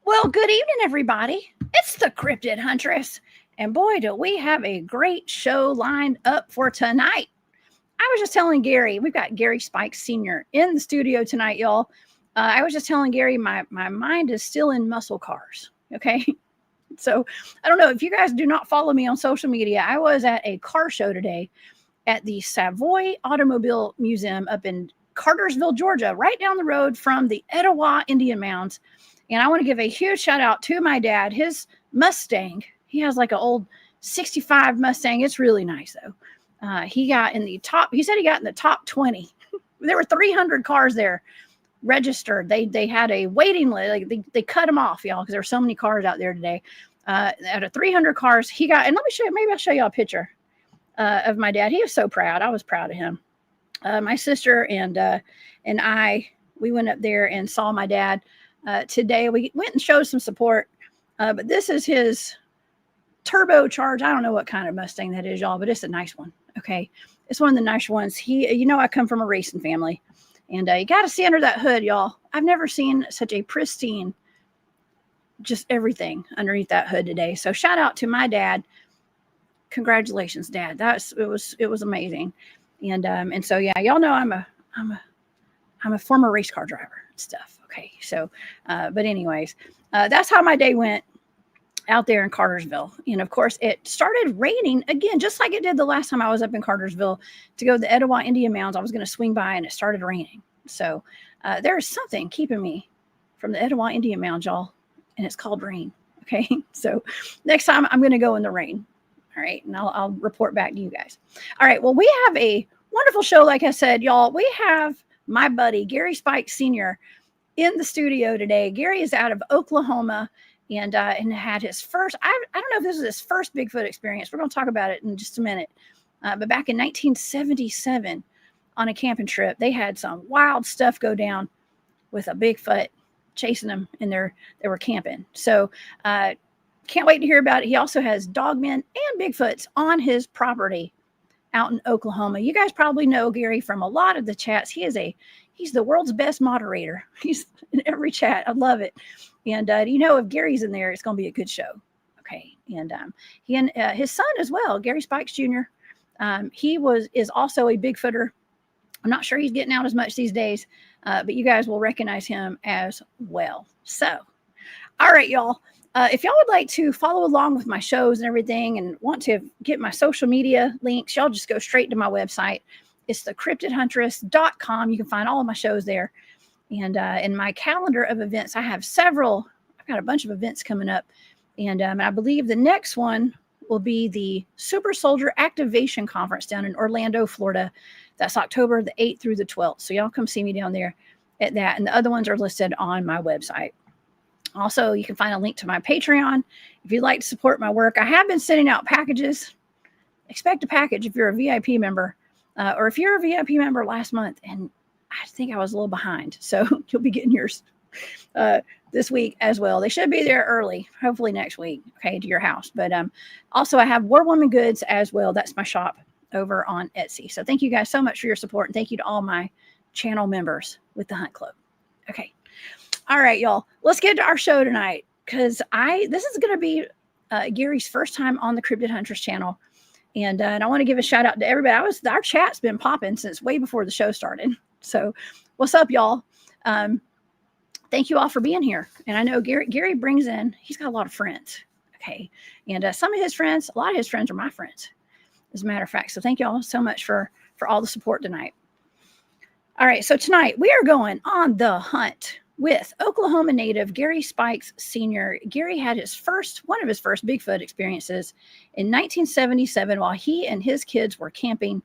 Well, good evening, everybody. It's the Cryptid Huntress. And boy, do we have a great show lined up for tonight. I was just telling Gary, we've got Gary Spikes Sr. in the studio tonight, y'all. I was just telling Gary, my mind is still in muscle cars, okay? So I don't know if you guys do not follow me on social media. I was at a car show today at the Savoy Automobile Museum up in Cartersville, Georgia, right down the road from the Etowah Indian Mounds. And I want to give a huge shout out to my dad. His Mustang, he has like an old 65 Mustang. It's really nice though. He got in the top, he said he got in the top 20. There were 300 cars there registered. They had a waiting list. Like they cut them off, y'all, because there were so many cars out there today. Out of 300 cars, he got, and let me show you, maybe I'll show you a picture of my dad. He was so proud. I was proud of him. My sister and I, we went up there and saw my dad. Today we went and showed some support, but this is his turbocharged. I don't know what kind of Mustang that is, y'all, but it's a nice one. Okay, it's one of the nice ones. I come from a racing family, and you got to see under that hood, y'all. I've never seen such a pristine, just everything underneath that hood today. So shout out to my dad. Congratulations, Dad. It was amazing, and so yeah, y'all know I'm a former race car driver and stuff. Okay, so, but anyways, that's how my day went out there in Cartersville. And of course, it started raining again, just like it did the last time I was up in Cartersville to go to the Etowah Indian Mounds. I was going to swing by and it started raining. So there's something keeping me from the Etowah Indian Mounds, y'all, and it's called rain. Okay, so next time I'm going to go in the rain. All right, and I'll report back to you guys. All right, well, we have a wonderful show, like I said, y'all. We have my buddy, Gary Spikes Sr., in the studio today. Gary is out of Oklahoma and had his first, I don't know if this is his first Bigfoot experience. We're going to talk about it in just a minute. But back in 1977 on a camping trip, they had some wild stuff go down with a Bigfoot chasing them and they were camping. So can't wait to hear about it. He also has Dogmen and Bigfoots on his property out in Oklahoma. You guys probably know Gary from a lot of the chats. He's the world's best moderator. He's in every chat. I love it. And if Gary's in there, it's going to be a good show. Okay. And he and his son as well, Gary Spikes Jr. Is also a Bigfooter. I'm not sure he's getting out as much these days, but you guys will recognize him as well. So, all right, y'all. If y'all would like to follow along with my shows and everything and want to get my social media links, y'all just go straight to my website. It's the cryptidhuntress.com. You can find all of my shows there. And in my calendar of events, I have several. I've got a bunch of events coming up. And I believe the next one will be the Super Soldier Activation Conference down in Orlando, Florida. That's October the 8th through the 12th. So y'all come see me down there at that. And the other ones are listed on my website. Also, you can find a link to my Patreon if you'd like to support my work. I have been sending out packages. Expect a package if you're a VIP member. Or if you're a VIP member last month, and I think I was a little behind, so you'll be getting yours this week as well. They should be there early, hopefully next week, okay, to your house. But also I have War Woman Goods as well. That's my shop over on Etsy. So thank you guys so much for your support, and thank you to all my channel members with the Hunt Club. Okay. All right, y'all. Let's get to our show tonight, because this is going to be Gary's first time on the Cryptid Huntress channel. And I want to give a shout out to everybody. Our chat's been popping since way before the show started. So what's up, y'all? Thank you all for being here. And I know Gary brings in, he's got a lot of friends. Okay. And some of his friends, a lot of his friends are my friends, as a matter of fact. So thank you all so much for for all the support tonight. All right, so tonight we are going on the hunt with Oklahoma native Gary Spikes Sr. Gary had one of his first Bigfoot experiences in 1977 while he and his kids were camping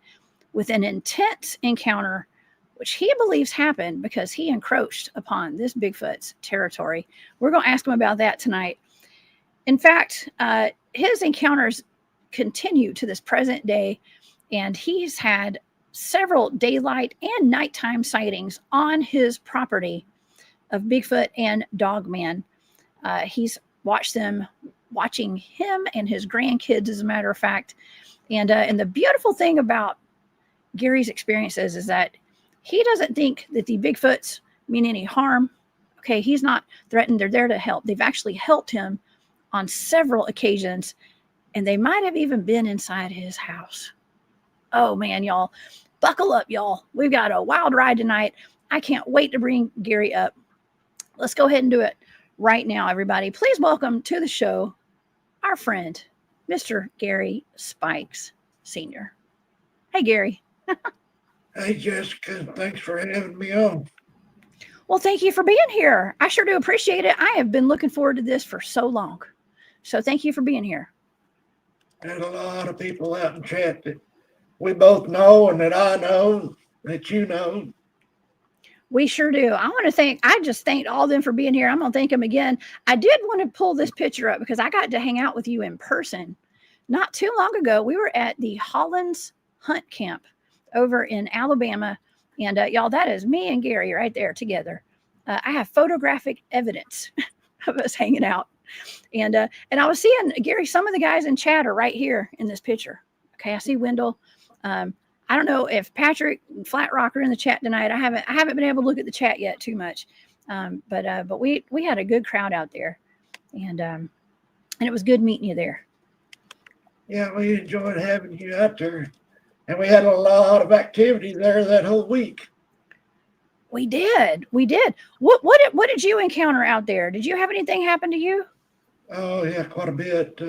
with an intense encounter, which he believes happened because he encroached upon this Bigfoot's territory. We're going to ask him about that tonight. In fact, his encounters continue to this present day, and he's had several daylight and nighttime sightings on his property of Bigfoot and Dogman. He's watching him and his grandkids, as a matter of fact. And the beautiful thing about Gary's experiences is that he doesn't think that the Bigfoots mean any harm. Okay, he's not threatened. They're there to help. They've actually helped him on several occasions, and they might have even been inside his house. Oh, man, y'all. Buckle up, y'all. We've got a wild ride tonight. I can't wait to bring Gary up. Let's go ahead and do it right now, everybody. Please welcome to the show our friend, Mr. Gary Spikes Sr. Hey, Gary. Hey, Jessica. Thanks for having me on. Well, thank you for being here. I sure do appreciate it. I have been looking forward to this for so long. So thank you for being here. And a lot of people out in chat that we both know and that I know, that you know. We sure do. I just thanked all of them for being here. I'm going to thank them again. I did want to pull this picture up because I got to hang out with you in person. Not too long ago, we were at the Hollins Hunt Camp over in Alabama. And y'all, that is me and Gary right there together. I have photographic evidence of us hanging out. And I was seeing, Gary, some of the guys in chat are right here in this picture. Okay, I see Wendell. I don't know if Patrick and Flat Rock are in the chat tonight. I haven't been able to look at the chat yet too much. But we had a good crowd out there. And it was good meeting you there. Yeah, we enjoyed having you out there. And we had a lot of activity there that whole week. We did. What did you encounter out there? Did you have anything happen to you? Oh, yeah, quite a bit.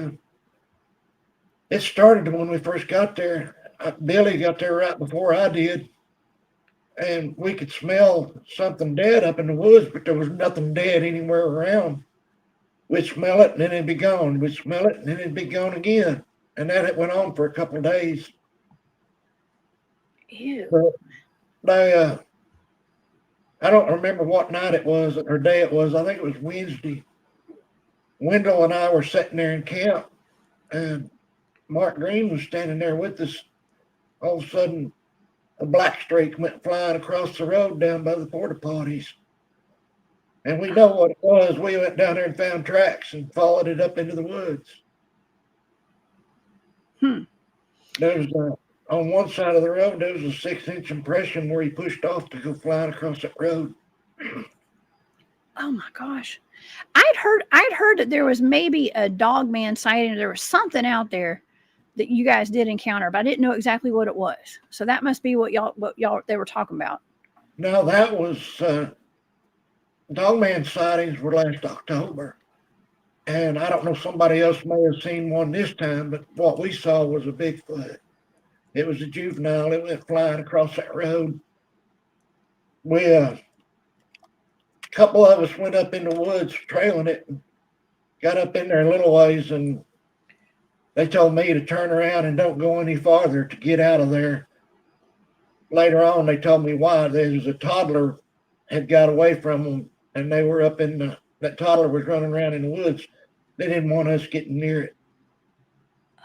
It started when we first got there. Billy got there right before I did. And we could smell something dead up in the woods, but there was nothing dead anywhere around. We'd smell it and then it'd be gone. We'd smell it and then it'd be gone again. And that it went on for a couple of days. Ew. But I don't remember what night it was or day it was. I think it was Wednesday. Wendell and I were sitting there in camp, and Mark Green was standing there with us. All of a sudden, a black streak went flying across the road down by the porta potties. And we know what it was. We went down there and found tracks and followed it up into the woods. There was on one side of the road, there was a 6-inch impression where he pushed off to go flying across that road. Oh my gosh. I'd heard that there was maybe a Dogman sighting. There was something out there that you guys did encounter, but I didn't know exactly what it was. So that must be what y'all they were talking about. No, that was Dogman sightings were last October. And I don't know, somebody else may have seen one this time, but what we saw was a Bigfoot. It was a juvenile. It went flying across that road. We, a couple of us went up in the woods trailing it and got up in there a little ways, and they told me to turn around and don't go any farther to get out of there. Later on, they told me why. There was a toddler had got away from them, and they were up in that toddler was running around in the woods. They didn't want us getting near it.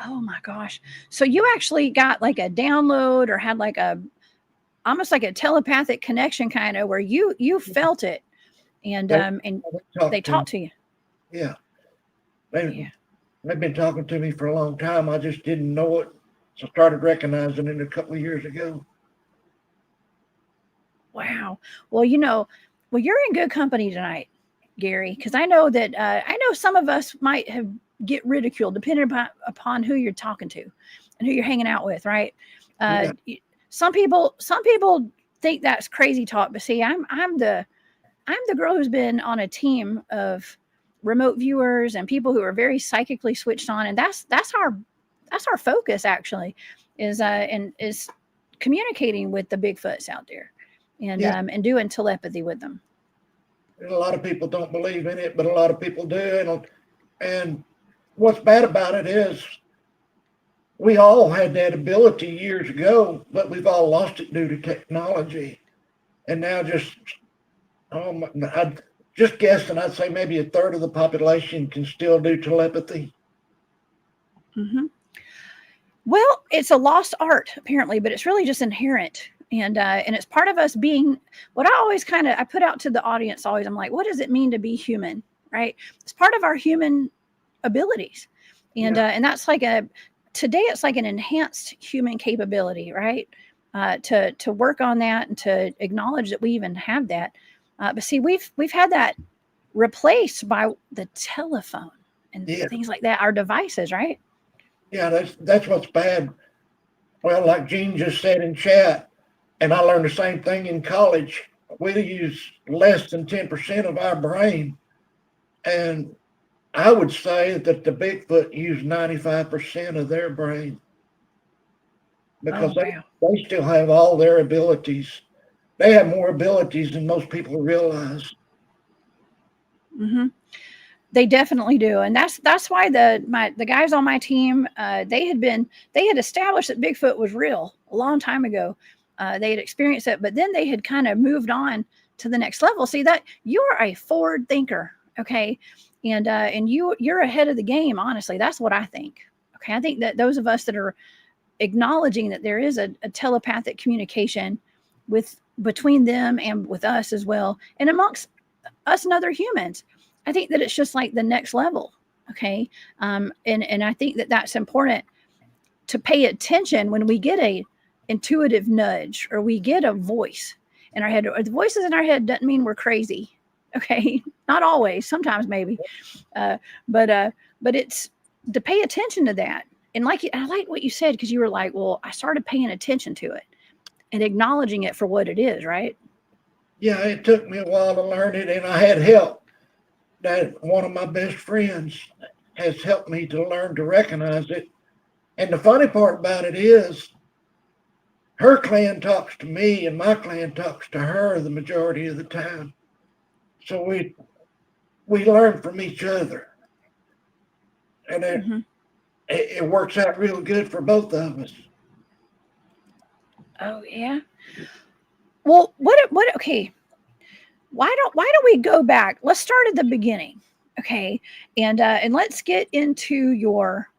Oh my gosh. So you actually got like a download or had like almost like a telepathic connection kind of where you felt it and they talked to you. Yeah. They've been talking to me for a long time. I just didn't know it. So I started recognizing it a couple of years ago. Wow. Well, you're in good company tonight, Gary, because I know that I know some of us might get ridiculed depending upon who you're talking to and who you're hanging out with, right? Some people think that's crazy talk, but see, I'm the girl who's been on a team of remote viewers and people who are very psychically switched on, and that's our focus actually is communicating with the Bigfoots out there and doing telepathy with them. And a lot of people don't believe in it, but a lot of people do. And what's bad about it is we all had that ability years ago, but we've all lost it due to technology. And now I'd just guessing, I'd say maybe a third of the population can still do telepathy. Mm-hmm. Well, it's a lost art apparently, but it's really just inherent. And it's part of us being what I always I put out to the audience always. I'm like, what does it mean to be human? Right? It's part of our human abilities. And and that's today it's like an enhanced human capability, right? To work on that and to acknowledge that we even have that. But see, we've had that replaced by the telephone and things like that, our devices, right? Yeah, that's what's bad. Well, like Gene just said in chat, and I learned the same thing in college. We use less than 10% of our brain. And I would say that the Bigfoot use 95% of their brain because they still have all their abilities. They have more abilities than most people realize. Mm-hmm. They definitely do, and that's why the guys on my team they had established that Bigfoot was real a long time ago. They had experienced it, but then they had kind of moved on to the next level. See, that you are a forward thinker, okay, and you're ahead of the game. Honestly, that's what I think. Okay, I think that those of us that are acknowledging that there is a telepathic communication between them and with us as well, and amongst us and other humans. I think that it's just like the next level. Okay. And I think that that's important to pay attention when we get a intuitive nudge or we get a voice in our head. The voices in our head doesn't mean we're crazy. Okay. Not always, sometimes maybe. But it's to pay attention to that. And I like what you said, because you were like, well, I started paying attention to it and acknowledging it for what it is, right? Yeah, it took me a while to learn it, and I had help. That one of my best friends has helped me to learn to recognize it. And the funny part about it is her clan talks to me and my clan talks to her the majority of the time. So we learn from each other. And it works out real good for both of us. Oh yeah. Well, okay. Why don't we go back? Let's start at the beginning, okay? And let's get into your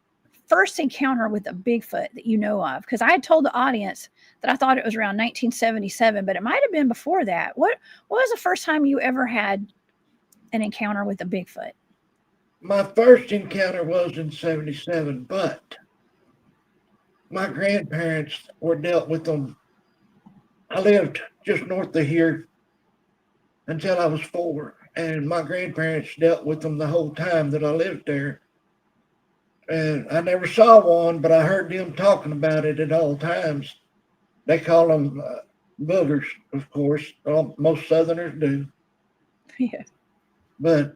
first encounter with a Bigfoot that you know of, because I had told the audience that I thought it was around 1977, but it might have been before that. What was the first time you ever had an encounter with a Bigfoot? My first encounter was in 77, but my grandparents were dealt with them. I lived just north of here until I was 4, and my grandparents dealt with them the whole time that I lived there. And I never saw one, but I heard them talking about it at all times. They call them boogers, of course. Most Southerners do. Yes. But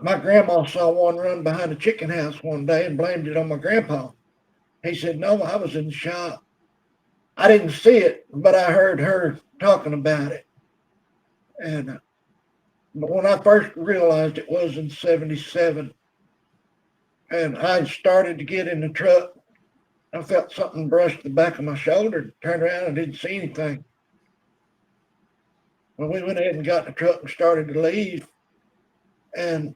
my grandma saw one run behind a chicken house one day and blamed it on my grandpa. He said, no, I was in the shop. I didn't see it, but I heard her talking about it. And but when I first realized it was in 77, and I started to get in the truck, I felt something brush the back of my shoulder, turned around and didn't see anything. Well, we went ahead and got in the truck and started to leave, and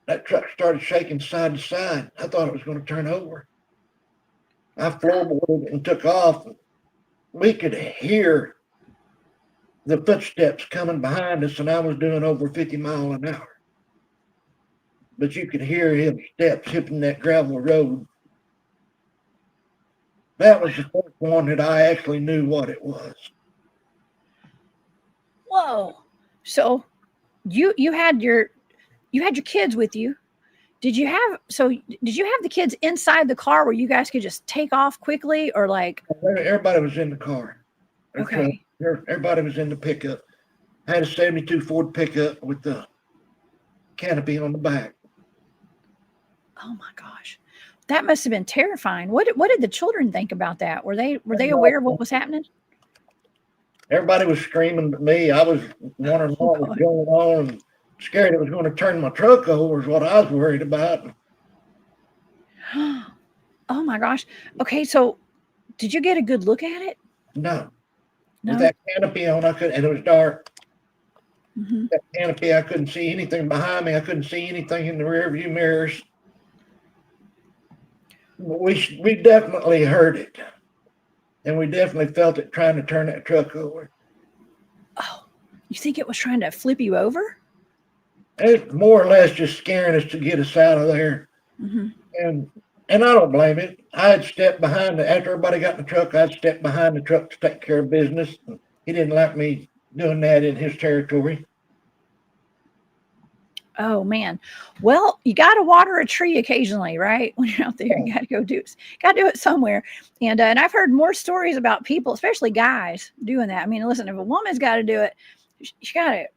that truck started shaking side to side. I thought it was going to turn over. I floorboarded it and took off. We could hear the footsteps coming behind us, and I was doing over 50 miles an hour. But you could hear his steps hitting that gravel road. That was the first one that I actually knew what it was. Whoa! So you had your kids with you. Did you have the kids inside the car where you guys could just take off quickly, or like? Everybody was in the car. Okay. Everybody was in the pickup. I had a 72 Ford pickup with the canopy on the back. Oh my gosh. That must have been terrifying. What did the children think about that? Were they aware of what was happening? Everybody was screaming at me. I was wondering what was going on and scared it was going to turn my truck over is what I was worried about. Oh my gosh. Okay, so did you get a good look at it? No. No. With that canopy on, I could, and it was dark. Mm-hmm. That canopy, I couldn't see anything behind me. I couldn't see anything in the rear view mirrors. We definitely heard it, and we definitely felt it trying to turn that truck over. Oh, you think it was trying to flip you over? It's more or less just scaring us to get us out of there. Mm-hmm. And I don't blame it. I had stepped behind after everybody got in the truck. I'd stepped behind the truck to take care of business. He didn't like me doing that in his territory. Oh man. Well, you got to water a tree occasionally, right? When you're out there, you got to do it somewhere. And I've heard more stories about people, especially guys, doing that. I mean, listen, if a woman's got to do it, she got to,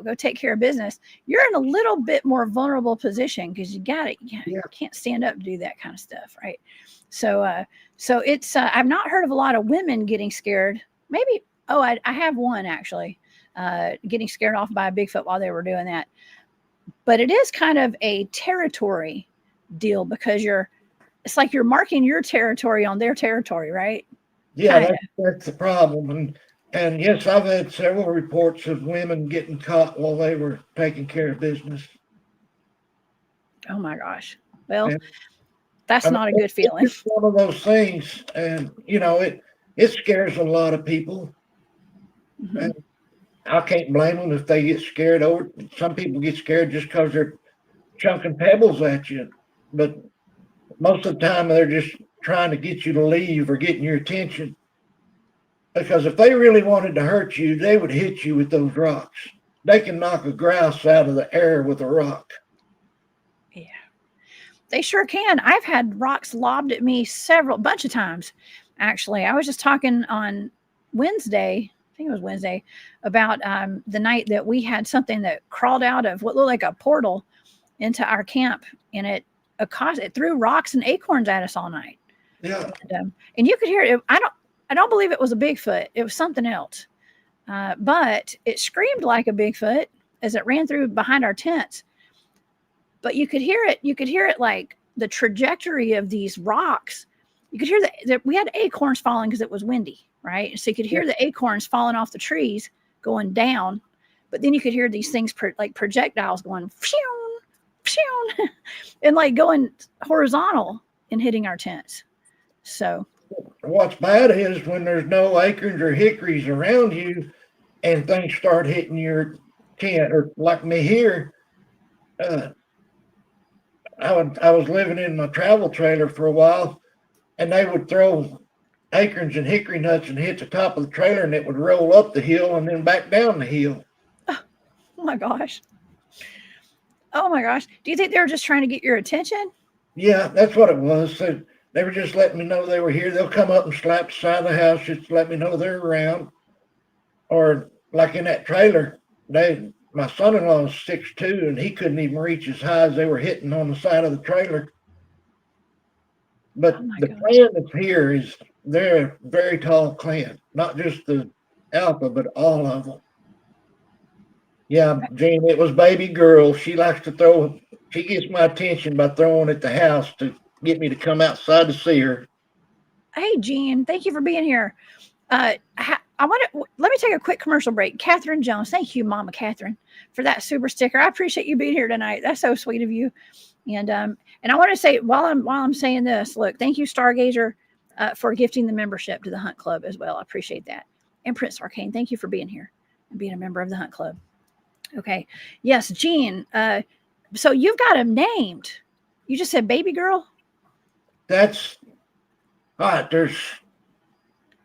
go take care of business. You're in a little bit more vulnerable position because you can't stand up to do that kind of stuff, right? So it's I've not heard of a lot of women getting scared. Maybe I have one actually getting scared off by a Bigfoot while they were doing that. But it is kind of a territory deal because it's like you're marking your territory on their territory, right? Yeah, that's the problem. And yes, I've had several reports of women getting caught while they were taking care of business. Oh my gosh. Well, that's not a good feeling. It's one of those things, and it scares a lot of people. Mm-hmm. And I can't blame them if they get scared over it. Some people get scared just because they're chunking pebbles at you. But most of the time, they're just trying to get you to leave or getting your attention. Because if they really wanted to hurt you, they would hit you with those rocks. They can knock a grouse out of the air with a rock. Yeah, they sure can. I've had rocks lobbed at me bunch of times, actually. I was just talking on Wednesday, I think it was Wednesday, about the night that we had something that crawled out of what looked like a portal into our camp, and it threw rocks and acorns at us all night. Yeah, and you could hear it. I don't believe it was a Bigfoot. It was something else, but it screamed like a Bigfoot as it ran through behind our tents. But you could hear it. You could hear it like the trajectory of these rocks. You could hear that we had acorns falling because it was windy. Right. So you could hear the acorns falling off the trees going down, but then you could hear these things like projectiles going phew, phew, and like going horizontal and hitting our tents. So what's bad is when there's no acorns or hickories around you and things start hitting your tent, or like me here, I was living in my travel trailer for a while, and they would throw acorns and hickory nuts and hit the top of the trailer, and it would roll up the hill and then back down the hill. Oh my gosh. Oh my gosh. Do you think they were just trying to get your attention? Yeah, that's what it was. So they were just letting me know they were here. They'll come up and slap the side of the house just to let me know they're around. Or like in that trailer, my son-in-law was 6'2", and he couldn't even reach as high as they were hitting on the side of the trailer. But the clan that's here they're a very tall clan, not just the alpha, but all of them. Yeah, Jane, it was baby girl. She gets my attention by throwing at the house to get me to come outside to see her. Hey, Jean, thank you for being here. Let me take a quick commercial break. Catherine Jones, thank you, Mama Catherine, for that super sticker. I appreciate you being here tonight. That's so sweet of you. And I want to say while I'm saying this, look, thank you, Stargazer, for gifting the membership to the Hunt Club as well. I appreciate that. And Prince Arcane, thank you for being here and being a member of the Hunt Club. Okay. Yes, Jean. So you've got him named. You just said baby girl? That's right. There's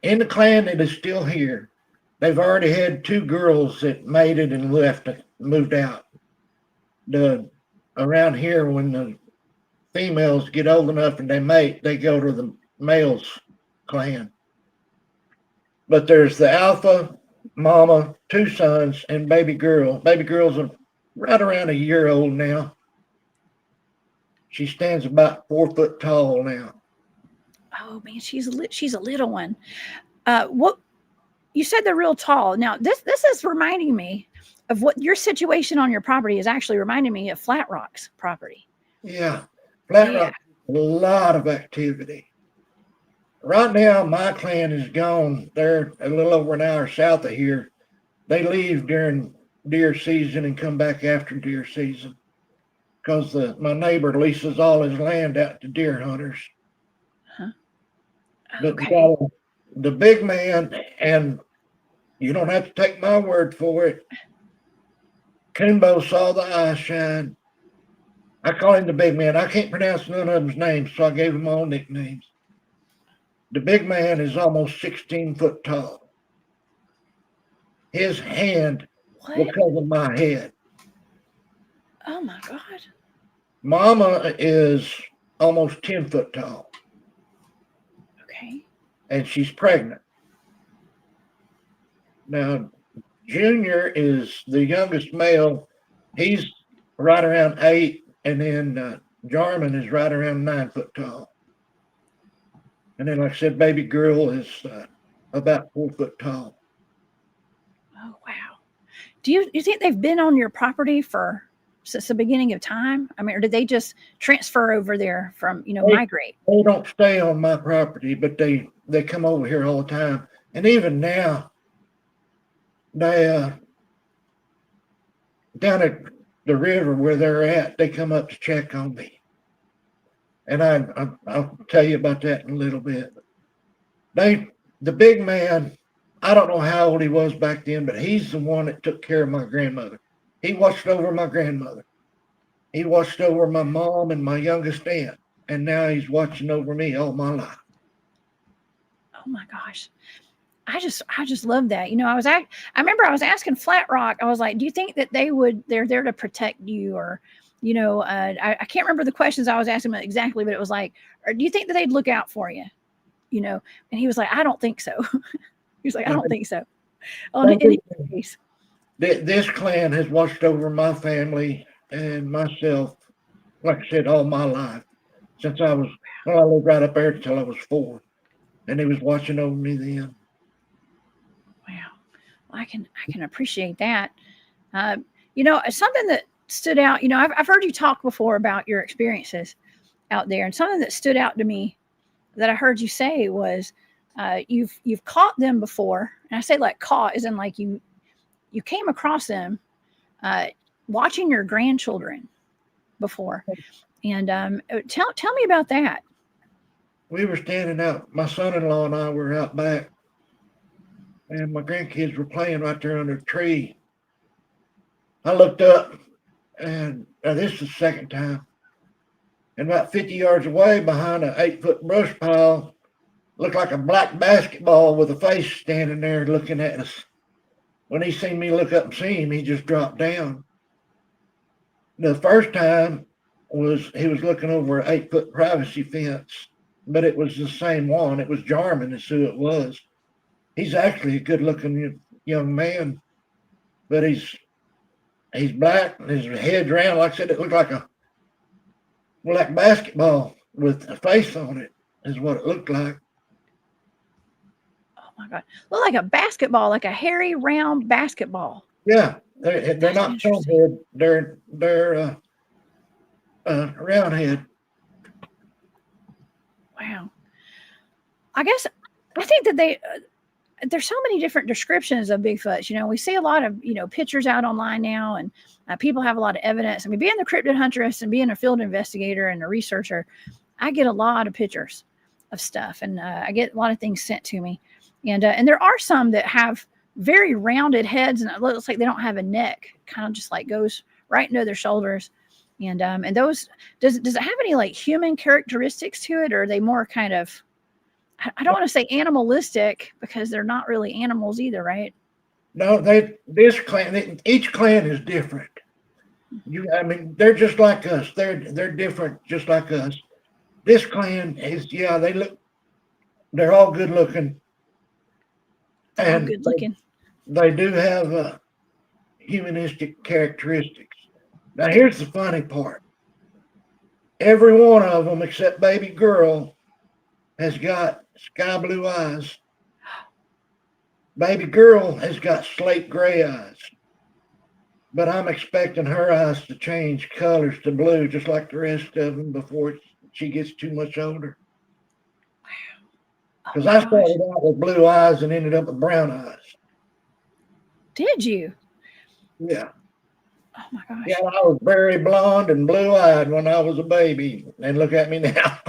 in the clan that is still here. They've already had 2 girls that mated and moved out. Around here, when the females get old enough and they mate, they go to the males clan. But there's the alpha, mama, 2 sons, and baby girl. Baby girl's right around a year old now. She stands about 4 foot tall now. Oh man, she's a little one. What you said they're real tall. Now this is reminding me of what your situation on your property is actually reminding me of Flat Rock's property. Yeah, Flat Yeah. Rock, a lot of activity. Right now, my clan is gone. They're a little over an hour south of here. They leave during deer season and come back after deer season because my neighbor leases all his land out to deer hunters. Huh. But Okay. the big man, and you don't have to take my word for it, Kumbo saw the eye shine. I call him the big man. I can't pronounce none of them's names, so I gave them all nicknames. The big man is almost 16 foot tall. His hand will What? cover my head. Oh my God. Mama is almost 10 foot tall, Okay. and she's pregnant. Now, Junior is the youngest male. He's right around 8, and then Jarman is right around 9 foot tall. And then, like I said, baby girl is about 4 foot tall. Oh wow. Do you think they've been on your property since the beginning of time? I mean, or did they just transfer over there from, migrate? They don't stay on my property, but they come over here all the time. And even now, they down at the river where they're at, they come up to check on me. And I'll tell you about that in a little bit. The big man, I don't know how old he was back then, but he's the one that took care of my grandmother. He watched over my grandmother. He watched over my mom and my youngest aunt. And now he's watching over me all my life. Oh my gosh. I just love that. I remember I was asking Flat Rock, I was like, do you think that they're there to protect you? Or, I can't remember the questions I was asking them exactly, but it was like, or do you think that they'd look out for you? And he was like, I don't think so. He was like, I don't think so. On any case. This clan has watched over my family and myself, like I said, all my life. Since I lived right up there until I was 4. And he was watching over me then. Wow. Well, I can appreciate that. Something that stood out, I've heard you talk before about your experiences out there, and something that stood out to me that I heard you say was you've caught them before. And I say like caught as in like you came across them watching your grandchildren before. And tell me about that. We were standing out, my son-in-law and I were out back, and my grandkids were playing right there under a tree. I looked up, and this is the second time, and about 50 yards away behind an 8-foot brush pile, looked like a black basketball with a face standing there looking at us. When he seen me look up and see him, he just dropped down. The first time he was looking over an 8-foot privacy fence, but it was the same one. It was Jarman is who it was. He's actually a good-looking young man, but he's black and his head's round. Like I said, it looked like a black basketball with a face on it is what it looked like. Oh my God. Look like a basketball, like a hairy round basketball. Yeah. They're not stone head. They're round head. Wow. I think that there's so many different descriptions of Bigfoots. We see a lot of, pictures out online now, and people have a lot of evidence. I mean, being the cryptid huntress and being a field investigator and a researcher, I get a lot of pictures of stuff, and I get a lot of things sent to me. And there are some that have very rounded heads, and it looks like they don't have a neck, kind of just like goes right into their shoulders. And those, does it have any like human characteristics to it, or are they more kind of, I don't want to say animalistic because they're not really animals either, right? No, each clan is different. They're just like us. They're different, just like us. This clan is, they're all good looking. And good looking. They do have humanistic characteristics. Now, here's the funny part. Every one of them except baby girl has got sky blue eyes. Baby girl has got slate gray eyes. But I'm expecting her eyes to change colors to blue just like the rest of them before she gets too much older. Oh Because my I gosh. started out with blue eyes and ended up with brown eyes. Did you? Yeah. Oh my gosh. Yeah, I was very blonde and blue-eyed when I was a baby. And look at me now.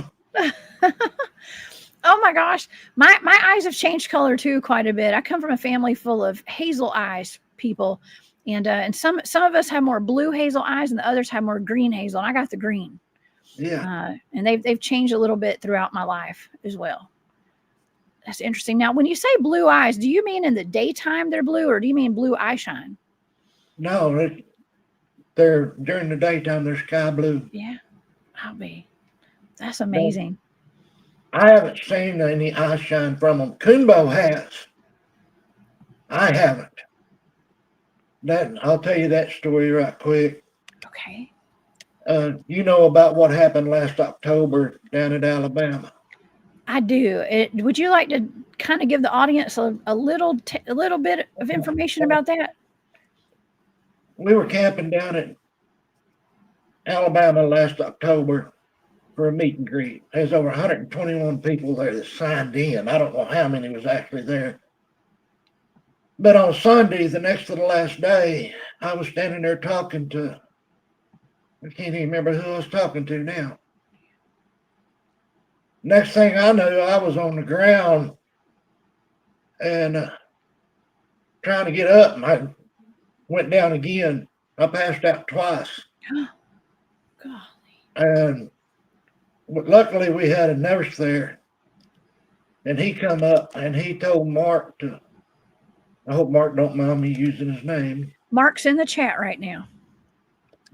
Oh my gosh. My eyes have changed color too quite a bit. I come from a family full of hazel eyes people. And some of us have more blue hazel eyes and the others have more green hazel. And I got the green. Yeah. And they've changed a little bit throughout my life as well. That's interesting. Now, when you say blue eyes, do you mean in the daytime they're blue, or do you mean blue eye shine? No, they're during the daytime they're sky blue. Yeah, I'll be. That's amazing. I haven't seen any eye shine from them. Kunbo has. I haven't. I'll tell you that story right quick. Okay. You know about what happened last October down at Alabama? I do. Would you like to kind of give the audience a little bit of information about that? We were camping down at Alabama last October for a meet and greet. There's over 121 people there that signed in. I don't know how many was actually there. But on Sunday, the next to the last day, I was standing there talking to, I can't even remember who I was talking to now. Next thing I knew, I was on the ground and trying to get up, and I went down again. I passed out twice. Golly. And luckily we had a nurse there, and he come up and he told Mark to, I hope Mark don't mind me using his name. Mark's in the chat right now.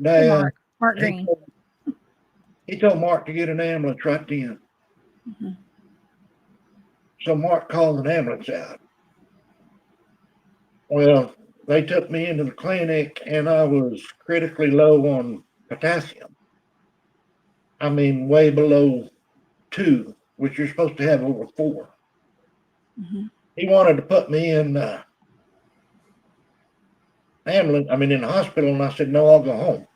They, Mark Green. He told Mark to get an ambulance right then. Mm-hmm. So Mark called an ambulance out. Well, they took me into the clinic and I was critically low on potassium. I mean, way below 2, which you're supposed to have over 4. Mm-hmm. He wanted to put me in ambulance, in the hospital, and I said, no, I'll go home.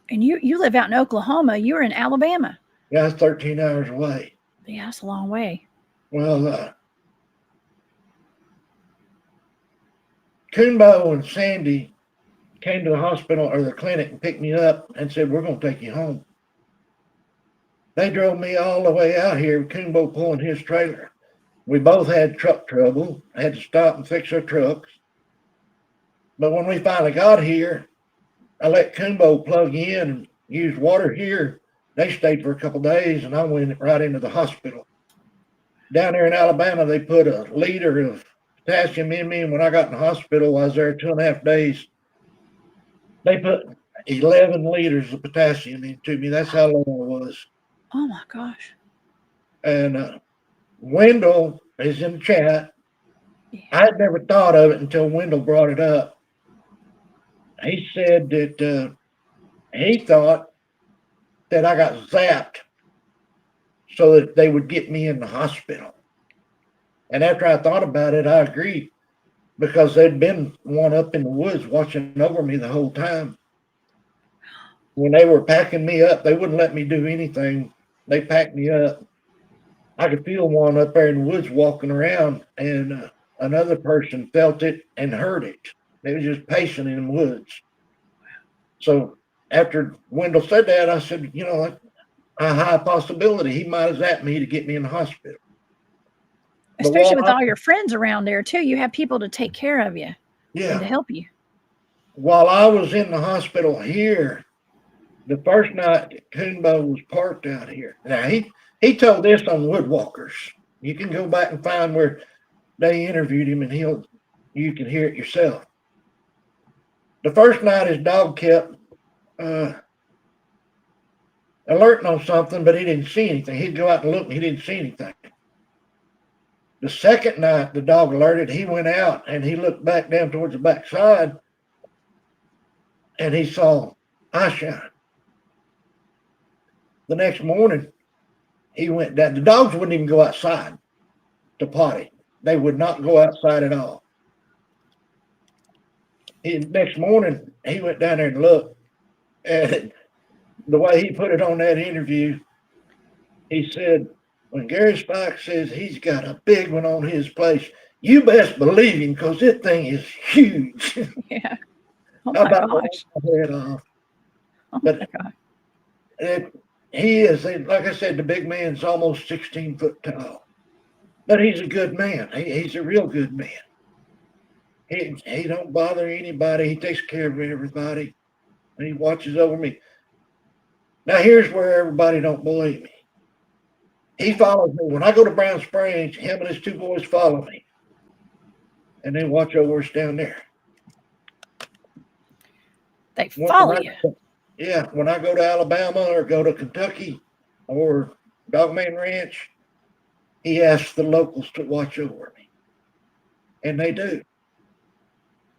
And you live out in Oklahoma. You were in Alabama. Yeah, it's 13 hours away. Yeah, that's a long way. Well, Kunbo and Sandy came to the hospital or the clinic and picked me up and said, we're going to take you home. They drove me all the way out here, Kunbo pulling his trailer. We both had truck trouble. I had to stop and fix our trucks. But when we finally got here, I let Kunbo plug in and use water here. They stayed for a couple of days, and I went right into the hospital. Down there in Alabama, they put a liter of potassium in me, and when I got in the hospital, I was there 2.5 days. They put 11 liters of potassium into me. That's how low I was. Oh my gosh. And Wendell is in the chat. Yeah. I had never thought of it until Wendell brought it up. He said that he thought that I got zapped so that they would get me in the hospital. And after I thought about it, I agreed, because there'd been one up in the woods watching over me the whole time. When they were packing me up, they wouldn't let me do anything. They packed me up. I could feel one up there in the woods walking around, and another person felt it and heard it. They was just pacing in the woods. So after Wendell said that, I said, a high possibility he might have zapped me to get me in the hospital. Especially with all your friends around there too. You have people to take care of you. Yeah. And to help you. While I was in the hospital here, the first night Kunbo was parked out here. Now he told this on Woodwalkers. You can go back and find where they interviewed him, and you can hear it yourself. The first night his dog kept alerting on something, but he didn't see anything. He'd go out and look and he didn't see anything. The second night the dog alerted, he went out and he looked back down towards the backside and he saw eye shine. The next morning, he went down. The dogs wouldn't even go outside to potty. They would not go outside at all. Next morning, he went down there and looked. And the way he put it on that interview, he said, when Gary Spike says he's got a big one on his place, you best believe him because this thing is huge. Yeah. Oh How my about gosh. my head off? Oh But my God. he is, like I said, the big man's almost 16 foot tall. But he's a good man. He's a real good man. He don't bother anybody. He takes care of everybody. And he watches over me. Now, here's where everybody don't believe me. He follows me. When I go to Brown Springs, him and his two boys follow me. And they watch over us down there. They follow you. Yeah, when I go to Alabama or go to Kentucky or Dogman Ranch, he asks the locals to watch over me. And they do.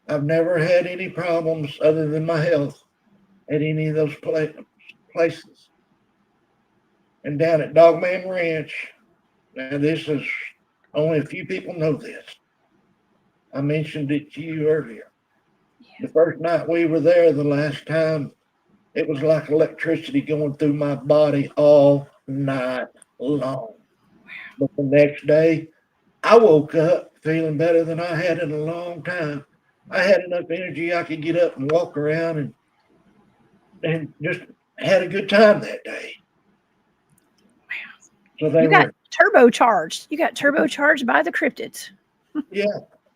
I've never had any problems other than my health at any of those places. And down at Dogman Ranch, now this is only a few people know this. I mentioned it to you earlier. Yeah. The first night we were there, the last time, it was like electricity going through my body all night long. But the next day, I woke up feeling better than I had in a long time. I had enough energy I could get up and walk around and just had a good time that day. Wow. So they got turbocharged. You got turbocharged by the cryptids. Yeah,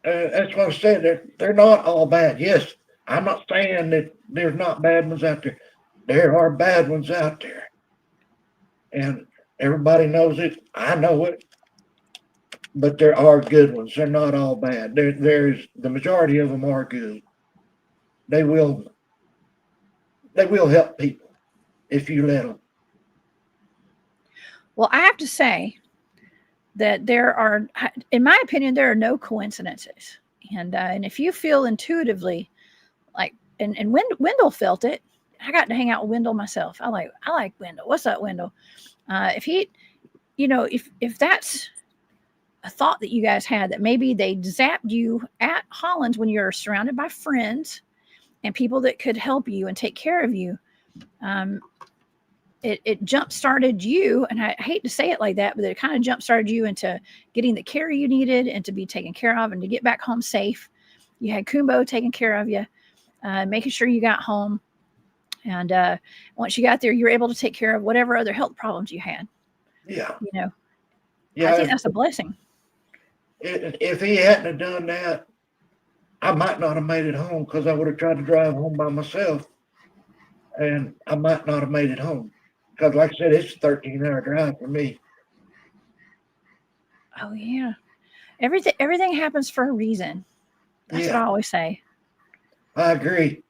that's what I said. They're not all bad. Yes, I'm not saying that there's not bad ones out there. There are bad ones out there. And everybody knows it. I know it. But there are good ones. They're not all bad. There's the majority of them are good. They will help people if you let them. Well, I have to say that there are, in my opinion, there are no coincidences. And if you feel intuitively like, and Wendell felt it. I got to hang out with Wendell myself. I like Wendell. What's up, Wendell? If he, if that's a thought that you guys had, that maybe they zapped you at Hollins when you're surrounded by friends and people that could help you and take care of you, it jump started you, and I hate to say it like that, but it kind of jump started you into getting the care you needed and to be taken care of and to get back home safe. You had Kumbo taking care of you, making sure you got home. And once you got there, you were able to take care of whatever other health problems you had. Yeah. I think that's a blessing. If he hadn't have done that, I might not have made it home because I would have tried to drive home by myself. And I might not have made it home. Because like I said, it's a 13-hour drive for me. Oh, yeah. Everything happens for a reason. That's what I always say. I agree.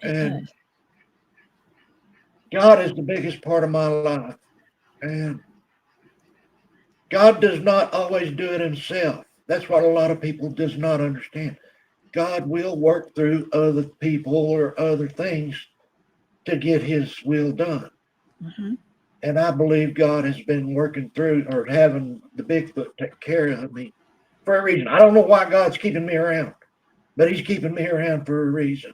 And God is the biggest part of my life. And God does not always do it himself. That's what a lot of people does not understand. God will work through other people or other things to get his will done. Mm-hmm. And I believe God has been working through or having the Bigfoot take care of me for a reason. I don't know why God's keeping me around, but he's keeping me around for a reason.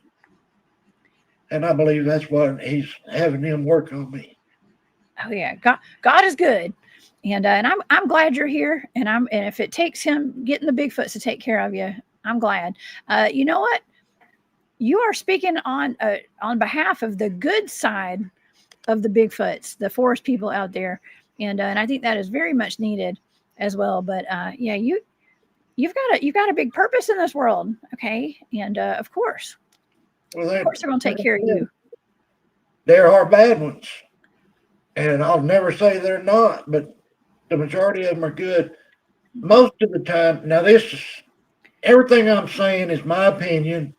And I believe that's what he's having him work on me. Oh yeah, God is good, and I'm glad you're here. And if it takes him getting the Bigfoots to take care of you, I'm glad. You know what? You are speaking on behalf of the good side of the Bigfoots, the forest people out there, and I think that is very much needed as well. But yeah, you've got a big purpose in this world, okay? And of course, they're going to take care of you. There are bad ones, and I'll never say they're not, but the majority of them are good. Most of the time, now everything I'm saying is my opinion.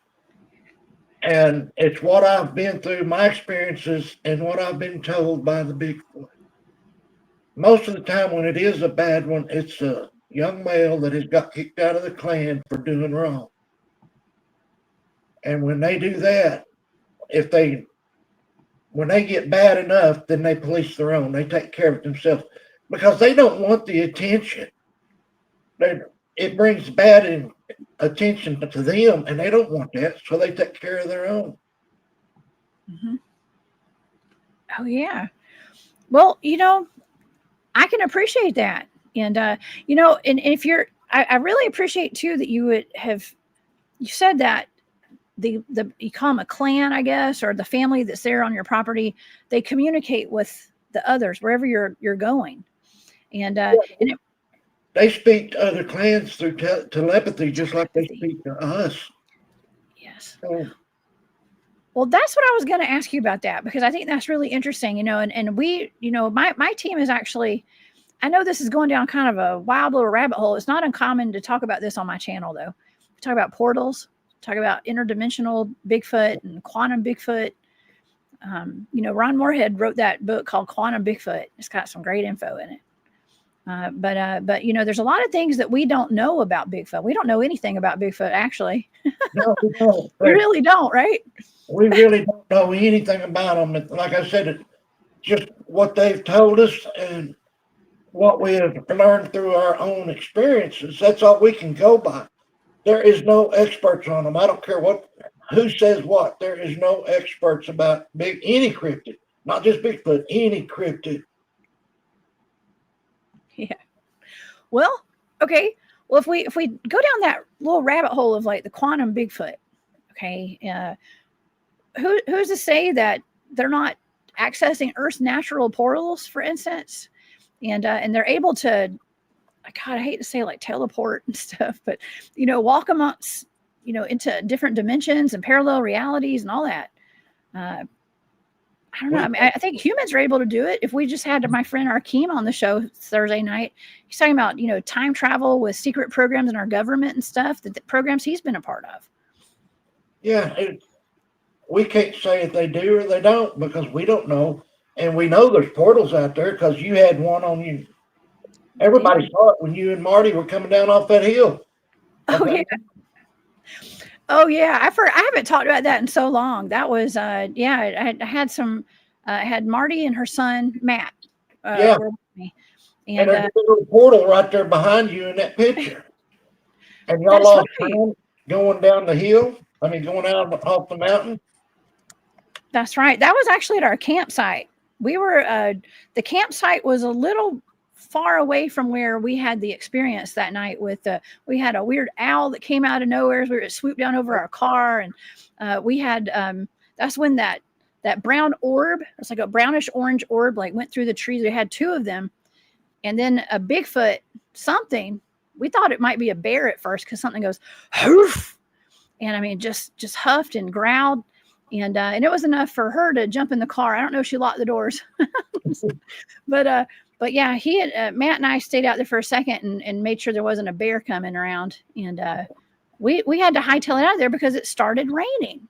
And it's what I've been through, my experiences, and what I've been told by the Bigfoot. Most of the time when it is a bad one, it's a young male that has got kicked out of the clan for doing wrong. And when they do that, if they when they get bad enough, then they police their own. They take care of it themselves because they don't want the attention. It brings bad attention to them, and they don't want that, so they take care of their own. Mm-hmm. Oh, yeah. Well, I can appreciate that. And, and if I really appreciate too that you said that you call them a clan, I guess, or the family that's there on your property, they communicate with the others wherever you're going. And, they speak to other clans through telepathy, just like they speak to us. Yes. Well, that's what I was going to ask you about that, because I think that's really interesting, and we, my team is actually, I know this is going down kind of a wild little rabbit hole. It's not uncommon to talk about this on my channel, though. We talk about portals, talk about interdimensional Bigfoot and quantum Bigfoot. Ron Moorhead wrote that book called Quantum Bigfoot. It's got some great info in it. But there's a lot of things that we don't know about Bigfoot. We don't know anything about Bigfoot, actually. No, we don't. We really don't, right? We really don't know anything about them. Like I said, it's just what they've told us and what we have learned through our own experiences. That's all we can go by. There is no experts on them. I don't care who says what. There is no experts about any cryptid, not just Bigfoot, any cryptid. Yeah. Well, okay. Well, if we go down that little rabbit hole of like the quantum Bigfoot, okay, who's to say that they're not accessing Earth's natural portals, for instance, and they're able to, God, I hate to say like teleport and stuff, but walk amongst, into different dimensions and parallel realities and all that. I don't know. I mean, I think humans are able to do it. If we just had my friend Arkeem on the show Thursday night, he's talking about, time travel with secret programs in our government and stuff, the programs he's been a part of. Yeah. We can't say if they do or they don't because we don't know. And we know there's portals out there because you had one on you. Everybody saw it when you and Marty were coming down off that hill. Oh, yeah. Oh, yeah. I haven't talked about that in so long. That was, I had some, I had Marty and her son, Matt. With me. And there's a little portal right there behind you in that picture. And y'all lost time going down the hill. Going out off the mountain. That's right. That was actually at our campsite. We were, the campsite was a little far away from where we had the experience that night with, we had a weird owl that came out of nowhere as we were swooped down over our car. And we had, that's when that brown orb, it's like a brownish orange orb, like went through the trees. We had two of them. And then a Bigfoot, something, we thought it might be a bear at first because something goes, hoof. And just huffed and growled. And it was enough for her to jump in the car. I don't know if she locked the doors, but yeah, he had, Matt and I stayed out there for a second and made sure there wasn't a bear coming around. And we had to hightail it out of there because it started raining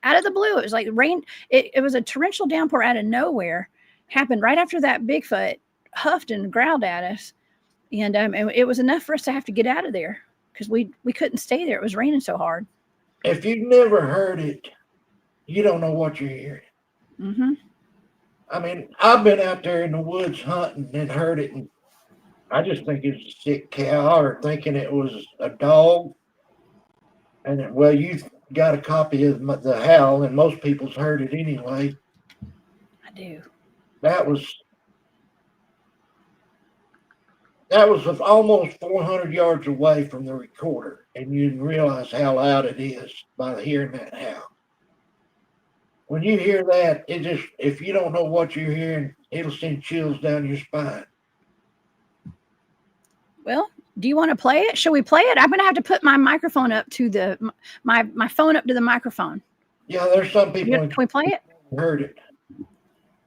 out of the blue. It was like rain. It was a torrential downpour out of nowhere, happened right after that Bigfoot huffed and growled at us. And it was enough for us to have to get out of there because we couldn't stay there. It was raining so hard. If you've never heard it, you don't know what you're hearing. Mm-hmm. I've been out there in the woods hunting and heard it, and I just think it's a sick cow or thinking it was a dog. And you've got a copy of the howl, and most people's heard it anyway. I do. That was almost 400 yards away from the recorder, and you realize how loud it is by hearing that howl. When you hear that, if you don't know what you're hearing, it'll send chills down your spine. Well, do you want to play it? Shall we play it? I'm going to have to put my microphone up to my phone up to the microphone. Yeah, there's some people. Can we play it? Heard it.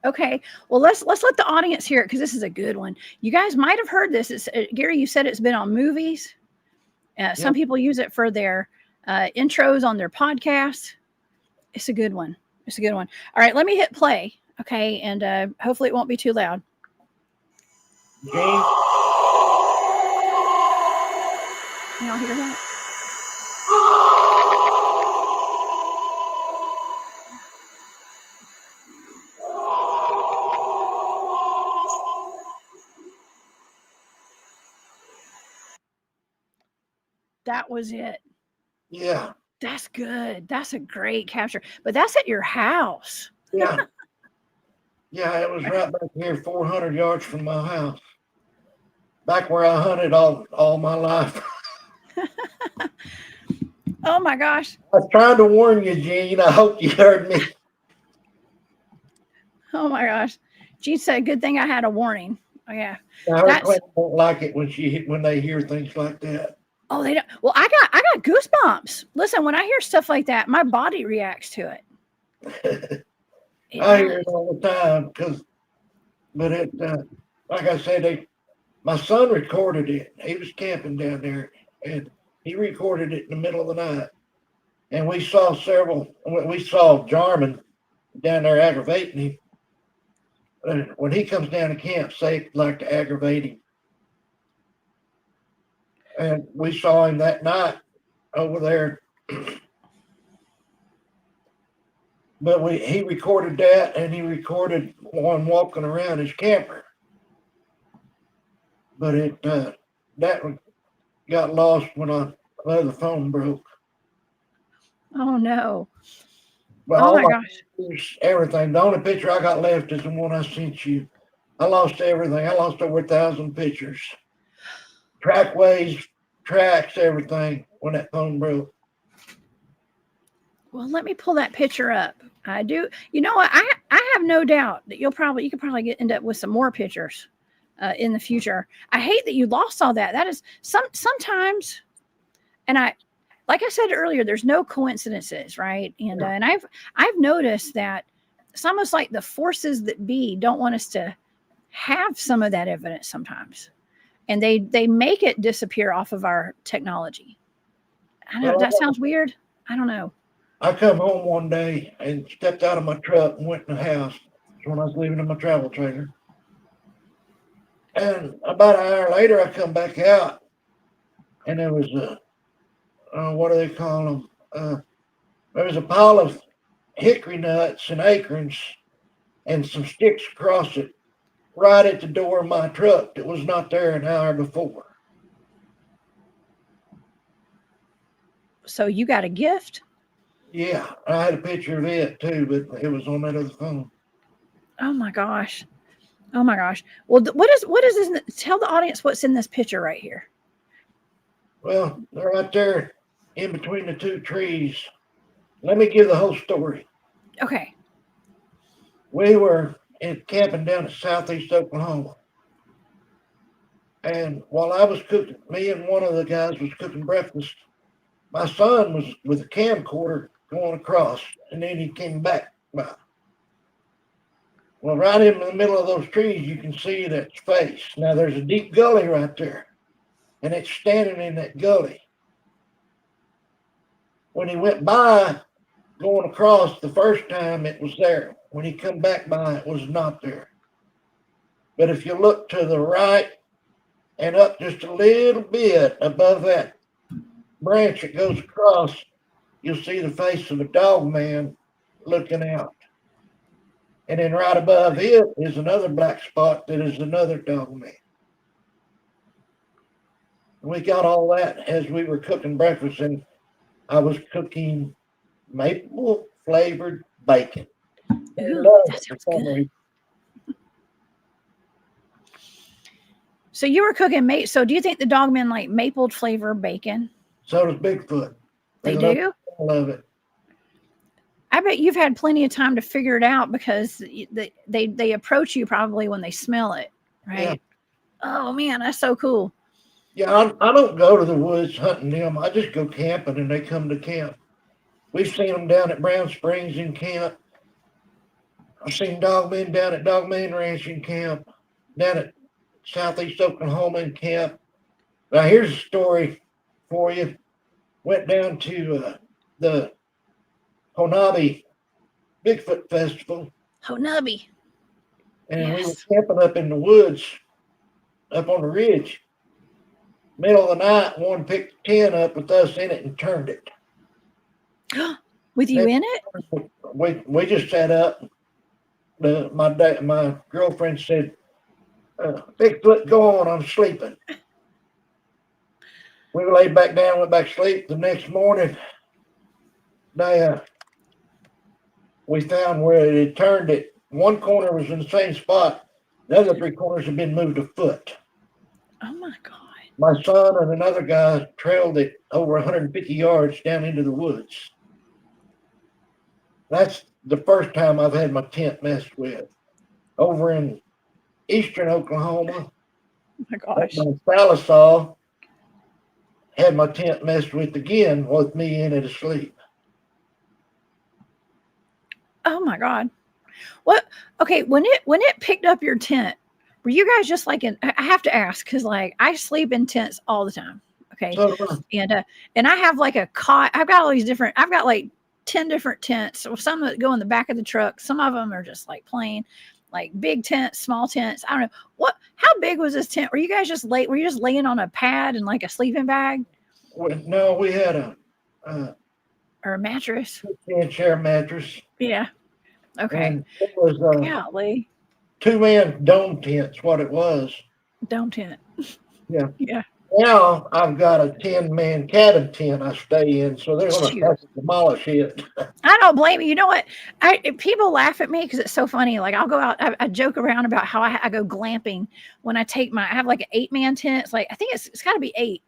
Okay. Well, let's let the audience hear it because this is a good one. You guys might have heard this. It's Gary. You said it's been on movies. Some people use it for their intros on their podcasts. It's a good one. It's a good one. All right, let me hit play. Okay, and hopefully it won't be too loud. James. Can y'all hear that? That was it. Yeah. That's good. That's a great capture. But that's at your house. Yeah. Yeah, it was right back here, 400 yards from my house. Back where I hunted all my life. Oh my gosh. I was trying to warn you, Gene. I hope you heard me. Oh my gosh. Gene said, good thing I had a warning. Oh yeah. Her Quinn don't like it when they hear things like that. Oh, they don't. Well, I got goosebumps. Listen, when I hear stuff like that, my body reacts to it. I hear it all the time but it, like I said, my son recorded it. He was camping down there, and he recorded it in the middle of the night. And we saw Jarman down there aggravating him. When he comes down to camp, say like to aggravate him. And we saw him that night over there. But he recorded that, and he recorded one walking around his camper. But that got lost when the phone broke. Oh no. But oh my gosh. Everything. The only picture I got left is the one I sent you. I lost everything. I lost over 1,000 pictures. Trackways, tracks, everything when that phone broke. Well, let me pull that picture up. I do. You know what? I have no doubt that you could probably end up with some more pictures in the future. I hate that you lost all that. That is sometimes, and like I said earlier, there's no coincidences, right? And and I've noticed that it's almost like the forces that be don't want us to have some of that evidence sometimes, and they make it disappear off of our technology. I know that sounds weird. I don't know. I come home one day and stepped out of my truck and went in the house. That's when I was leaving in my travel trailer. And about an hour later, I come back out, and there was what do they call them? There was a pile of hickory nuts and acorns and some sticks across it right at the door of my truck that was not there an hour before. So you got a gift? Yeah, I had a picture of it too, but it was on that other phone. Oh my gosh. Oh my gosh. Well, what is this? Tell the audience what's in this picture right here. Well, they're right there in between the two trees. Let me give the whole story. Okay. We were camping down in southeast Oklahoma. And while I was cooking, me and one of the guys was cooking breakfast, my son was with a camcorder going across, and then he came back by. Well, right in the middle of those trees, you can see that face. Now, there's a deep gully right there, and it's standing in that gully. When he went by, going across the first time, it was there. When he come back by, it was not there. But if you look to the right and up just a little bit above that branch that goes across, you'll see the face of a dog man looking out. And then right above it is another black spot that is another dog man. We got all that as we were cooking breakfast, and I was cooking maple flavored bacon. Ooh, that sounds good. So you were cooking so do you think the dogmen like maple flavor bacon? So does Bigfoot. They do? I love it. I bet you've had plenty of time to figure it out because they approach you probably when they smell it, right? Yeah. Oh man, that's so cool. Yeah, I don't go to the woods hunting them. I just go camping and they come to camp. We've seen them down at Brown Springs in camp. I've seen dogmen down at Dogman Ranch in camp, down at southeast Oklahoma in camp. Now here's a story for you. Went down to the Honabi Bigfoot Festival. Honabi. And yes. We were camping up in the woods, up on the ridge. Middle of the night, one picked a tent up with us in it and turned it. With you in it? We just sat up. My girlfriend said, Bigfoot, go on, I'm sleeping. We laid back down, went back to sleep. The next morning, we found where it had turned it. One corner was in the same spot. The other three corners had been moved a foot. Oh my God. My son and another guy trailed it over 150 yards down into the woods. That's the first time I've had my tent messed with. Over in eastern Oklahoma, Oh my gosh. my Salisaw had my tent messed with again with me in it asleep. Oh my God. What? Okay, when it picked up your tent, were you guys just like I have to ask because like I sleep in tents all the time. Okay. So, And I have like a cot. I've got all these different, I've got like 10 different tents. So some that go in the back of the truck. Some of them are just like plain, like big tents, small tents. I don't know. How big was this tent? Were you guys just were you just laying on a pad and like a sleeping bag? no, we had Or a mattress? 10-chair mattress. Yeah. Okay. And it was Golly. 2-man dome tents, what it was. Dome tent. Yeah. Yeah. Now I've got a 10-man cabin tent I stay in, so they're going to have to demolish it. I don't blame you. You know what? People laugh at me because it's so funny. Like I'll go out, I joke around about how I go glamping when I have like an 8-man tent. It's like, I think it's got to be 8.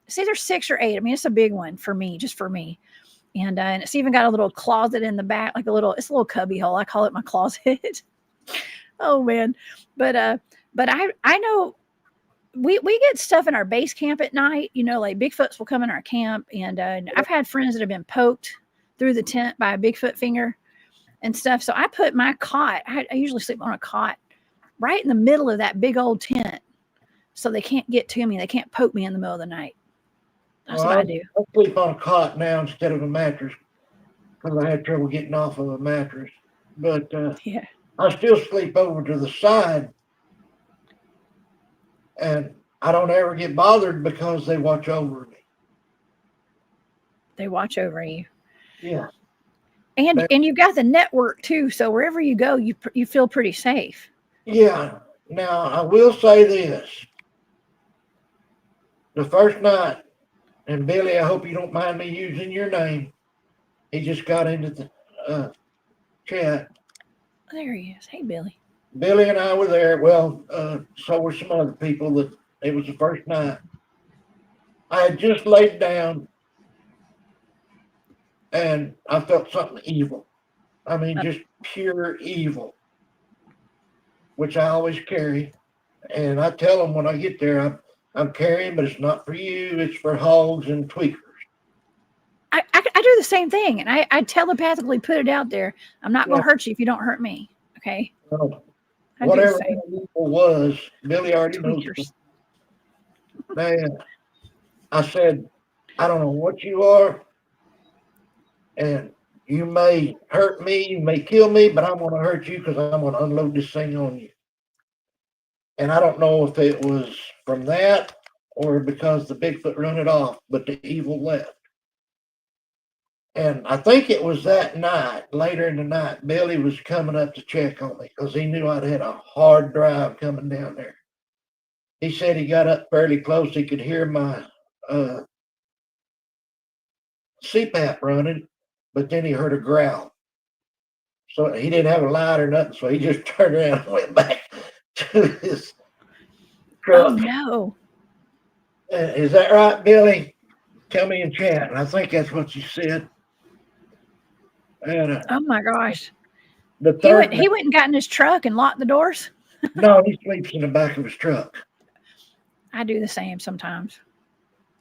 It's either 6 or 8. I mean, it's a big one for me, just for me. And it's even got a little closet in the back, like it's a little cubby hole. I call it my closet. Oh man. But I know we get stuff in our base camp at night, like Bigfoots will come in our camp. And I've had friends that have been poked through the tent by a Bigfoot finger and stuff. So I put my cot, I usually sleep on a cot right in the middle of that big old tent. So they can't get to me. They can't poke me in the middle of the night. That's what I do. I sleep on a cot now instead of a mattress because I had trouble getting off of a mattress. But yeah, I still sleep over to the side, and I don't ever get bothered because they watch over me. They watch over you. Yeah. And you've got the network too, so wherever you go, you feel pretty safe. Yeah. Now I will say this: the first night. And Billy, I hope you don't mind me using your name. He just got into the chat. There he is. Hey, Billy. Billy and I were there. Well, so were some other people. It was the first night. I had just laid down, and I felt something evil. I mean, just pure evil, which I always carry. And I tell them when I get there, I'm carrying, but it's not for you. It's for hogs and tweakers. I do the same thing, and I telepathically put it out there. I'm not going to hurt you if you don't hurt me. Okay. Whatever the evil was, Billy already knows. Man, I said, I don't know what you are, and you may hurt me, you may kill me, but I'm going to hurt you because I'm going to unload this thing on you. And I don't know if it was from that or because the Bigfoot run it off, but the evil left. And I think it was that night, later in the night, Billy was coming up to check on me because he knew I'd had a hard drive coming down there. He said he got up fairly close. He could hear my CPAP running, but then he heard a growl. So he didn't have a light or nothing, so he just turned around and went back to his truck. Oh, no. Is that right, Billy? Tell me in chat. And I think that's what you said. And, oh, my gosh. He went and got in his truck and locked the doors? No, he sleeps in the back of his truck. I do the same sometimes.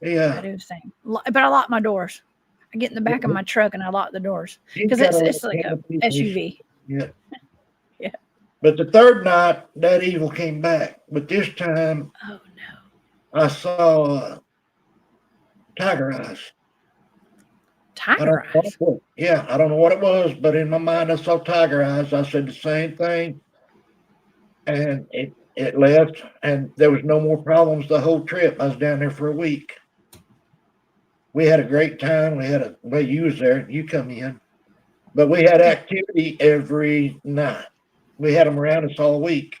Yeah. I do the same. But I lock my doors. I get in the back of my truck and I lock the doors because it's like a SUV. Yeah. Yeah. But the third night, that evil came back. But this time, oh no, I saw tiger eyes. Tiger eyes? Yeah, I don't know what it was, but in my mind, I saw tiger eyes. I said the same thing. And it left, and there was no more problems the whole trip. I was down there for a week. We had a great time. Well, you was there. You come in. But we had activity every night. We had them around us all week.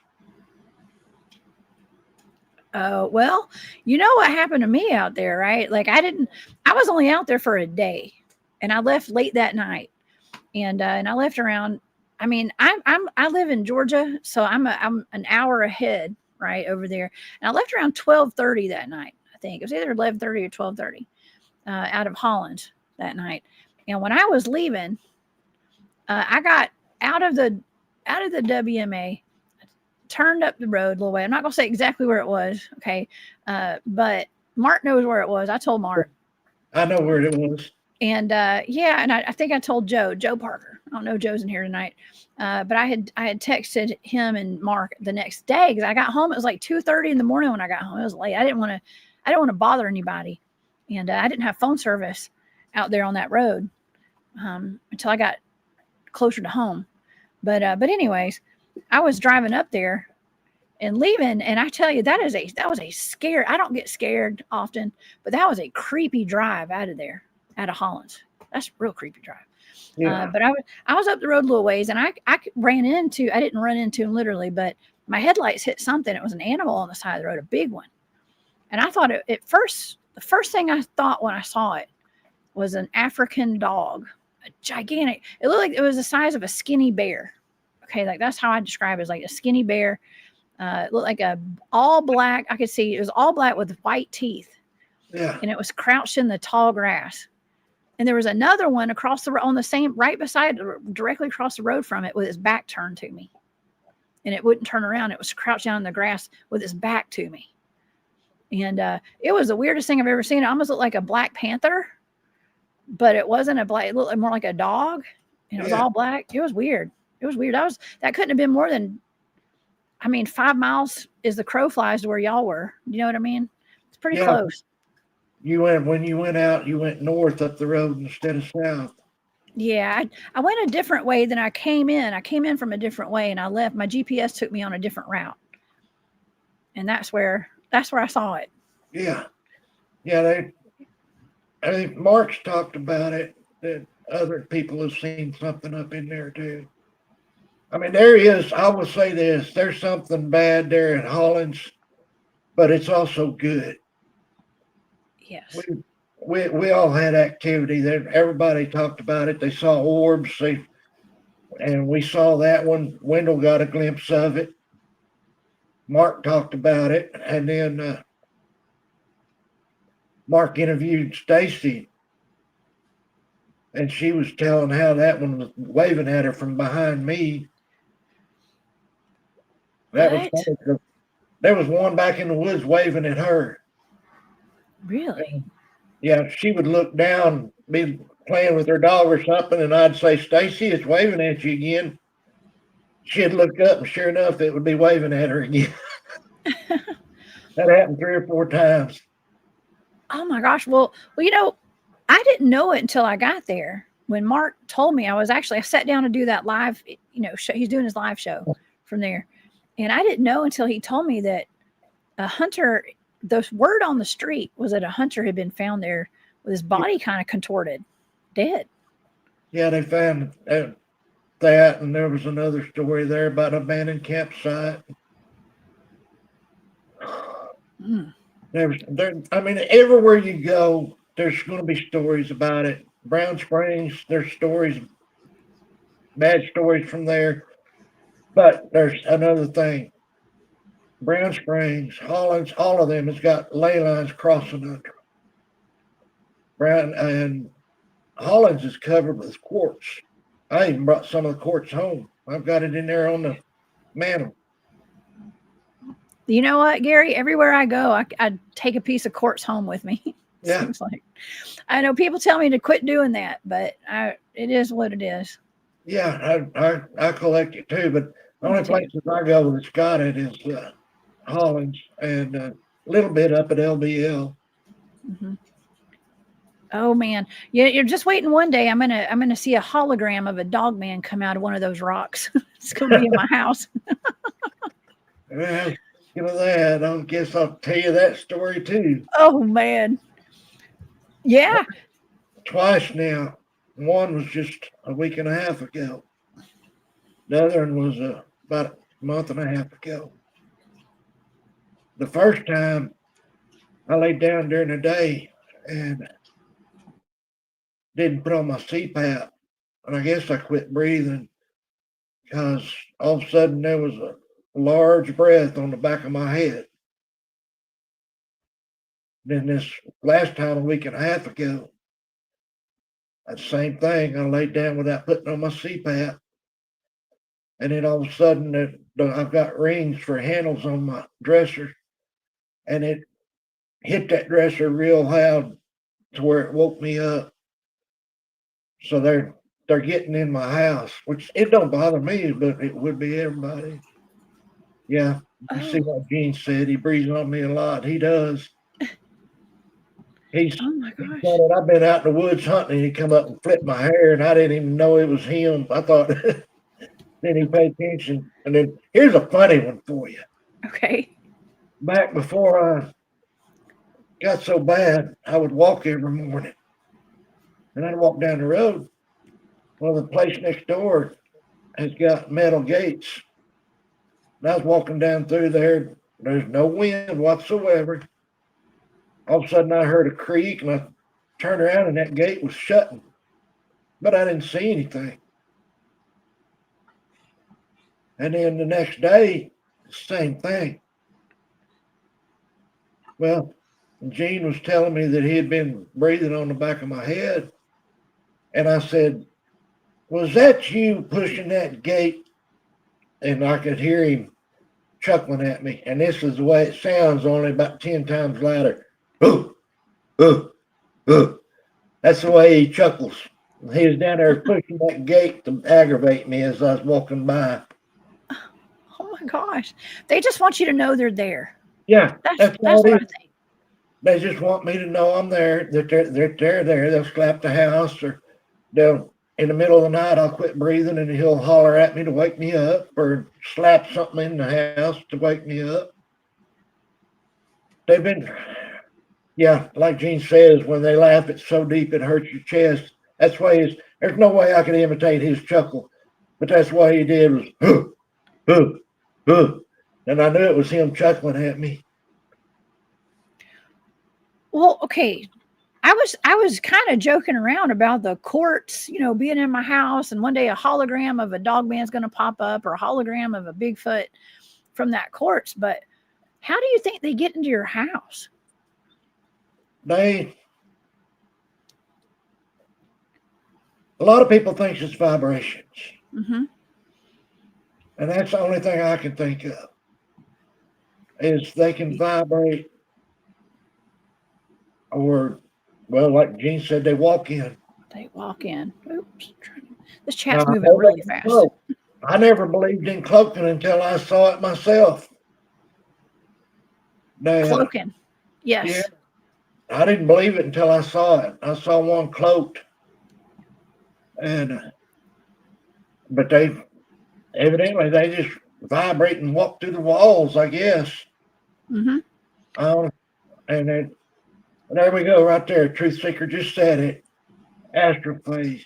Oh, well, you know what happened to me out there, right? Like I was only out there for a day and I left late that night. And I left around, I mean, I live in Georgia, so I'm an hour ahead, right over there. And I left around 12:30 that night. I think it was either 11:30 or 12:30 out of Holland that night. And when I was leaving, I got out of the WMA, turned up the road a little way. I'm not gonna say exactly where it was, okay, but Mark knows where it was. I told Mark. I know where it was. And yeah, and I think I told Joe Parker. I don't know Joe's in here tonight, but I had texted him and Mark the next day because I got home. It was like 2:30 in the morning when I got home. It was late. I didn't want to bother anybody, and I didn't have phone service out there on that road until I got closer to home. But anyways, I was driving up there and leaving, and I tell you that was a scare. I don't get scared often, but that was a creepy drive out of there. Out of Holland. That's a real creepy drive. Yeah. But I was up the road a little ways and I didn't run into him literally, but my headlights hit something. It was an animal on the side of the road, a big one. And I thought the first thing I thought when I saw it was an African dog, a gigantic, it looked like it was the size of a skinny bear. Okay. Like that's how I describe it, as like a skinny bear. It looked like all black. I could see it was all black with white teeth. Yeah. And it was crouched in the tall grass. And there was another one across on the same, right beside, directly across the road from it with its back turned to me. And it wouldn't turn around. It was crouched down in the grass with its back to me. And it was the weirdest thing I've ever seen. It almost looked like a black panther, but it wasn't a black, it looked more like a dog. And it was all black. It was weird. It was weird. That couldn't have been more than, 5 miles is the crow flies to where y'all were. You know what I mean? It's pretty close. When you went out, you went north up the road instead of south. Yeah, I went a different way than I came in. I came in from a different way and I left. My GPS took me on a different route. And that's where I saw it. Yeah. Yeah, I think Mark's talked about it, that other people have seen something up in there too. There is, I will say this, there's something bad there in Hollands, but it's also good. Yes. We all had activity there. Everybody talked about it. They saw orbs, and we saw that one. Wendell got a glimpse of it. Mark talked about it, and then Mark interviewed Stacy, and she was telling how that one was waving at her from behind me. That was there was one back in the woods waving at her. Really? Yeah, she would look down, be playing with her dog or something, and I'd say, Stacy, it's waving at you again. She'd look up, and sure enough, it would be waving at her again. That happened 3 or 4 times. Oh my gosh. Well, I didn't know it until I got there. When Mark told me, I sat down to do that live, show. He's doing his live show from there. And I didn't know until he told me that a hunter, the word on the street was that a hunter had been found there with his body kind of contorted, dead. Yeah, they found that, and there was another story there about an abandoned campsite. Everywhere you go, there's going to be stories about it. Brown Springs, there's stories, bad stories from there. But there's another thing. Brown Springs, Hollands, all of them has got ley lines crossing under them. Brown and Hollands is covered with quartz. I even brought some of the quartz home. I've got it in there on the mantle. You know what, Gary? Everywhere I go, I take a piece of quartz home with me. Yeah. Seems like. I know people tell me to quit doing that, but it is what it is. Yeah, I collect it too, but the only places I go that's got it is Hollands and a little bit up at LBL. Mm-hmm. Oh man, yeah! You're just waiting. One day, I'm gonna see a hologram of a dogman come out of one of those rocks. It's gonna be in my house. Well, that. I guess I'll tell you that story too. Oh man, yeah. Twice now. One was just a week and a half ago. The other one was about a month and a half ago. the first time I laid down during the day and didn't put on my CPAP. And I guess I quit breathing because all of a sudden there was a large breath on the back of my head. Then this last time, a week and a half ago, that same thing. I laid down without putting on my CPAP. And then all of a sudden, I've got rings for handles on my dresser. And it hit that dresser real loud to where it woke me up. So they're getting in my house, which it don't bother me, but it would be everybody. Yeah, you see what Gene said. He breathes on me a lot. He does. Oh my gosh. I've been out in the woods hunting, and he come up and flipped my hair, and I didn't even know it was him. I thought, then he paid attention. And then here's a funny one for you. Okay. Back before I got so bad, I would walk every morning. And I'd walk down the road. Well, the place next door has got metal gates. And I was walking down through there. There's no wind whatsoever. All of a sudden, I heard a creak, and I turned around, and that gate was shutting. But I didn't see anything. And then the next day, same thing. Well, Gene was telling me that he had been breathing on the back of my head. And I said, was that you pushing that gate? And I could hear him chuckling at me. And this is the way it sounds, only about 10 times louder. Ooh, ooh, ooh. That's the way he chuckles. He was down there pushing that gate to aggravate me as I was walking by. Oh my gosh. They just want you to know they're there. Yeah, that's what I think. They just want me to know I'm there, that they're there. They'll slap the house, or they'll, in the middle of the night, I'll quit breathing and he'll holler at me to wake me up, or slap something in the house to wake me up. They've been, yeah, like Gene says, when they laugh, it's so deep it hurts your chest. That's why there's no way I could imitate his chuckle, but that's what he did was, huh, huh, huh. And I knew it was him chuckling at me. Well, okay. I was kind of joking around about the quartz, being in my house, and one day a hologram of a dogman's going to pop up, or a hologram of a Bigfoot from that quartz. But how do you think they get into your house? A lot of people think it's vibrations. Mm-hmm. And that's the only thing I can think of, is they can vibrate, or, well, like Gene said, they walk in. They walk in. Oops. This chat's moving really fast. I never believed in cloaking until I saw it myself. Cloaking. Yes. Yeah, I didn't believe it until I saw it. I saw one cloaked. But evidently they just vibrate and walk through the walls, I guess. Mm-hmm. And there we go, right there. Truth Seeker just said it. Astral phase.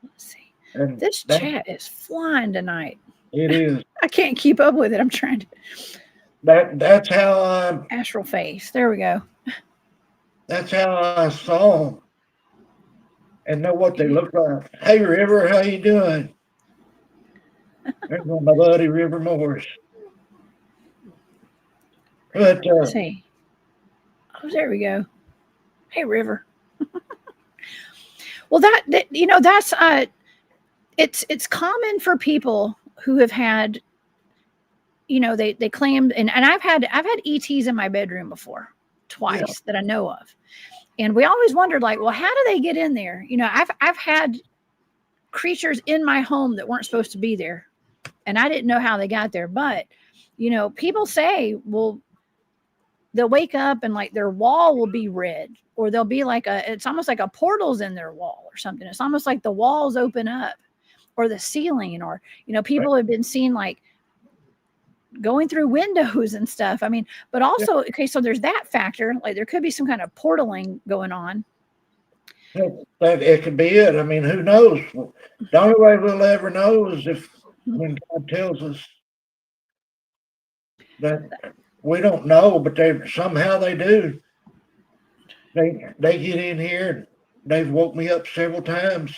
Let's see. And this chat is flying tonight. It is. I can't keep up with it. I'm trying to. That's how I'm. Astral phase. There we go. That's how I saw them and know what they look like. Hey, River, how you doing? There's my buddy, River Morris. But let's see. Oh, there we go. Hey, River. Well, that's it's common for people who have had, they claimed, and I've had ETs in my bedroom before, twice, that I know of. And we always wondered, like, well, how do they get in there? I've had creatures in my home that weren't supposed to be there, and I didn't know how they got there. But, people say, well, they'll wake up and like their wall will be red, or they'll be like it's almost like a portal's in their wall or something. It's almost like the walls open up, or the ceiling, or, people have been seen like going through windows and stuff. I mean, but also, okay, so there's that factor. Like there could be some kind of portaling going on. That it could be it. I mean, who knows? The only way we'll ever know is when God tells us. That we don't know, but somehow they do. They get in here and they've woke me up several times.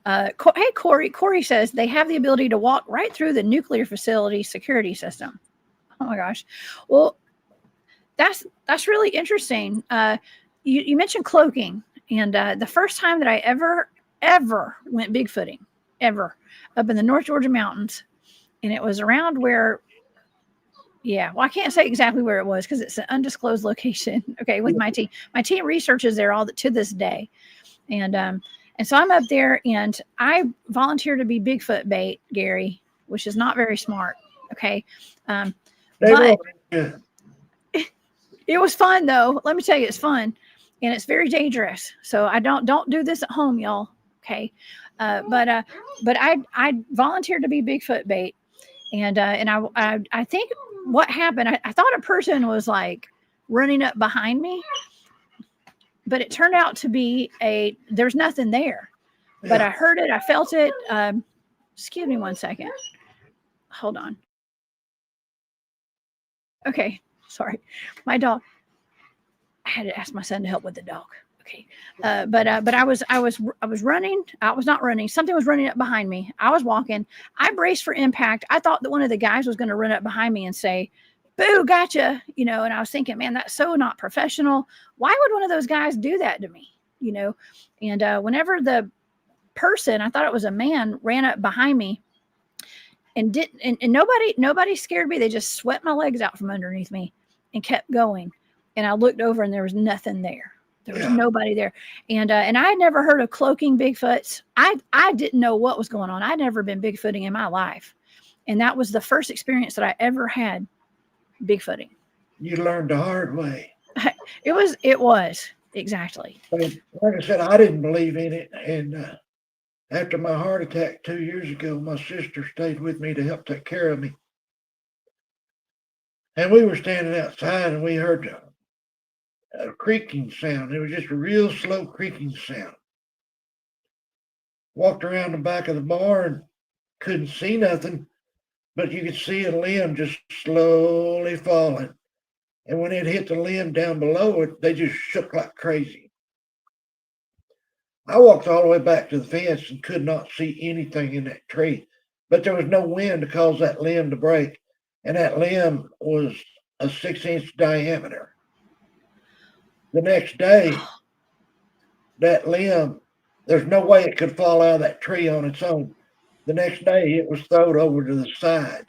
Hey, Corey says they have the ability to walk right through the nuclear facility security system. Oh my gosh. Well, that's really interesting. You mentioned cloaking, and the first time that I ever went Bigfooting, ever, up in the North Georgia mountains, and it was around where, yeah, well, I can't say exactly where it was because it's an undisclosed location. Okay, with my team researches there all to this day, and so I'm up there and I volunteered to be Bigfoot bait, Gary, which is not very smart. Okay, but it was fun though. Let me tell you, it's fun, and it's very dangerous. So I don't do this at home, y'all. Okay, but I volunteered to be Bigfoot bait, and I think what happened, I thought a person was like running up behind me, but it turned out to be there's nothing there. Yeah. But I heard it, I felt it. Excuse me 1 second. Hold on. Okay, sorry. My dog. I had to ask my son to help with the dog. Okay. But I was running. I was not running. Something was running up behind me. I was walking. I braced for impact. I thought that one of the guys was going to run up behind me and say, "Boo, gotcha." You know, and I was thinking, man, that's so not professional. Why would one of those guys do that to me? You know, and whenever the person, I thought it was a man, ran up behind me and nobody scared me. They just swept my legs out from underneath me and kept going. And I looked over and there was nothing there. There was nobody there. And I had never heard of cloaking Bigfoots. I didn't know what was going on. I'd never been Bigfooting in my life. And that was the first experience that I ever had Bigfooting. You learned the hard way. It was exactly. Like I said, I didn't believe in it. And after my heart attack 2 years ago, my sister stayed with me to help take care of me. And we were standing outside and we heard a creaking sound. It was just a real slow creaking sound. Walked around the back of the barn, couldn't see nothing, but you could see a limb just slowly falling. And when it hit the limb down below it, they just shook like crazy. I walked all the way back to the fence and could not see anything in that tree, but there was no wind to cause that limb to break. And that limb was a 6-inch diameter. The next day, that limb, there's no way it could fall out of that tree on its own. The next day, it was thrown over to the side.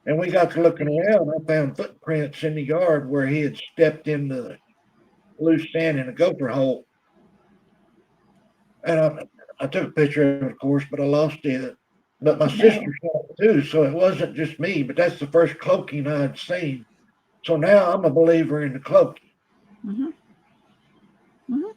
And we got to looking around. I found footprints in the yard where he had stepped into the loose sand in a gopher hole. And I took a picture of it, of course, but I lost it. But my sister saw it too, so it wasn't just me. But that's the first cloaking I had seen. So now I'm a believer in the cloaking. Mm-hmm. Mm-hmm.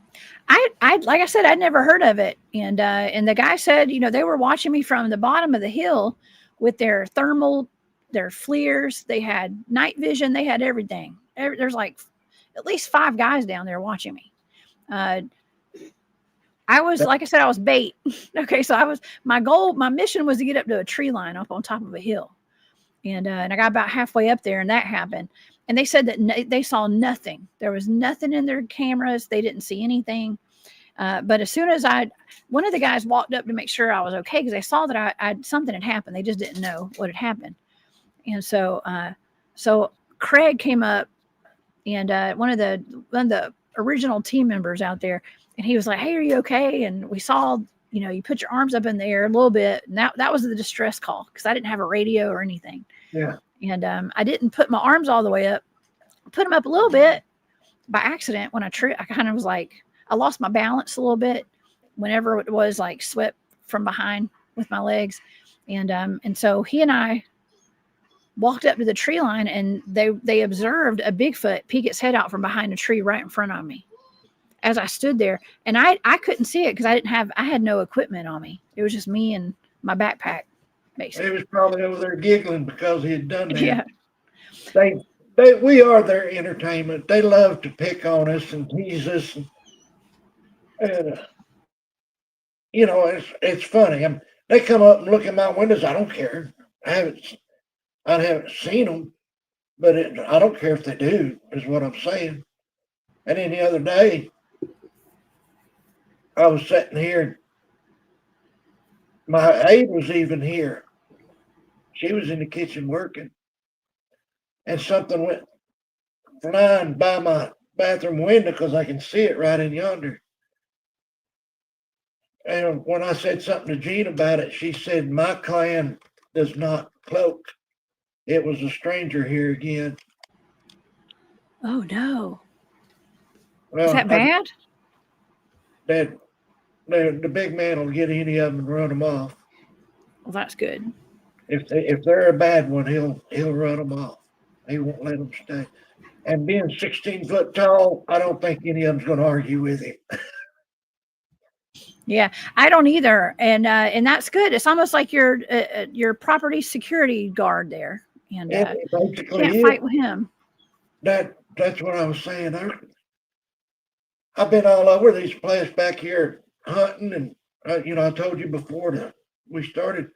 I like I said, I'd never heard of it, and the guy said, you know, they were watching me from the bottom of the hill with their thermal, their FLIRs. They had night vision. They had everything. There's like at least 5 guys down there watching me. I was, like I said, I was bait. Okay, so my mission was to get up to a tree line up on top of a hill, and I got about halfway up there, and that happened. And they said that they saw nothing. There was nothing in their cameras. They didn't see anything. But as soon as one of the guys walked up to make sure I was okay, because they saw that something had happened. They just didn't know what had happened. And so Craig came up, and one of the original team members out there, and he was like, "Hey, are you okay?" And we saw, you know, you put your arms up in the air a little bit, and that was the distress call, because I didn't have a radio or anything. Yeah. And I didn't put my arms all the way up. I put them up a little bit by accident when I tripped. I kind of was like, I lost my balance a little bit whenever it was like swept from behind with my legs. And so he and I walked up to the tree line, and they observed a Bigfoot peek its head out from behind a tree right in front of me as I stood there. And I couldn't see it because I had no equipment on me. It was just me and my backpack. Basically. He was probably over there giggling because he had done that. Yeah. We are their entertainment. They love to pick on us and tease us, and you know, it's funny. They come up and look at my windows. I don't care. I haven't seen them, but I don't care if they do, is what I'm saying. And then the other day, I was sitting here. My aide was even here. She was in the kitchen working, and something went flying by my bathroom window because I can see it right in yonder. And when I said something to Jean about it, she said, "My clan does not cloak. It was a stranger here again." Oh no. Well, Is that bad? That the big man will get any of them and run them off. Well, that's good. If they're a bad one, he'll run them off. He won't let them stay. And being 16 foot tall, I don't think any of them's going to argue with him. Yeah, I don't either, and that's good. It's almost like your property security guard there, and Basically, can't fight with him. That's what I was saying. I've been all over these places back here hunting, and I told you before that we started.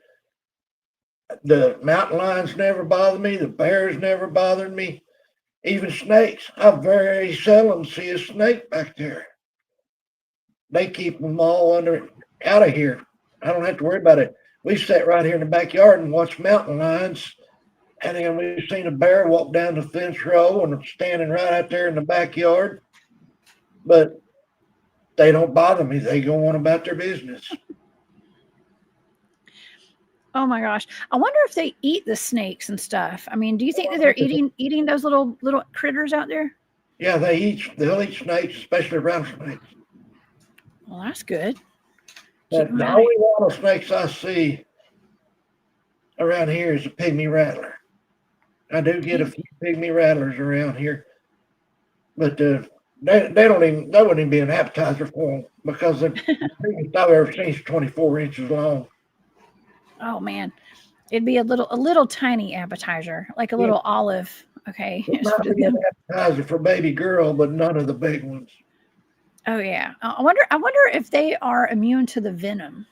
The mountain lions never bothered me. The bears never bothered me. Even snakes. I very seldom see a snake back there. They keep them all out of here. I don't have to worry about it. We sat right here in the backyard and watched mountain lions. And then we've seen a bear walk down the fence row and standing right out there in the backyard. But they don't bother me. They go on about their business. Oh my gosh. I wonder if they eat the snakes and stuff. I mean, do you think that they're eating those little critters out there? Yeah, they'll eat snakes, especially rattlesnakes. Well, that's good. The only rattlesnakes I see around here is a pygmy rattler. I do get a few pygmy rattlers around here, but they wouldn't even be an appetizer for them because the biggest I've ever seen is 24 inches long. Oh man, it'd be a little tiny appetizer, like a little olive. Okay, it might be an appetizer for baby girl, but none of the big ones. Oh yeah, I wonder if they are immune to the venom.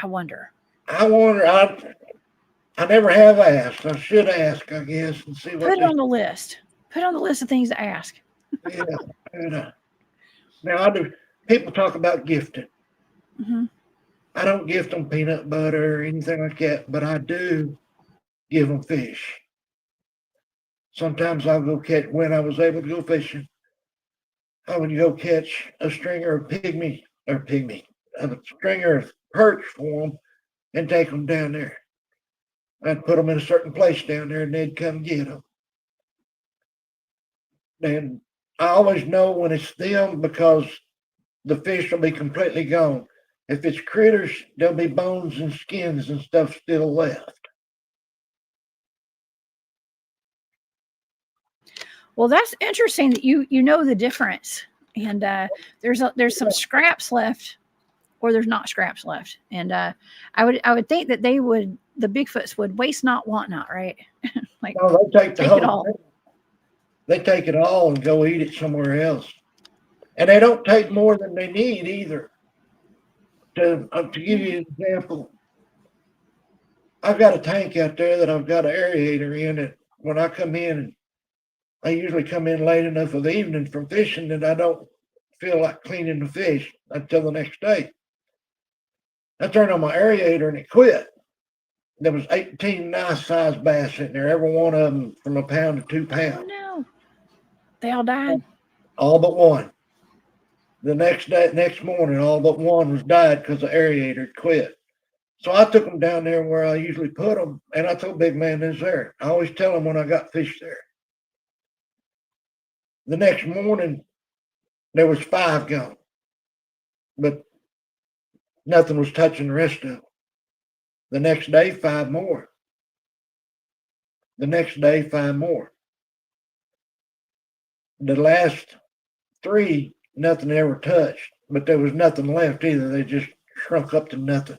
I wonder. I never have asked. I should ask, I guess, and see what. Put it on the list. Put it on the list of things to ask. Yeah. Now I do. People talk about gifting. Mm-hmm. I don't gift them peanut butter or anything like that, but I do give them fish. Sometimes I'll go catch. When I was able to go fishing, I would go catch a stringer of a stringer of perch for them and take them down there. I'd put them in a certain place down there and they'd come get them. And I always know when it's them because the fish will be completely gone. If it's critters, there'll be bones and skins and stuff still left. Well, that's interesting that you know the difference. And there's some scraps left, or there's not scraps left. And I would think that the Bigfoots would waste not, want not, right? Like no, they take it all. They take it all and go eat it somewhere else. And they don't take more than they need either. To give you an example, I've got a tank out there that I've got an aerator in it. When I come in, I usually come in late enough of the evening from fishing that I don't feel like cleaning the fish until the next day. I turned on my aerator and it quit. There was 18 nice sized bass in there, every one of them from a pound to 2 pounds. Oh no. They all died? All but one. The next morning, all but one was died because the aerator quit. So I took them down there where I usually put them, and I told Big Man is there. I always tell him when I got fish there. The next morning, there was 5 gone, but nothing was touching the rest of them. The next day, 5 more. The next day, 5 more. The last 3, nothing ever touched, but there was nothing left either. They just shrunk up to nothing.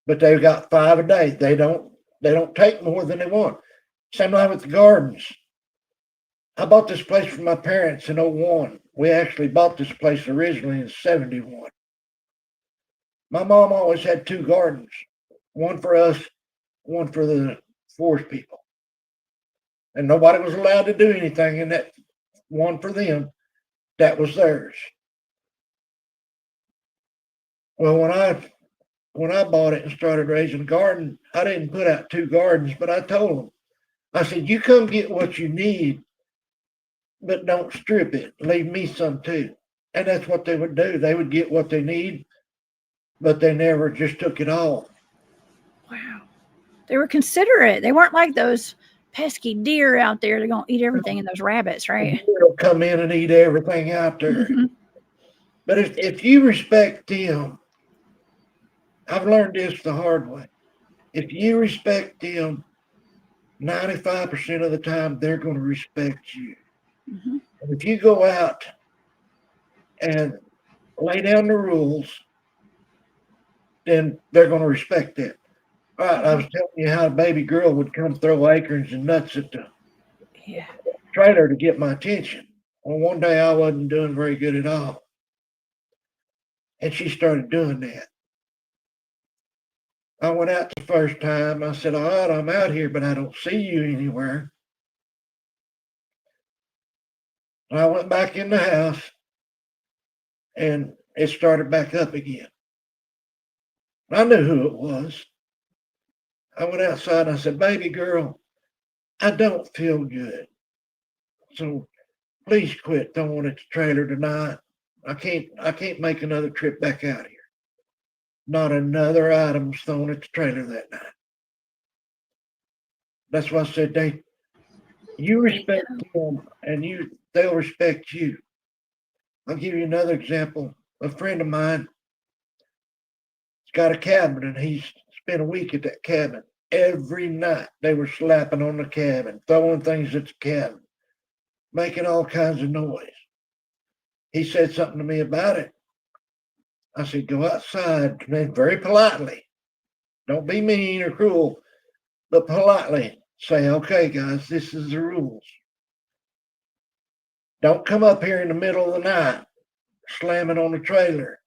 But they've got 5 a day. They don't take more than they want. Same line with the gardens. I bought this place from my parents in 01. We actually bought this place originally in 71. My mom always had 2 gardens, one for us one for the forest people. And nobody was allowed to do anything in that one for them. That was theirs. Well, when I bought it and started raising a garden, I didn't put out 2 gardens, but I told them, I said, you come get what you need, but don't strip it. Leave me some too. And that's what they would do. They would get what they need, but they never just took it all. Wow. They were considerate. They weren't like those pesky deer out there. They're going to eat everything, and those rabbits, right? They'll come in and eat everything out there. Mm-hmm. But if you respect them, I've learned this the hard way. If you respect them, 95% of the time, they're going to respect you. Mm-hmm. And if you go out and lay down the rules, then they're going to respect it. All right, I was telling you how a baby girl would come throw acorns and nuts at the trailer to get my attention. Well, one day I wasn't doing very good at all. And she started doing that. I went out the first time. I said, all right, I'm out here, but I don't see you anywhere. I went back in the house, and it started back up again. I knew who it was. I went outside and I said, baby girl, I don't feel good. So please quit throwing at the trailer tonight. I can't make another trip back out here. Not another item was thrown at the trailer that night. That's why I said you respect them and they'll respect you. I'll give you another example. A friend of mine has got a cabin, and he's spent a week at that cabin. Every night they were slapping on the cabin, throwing things at the cabin, making all kinds of noise. He said something to me about it. I said, go outside, and very politely. Don't be mean or cruel, but politely say, okay, guys, this is the rules. Don't come up here in the middle of the night slamming on the trailer.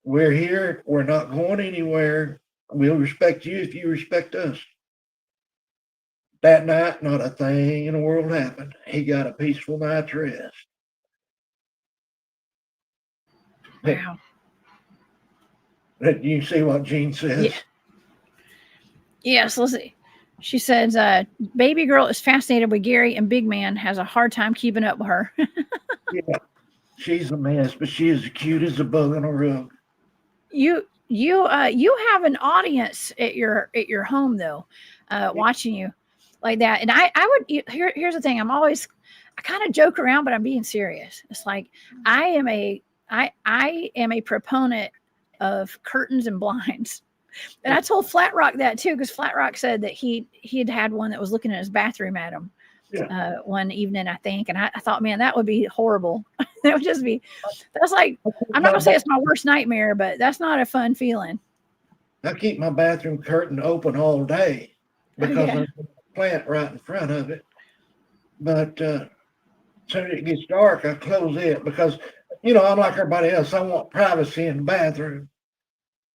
We're here. We're not going anywhere. We'll respect you if you respect us. That night, not a thing in the world happened. He got a peaceful night's rest. Wow. You see what Jean says? Yeah. Yes, let's see. She says, baby girl is fascinated with Gary, and big man has a hard time keeping up with her. Yeah, she's a mess, but she is as cute as a bug on a rug. You have an audience at your home though, watching you like that. And I would here's the thing. I kind of joke around, but I'm being serious. It's like I am a proponent of curtains and blinds. And I told Flat Rock that too, because Flat Rock said that he had one that was looking in his bathroom at him one evening, I think. And I thought, man, that would be horrible. That would just be, that's like, I'm not gonna say it's my worst nightmare, but that's not a fun feeling. I keep my bathroom curtain open all day because there's a plant right in front of it. But as soon as it gets dark, I close it because, I'm like everybody else. I want privacy in the bathroom.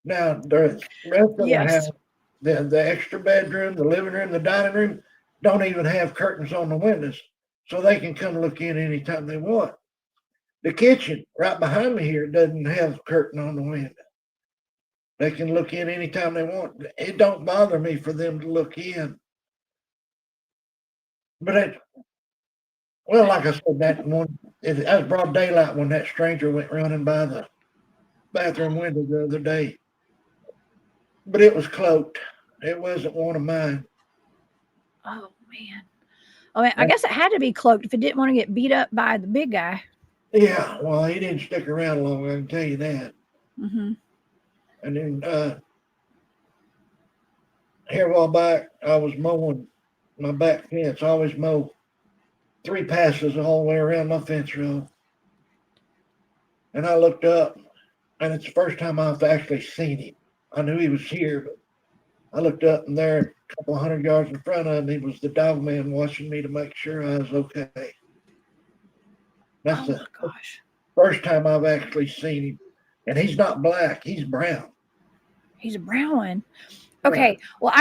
Now, the rest of the house, the extra bedroom, the living room, the dining room, don't even have curtains on the windows, so they can come look in anytime they want. The kitchen right behind me here doesn't have a curtain on the window. They can look in anytime they want. It don't bother me for them to look in. But like I said, that was broad daylight when that stranger went running by the bathroom window the other day. But it was cloaked. It wasn't one of mine. Oh, man. Oh, man, I guess it had to be cloaked if it didn't want to get beat up by the big guy. Yeah, well, he didn't stick around long, I can tell you that. Mm-hmm. And then here a while back, I was mowing my back fence. I always mow 3 passes all the way around my fence row. And I looked up, and it's the first time I've actually seen him. I knew he was here, but I looked up, and there, a couple 100 yards in front of me, was the Dogman watching me to make sure I was okay. That's the first time I've actually seen him. And he's not black, he's brown. He's a brown one. Okay. Well,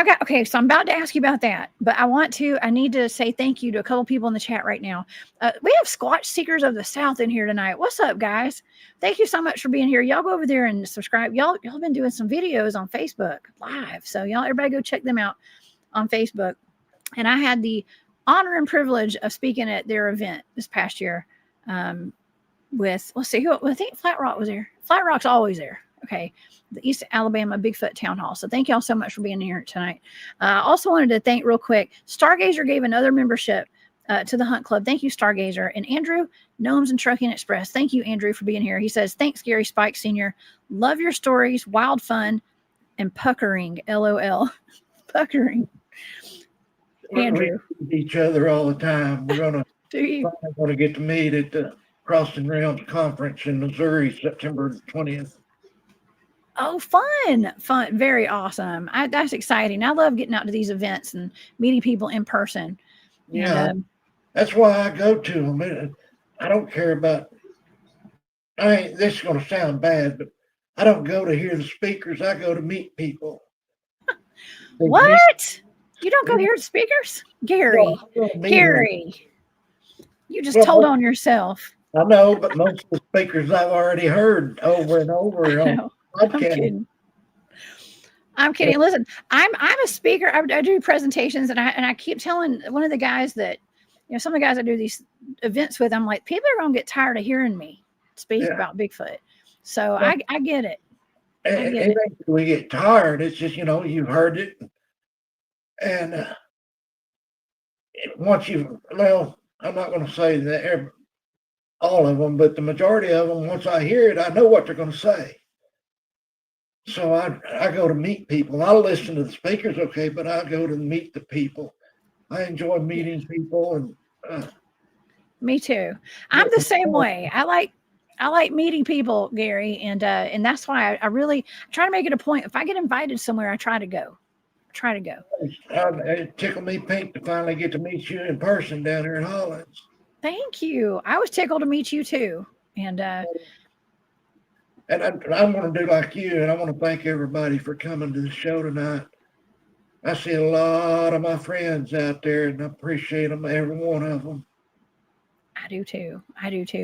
so I'm about to ask you about that, but I need to say thank you to a couple people in the chat right now. We have Squatch Seekers of the South in here tonight. What's up, guys? Thank you so much for being here. Y'all go over there and subscribe. Y'all been doing some videos on Facebook Live. So everybody go check them out on Facebook. And I had the honor and privilege of speaking at their event this past year. With, let's see, I think Flat Rock was there. Flat Rock's always there. Okay. The East Alabama Bigfoot Town Hall. So thank y'all so much for being here tonight. Also wanted to thank real quick, Stargazer gave another membership to the Hunt Club. Thank you, Stargazer. And Andrew, Gnomes and Trucking Express. Thank you, Andrew, for being here. He says, thanks, Gary Spike Sr. Love your stories, wild fun, and puckering. LOL. Puckering. Andrew. We see each other all the time. We're gonna get to meet at the Crossing Realms Conference in Missouri, September 20th. Oh, fun. Very awesome. That's exciting. I love getting out to these events and meeting people in person. Yeah, that's why I go to them. I don't care about, this is going to sound bad, but I don't go to hear the speakers. I go to meet people. What? You don't go hear the speakers? Gary, you just told on yourself. I know, but most of the speakers I've already heard over and over. I'm kidding. Listen, I'm a speaker. I do presentations, and I keep telling one of the guys that, some of the guys I do these events with, I'm like, people are going to get tired of hearing me speak about Bigfoot. So I get it. We get tired. It's just, you've heard it. And once I'm not going to say that all of them, but the majority of them, once I hear it, I know what they're going to say. So I go to meet people. I'll listen to the speakers, okay, but I go to meet the people. I enjoy meeting people, and me too. I'm the same way. I like meeting people, Gary, and that's why I really try to make it a point. If I get invited somewhere, I try to go. It tickled me pink to finally get to meet you in person down here in Hollins. Thank you. I was tickled to meet you too, and I'm going to do like you, and I want to thank everybody for coming to the show tonight. I see a lot of my friends out there, and I appreciate them, every one of them. I do too.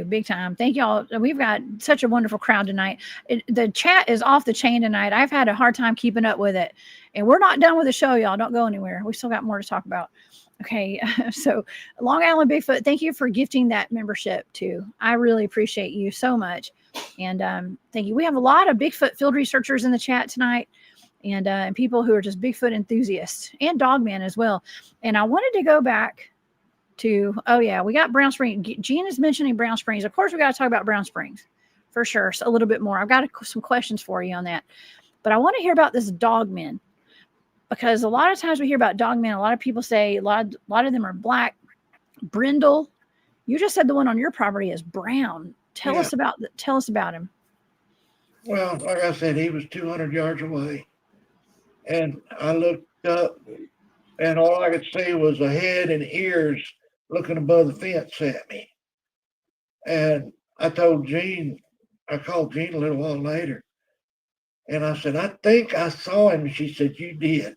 Big time. Thank y'all. We've got such a wonderful crowd tonight. The chat is off the chain tonight. I've had a hard time keeping up with it, and we're not done with the show, y'all. Don't go anywhere. We still got more to talk about. Okay. So Long Island Bigfoot, thank you for gifting that membership too. I really appreciate you so much. And thank you. We have a lot of Bigfoot field researchers in the chat tonight, and people who are just Bigfoot enthusiasts, and Dogman as well. And I wanted to go back to, we got Brown Springs. Gene is mentioning Brown Springs. Of course, we got to talk about Brown Springs for sure. So a little bit more. I've got some questions for you on that, but I want to hear about this Dogman, because a lot of times we hear about Dogman. A lot of people say a lot of them are black. Brindle, you just said the one on your property is brown. Tell us about him. Well, like I said, he was 200 yards away, and I looked up, and all I could see was a head and ears looking above the fence at me. And I called Gene a little while later, and I said, I think I saw him. And she said, you did.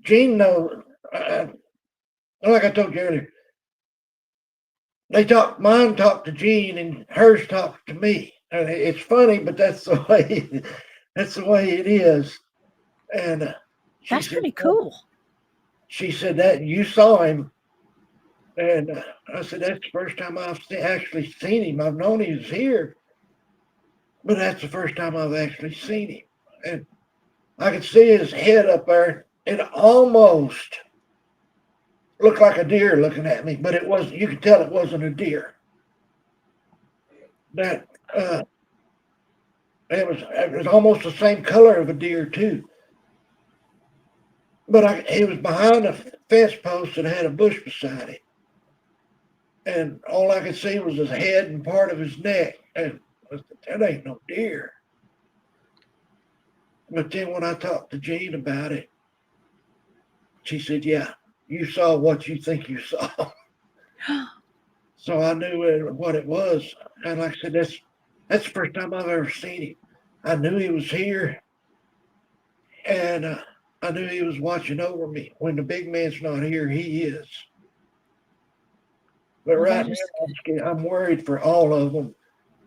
Gene knows, like I told you earlier, mine talked to Gene and hers talked to me. And it's funny, but that's the way it is. And that's pretty cool. She said that you saw him. And I said, that's the first time I've actually seen him. I've known he was here, but that's the first time I've actually seen him. And I could see his head up there. It almost looked like a deer looking at me, but you could tell it wasn't a deer. That it was almost the same color of a deer too. But he was behind a fence post that had a bush beside it. And all I could see was his head and part of his neck. And I said, that ain't no deer. But then when I talked to Jean about it, she said, yeah, you saw what you think you saw. So I knew what it was. And like I said, that's the first time I've ever seen him. I knew he was here. And I knew he was watching over me. When the big man's not here, he is. But Well, right that is now, I'm worried for all of them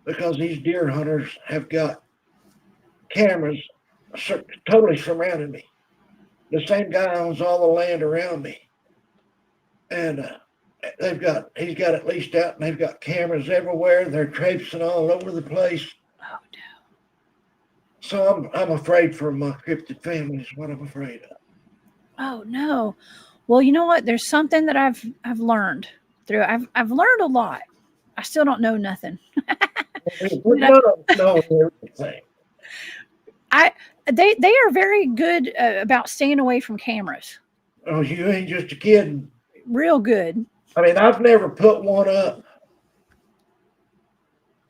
because these deer hunters have got cameras totally surrounding me. The same guy owns all the land around me. And he's got it leased out, and they've got cameras everywhere. They're traipsing all over the place. Oh no. So I'm afraid for my cryptid family is what I'm afraid of. Oh no. Well, you know what? There's something that I've learned through. I've learned a lot. I still don't know nothing. We don't know everything. They are very good about staying away from cameras. Oh, you ain't just a kid. Real good. I mean, I've never put one up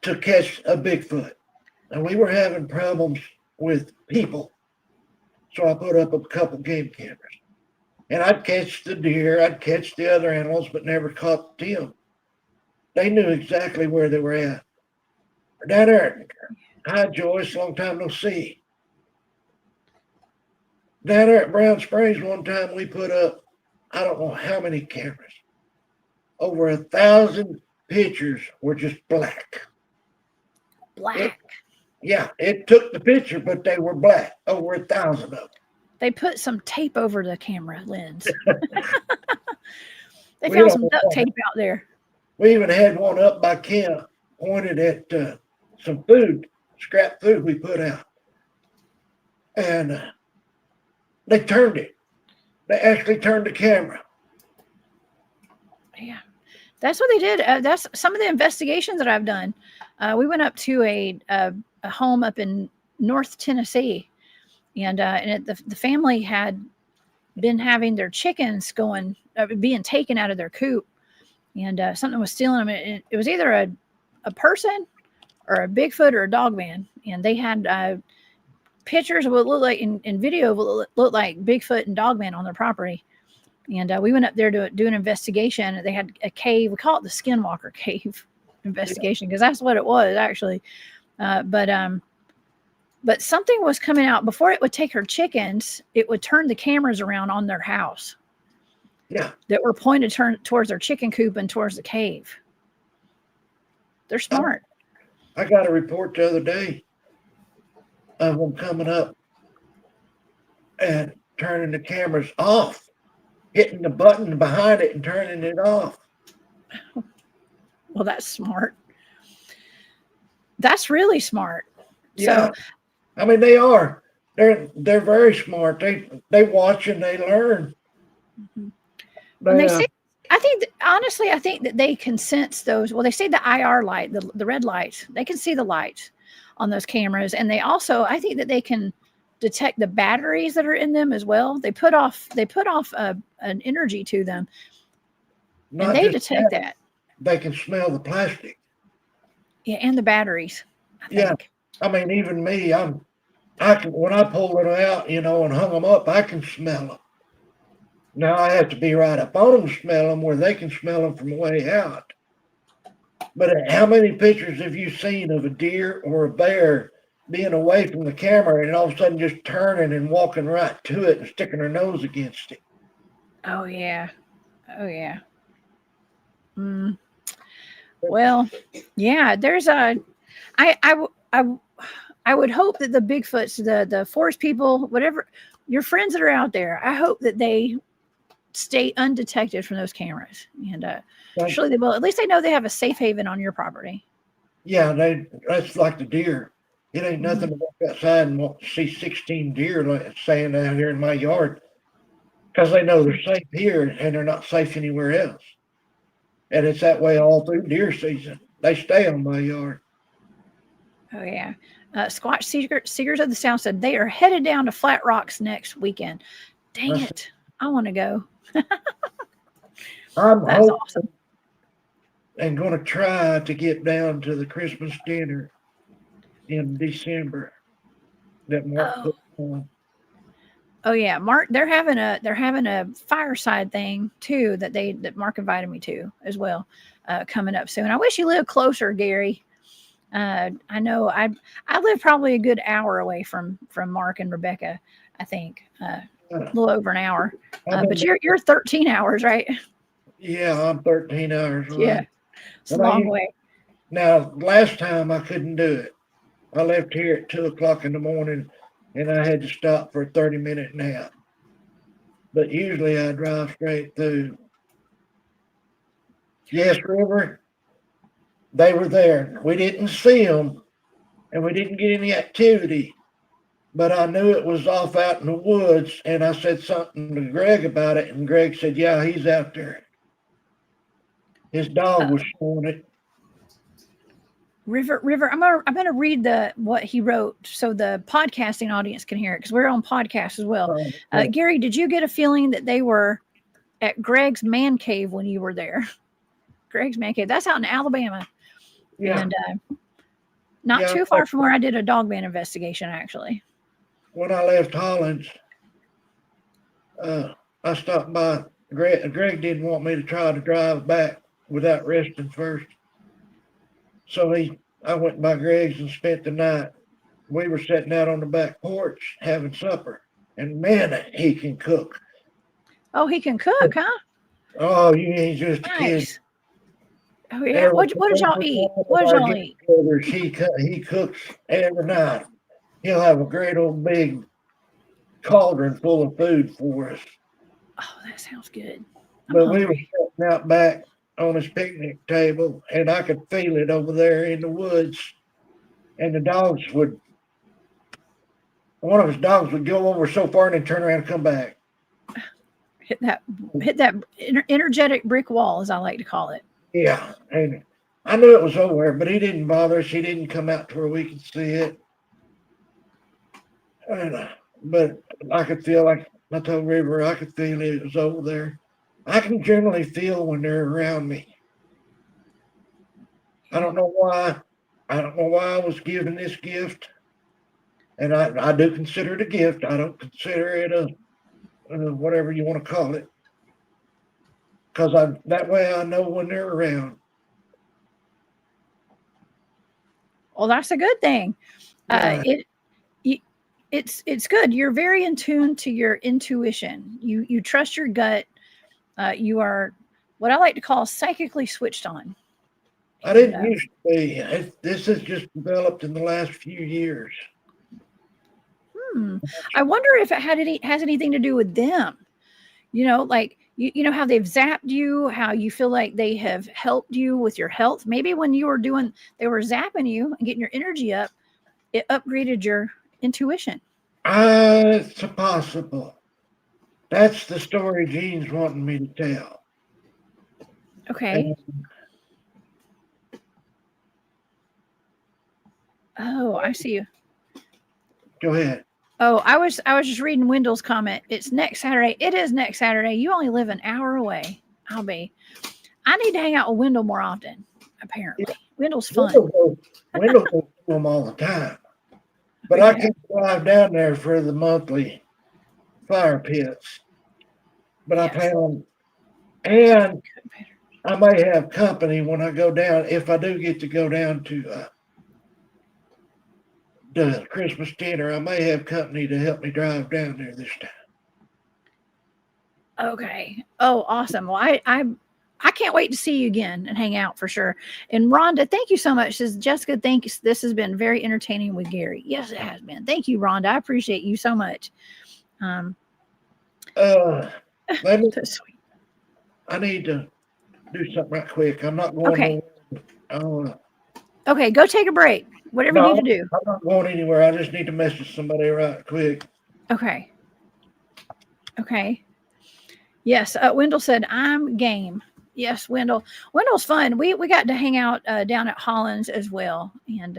to catch a Bigfoot. And we were having problems with people. So I put up a couple game cameras. And I'd catch the deer, I'd catch the other animals, but never caught them. They knew exactly where they were at. Down there, hi Joyce, long time no see. Down there at Brown Springs one time we put up, I don't know how many cameras. Over 1,000 pictures were just black. Black. It took the picture, but they were black. Over 1,000 of them. They put some tape over the camera lens. They We found don't some know duct what- tape out there. We even had one up by camp pointed at some food, scrap food we put out. And they turned it. They actually turned the camera. Yeah, that's what they did. That's some of the investigations that I've done. We went up to a home up in North Tennessee, and the family had been having their chickens being taken out of their coop, and something was stealing them. It was either a person or a Bigfoot or a Dogman, and they had pictures of what looked like in video of what looked like Bigfoot and Dogman on their property. And we went up there to do an investigation. They had a cave. We call it the Skinwalker Cave investigation because that's what it was actually. But something was coming out before it would take her chickens. It would turn the cameras around on their house. Yeah. That were pointed towards their chicken coop and towards the cave. They're smart. I got a report the other day of them coming up and turning the cameras off, hitting the button behind it and turning it off. Well, that's smart. That's really smart. Yeah. So, I mean, they are. They're very smart. They watch and they learn. when they say, I think that they can sense those. Well, they say the IR light, the red light. They can see the light on those cameras, and they also, I think that they can detect the batteries that are in them as well. They put off an energy to them, and they detect that. They can smell the plastic. Yeah, and the batteries. I think. I mean, even me, I can, when I pulled it out, and hung them up, I can smell them. Now I have to be right up on them to smell them where they can smell them from way out. But how many pictures have you seen of a deer or a bear being away from the camera and all of a sudden just turning and walking right to it and sticking their nose against it? Oh yeah. Oh yeah. Well, yeah, there's I would hope that the Bigfoots, the forest people, whatever your friends that are out there, I hope that they stay undetected from those cameras. And surely they will. At least they know they have a safe haven on your property. Yeah, that's like the deer. It ain't nothing to walk outside and see 16 deer saying out here in my yard because they know they're safe here and they're not safe anywhere else. And it's that way all through deer season. They stay on my yard. Oh, yeah. Squatch Seekers of the Sound said they are headed down to Flat Rocks next weekend. Dang it. I want to go. I'm That's awesome. And going to try to get down to the Christmas dinner in December that Mark put on. Oh yeah, Mark. They're having a fireside thing too that Mark invited me to as well, coming up soon. I wish you lived closer, Gary. I know I live probably a good hour away from Mark and Rebecca. I think. A little over an hour. I've But been- you're 13 hours, right? yeah, I'm 13 hours away. Yeah. It's a And I long used- way. Now, last time I couldn't do it. I left here at 2 o'clock in the morning and I had to stop for a 30-minute nap. But usually I drive straight through. Yes, River, they were there. We didn't see them and we didn't get any activity. But I knew it was off out in the woods, and I said something to Greg about it, and Greg said, yeah, he's out there. His dog was showing it. River, I'm gonna read what he wrote so the podcasting audience can hear it, because we're on podcast as well. Gary, did you get a feeling that they were at Greg's man cave when you were there? Greg's man cave. That's out in Alabama. Yeah. And not too far from where I did a Dogman investigation, actually. When I left Hollins, I stopped by. Greg didn't want me to try to drive back without resting first. So I went by Greg's and spent the night. We were sitting out on the back porch having supper. And man, he can cook. Oh, he can cook, huh? Oh, you ain't just a kid. Nice. Oh, yeah. What did y'all eat? What did y'all eat? He cooks every night. He'll have a great old big cauldron full of food for us. Oh, that sounds good. But we were sitting out back on his picnic table, and I could feel it over there in the woods. And the dogs one of his dogs would go over so far and then turn around and come back. Hit that energetic brick wall, as I like to call it. Yeah, and I knew it was over there, but he didn't bother us. He didn't come out to where we could see it. But I could feel, like I told River, I could feel it was over there. I can generally feel when they're around me. I don't know why. I don't know why I was given this gift. And I do consider it a gift. I don't consider it a whatever you want to call it. Because that way I know when they're around. Well, that's a good thing. Yeah. It's good. You're very in tune to your intuition. You trust your gut. You are what I like to call psychically switched on. I didn't used to be. This has just developed in the last few years. I wonder if it has anything to do with them. You know, like you know how they've zapped you, how you feel like they have helped you with your health. Maybe when you were they were zapping you and getting your energy up, it upgraded your intuition. It's possible. That's the story Gene's wanting me to tell. Okay. Oh, I see you. Go ahead. Oh, I was just reading Wendell's comment. It's next Saturday. It is next Saturday. You only live an hour away. I need to hang out with Wendell more often, apparently. Yeah. Wendell's fun. Wendell goes to them all the time. But I can't drive down there for the monthly fire pits. But I plan on, and I may have company when I go down, if I do get to go down to the Christmas dinner. I may have company to help me drive down there this time. Okay. Oh, awesome. Well, I can't wait to see you again and hang out for sure. And Rhonda, thank you so much. Says Jessica, thanks. This has been very entertaining with Gary. Yes, it has been. Thank you, Rhonda. I appreciate you so much. That's sweet. I need to do something right quick. I'm not going nowhere. Okay, go take a break. Whatever you need to do. I'm not going anywhere. I just need to message somebody right quick. Okay. Yes, Wendell said, I'm game. Yes, Wendell. Wendell's fun. We got to hang out down at Hollins as well. And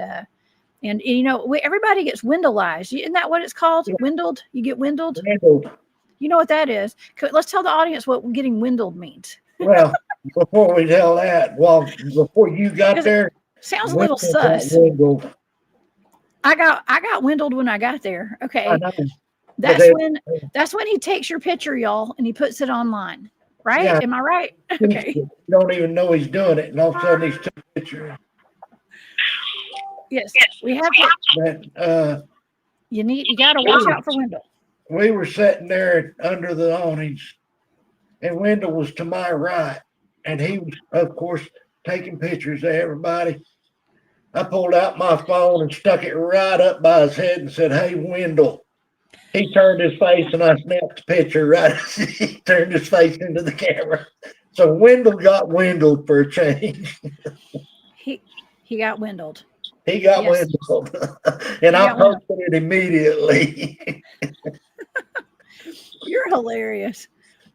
you know, everybody gets Wendellized. Isn't that what it's called? Yeah. Wendelled? You get Wendelled? You know what that is? Let's tell the audience what getting Wendelled means. Well, before we tell that, before you got there. Sounds a little sus. I got Wendelled when I got there. Okay. That's when he takes your picture, y'all, and he puts it online. Right? Yeah. Am I right? Okay. You don't even know he's doing it, and all of a sudden he's taking a picture. Yes. We have to. But, you gotta watch out for Wendell. we were sitting there under the awnings, and Wendell was to my right, and he was, of course, taking pictures of everybody. I pulled out my phone and stuck it right up by his head and said, "Hey, Wendell." He turned his face, and I snapped the picture right as he turned his face into the camera. So Wendell got Wendelled for a change. He got windled. He got Yes. Wendelled, and I posted it immediately. You're hilarious.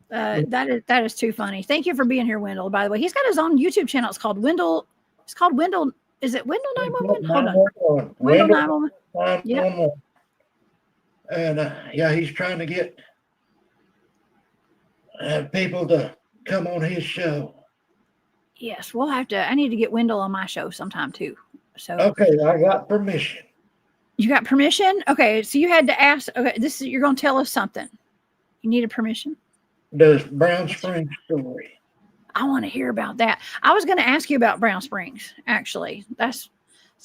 That is too funny. Thank you for being here, Wendell. By the way, he's got his own YouTube channel. It's called Wendell. It's called Wendell. Is it Wendell 911? Hold on. Wendell 911. Yeah. And yeah, he's trying to get people to come on his show. Yes, we'll have to. I need to get Wendell on my show sometime too. So okay, I got permission. You got permission? Okay, so you had to ask. Okay, you're going to tell us something. You needed permission. The Brown Springs story. I want to hear about that. I was going to ask you about Brown Springs. Actually, it's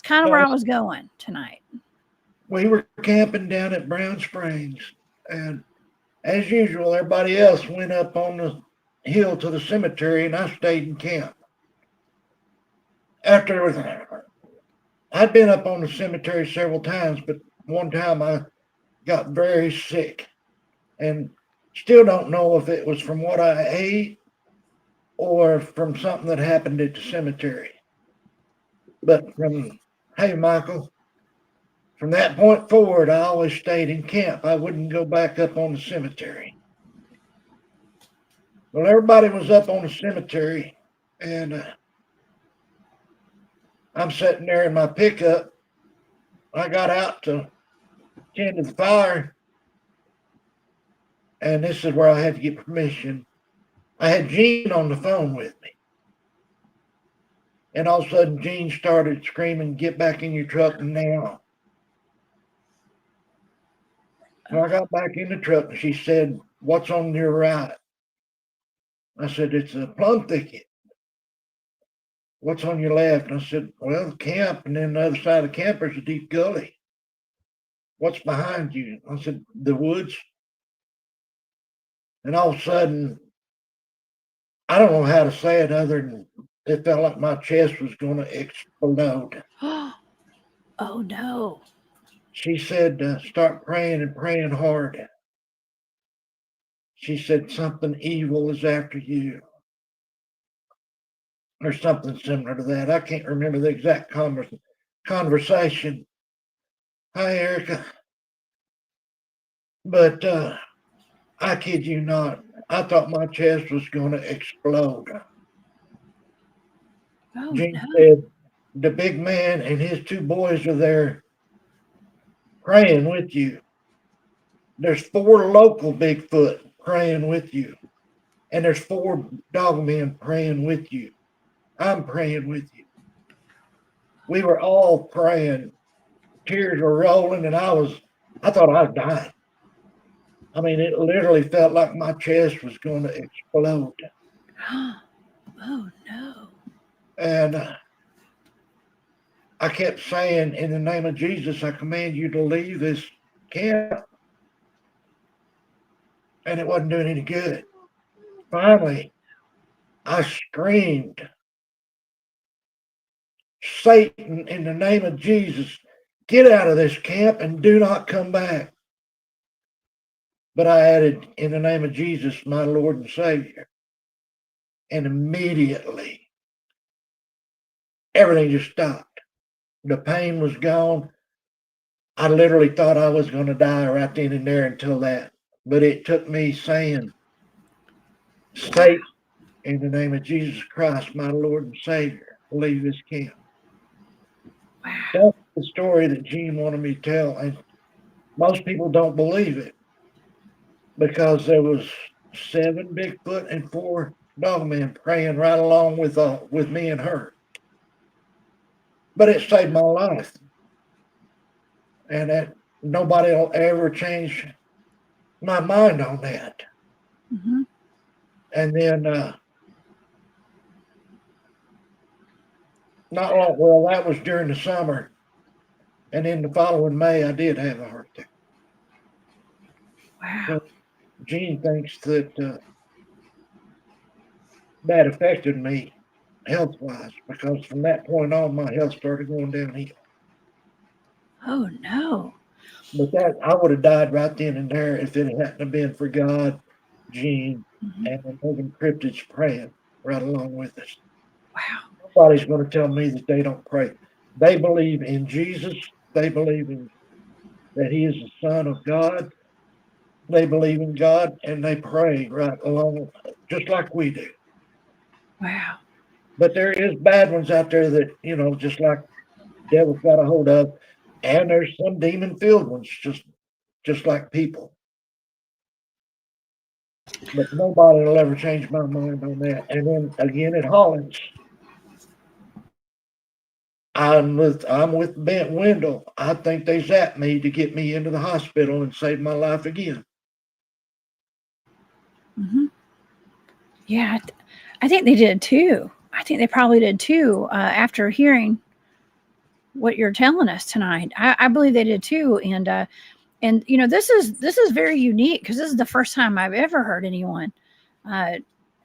kind of where I was going tonight. We were camping down at Brown Springs, and as usual, everybody else went up on the hill to the cemetery, and I stayed in camp. I'd been up on the cemetery several times, but one time I got very sick, and still don't know if it was from what I ate or from something that happened at the cemetery. But hey, Michael, from that point forward, I always stayed in camp. I wouldn't go back up on the cemetery. Well, everybody was up on the cemetery, and I'm sitting there in my pickup. I got out to tend to the fire, and this is where I had to get permission. I had Gene on the phone with me. And all of a sudden, Gene started screaming, "Get back in your truck now." So I got back in the truck, and she said, "What's on your right?" I said, "It's a plum thicket." "What's on your left?" And I said, "Well, the camp, and then the other side of the camp there's a deep gully." "What's behind you?" I said, "The woods." And all of a sudden, I don't know how to say it other than it felt like my chest was going to explode. Oh, no. She said, "Start praying and praying hard." She said, "Something evil is after you," or something similar to that. I can't remember the exact conversation. Hi, Erica. But I kid you not, I thought my chest was going to explode. Oh, Gene said, "The big man and his two boys are there praying with you. There's 4 local Bigfoot praying with you. And there's 4 dogmen praying with you. I'm praying with you." We were all praying. Tears were rolling, and I thought I was dying. I mean, it literally felt like my chest was going to explode. Oh, no. And I kept saying, "In the name of Jesus, I command you to leave this camp." And it wasn't doing any good. Finally, I screamed, "Satan, in the name of Jesus, get out of this camp and do not come back." But I added, "In the name of Jesus, my Lord and Savior." And immediately, everything just stopped. The pain was gone. I literally thought I was going to die right then and there until that. But it took me saying, "Satan, in the name of Jesus Christ, my Lord and Savior, leave this camp." Wow. That's the story that Gene wanted me to tell. And most people don't believe it because there was 7 Bigfoot and 4 dogmen praying right along with me and her. But it saved my life. And that nobody will ever change my mind on that. Mm-hmm. And then not long, well, that was during the summer. And in the following May, I did have a heart attack. Wow. So Gene thinks that that affected me health-wise because from that point on, my health started going downhill. Oh no. But that I would have died right then and there if it hadn't have been for God, Gene, Mhm. and the living cryptids praying right along with us. Wow. Nobody's going to tell me that they don't pray. They believe in Jesus. They believe in that He is the Son of God. They believe in God, and they pray right along, just like we do. Wow. But there is bad ones out there that just like devil's got a hold of, and there's some demon-filled ones, just like people. But nobody will ever change my mind on that. And then again at Hollins, I'm with Bent Wendell. I think they zapped me to get me into the hospital and save my life again. Hmm. Yeah, I think they did too. I think they probably did too. After hearing what you're telling us tonight, I believe they did too. And this is very unique because this is the first time I've ever heard anyone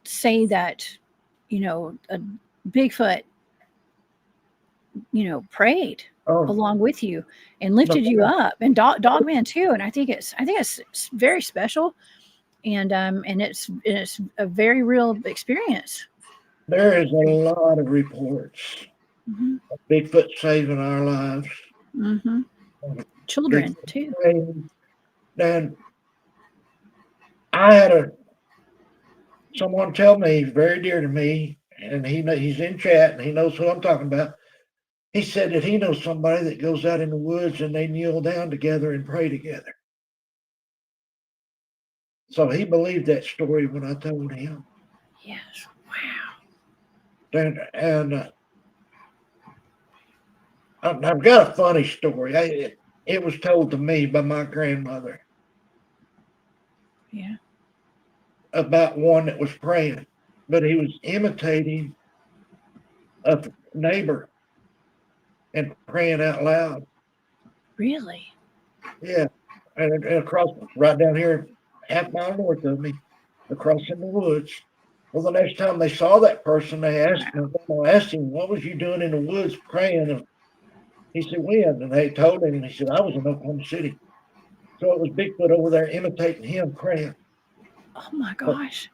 say that a Bigfoot prayed Oh, along with you and no, lifted you up, and Dogman too. And I think it's very special, and it's a very real experience. there is a lot of reports Hmm. of Bigfoot saving our lives. Hmm. Children Bigfoot too. praying. And I had someone tell me, very dear to me, and he's in chat and he knows who I'm talking about. He said that he knows somebody that goes out in the woods and they kneel down together and pray together. So he believed that story when I told him. Yes. Wow. And I've got a funny story. It was told to me by my grandmother Yeah. about one that was praying, but he was imitating a neighbor and praying out loud. Really. Yeah, and across right down here, half mile north of me, across in the woods. Well, the next time they saw that person, they asked him, "What was you doing in the woods praying?" And he said, "When?" And they told him, and he said, "I was in Oklahoma City." So it was Bigfoot over there imitating him praying. Oh my But, gosh.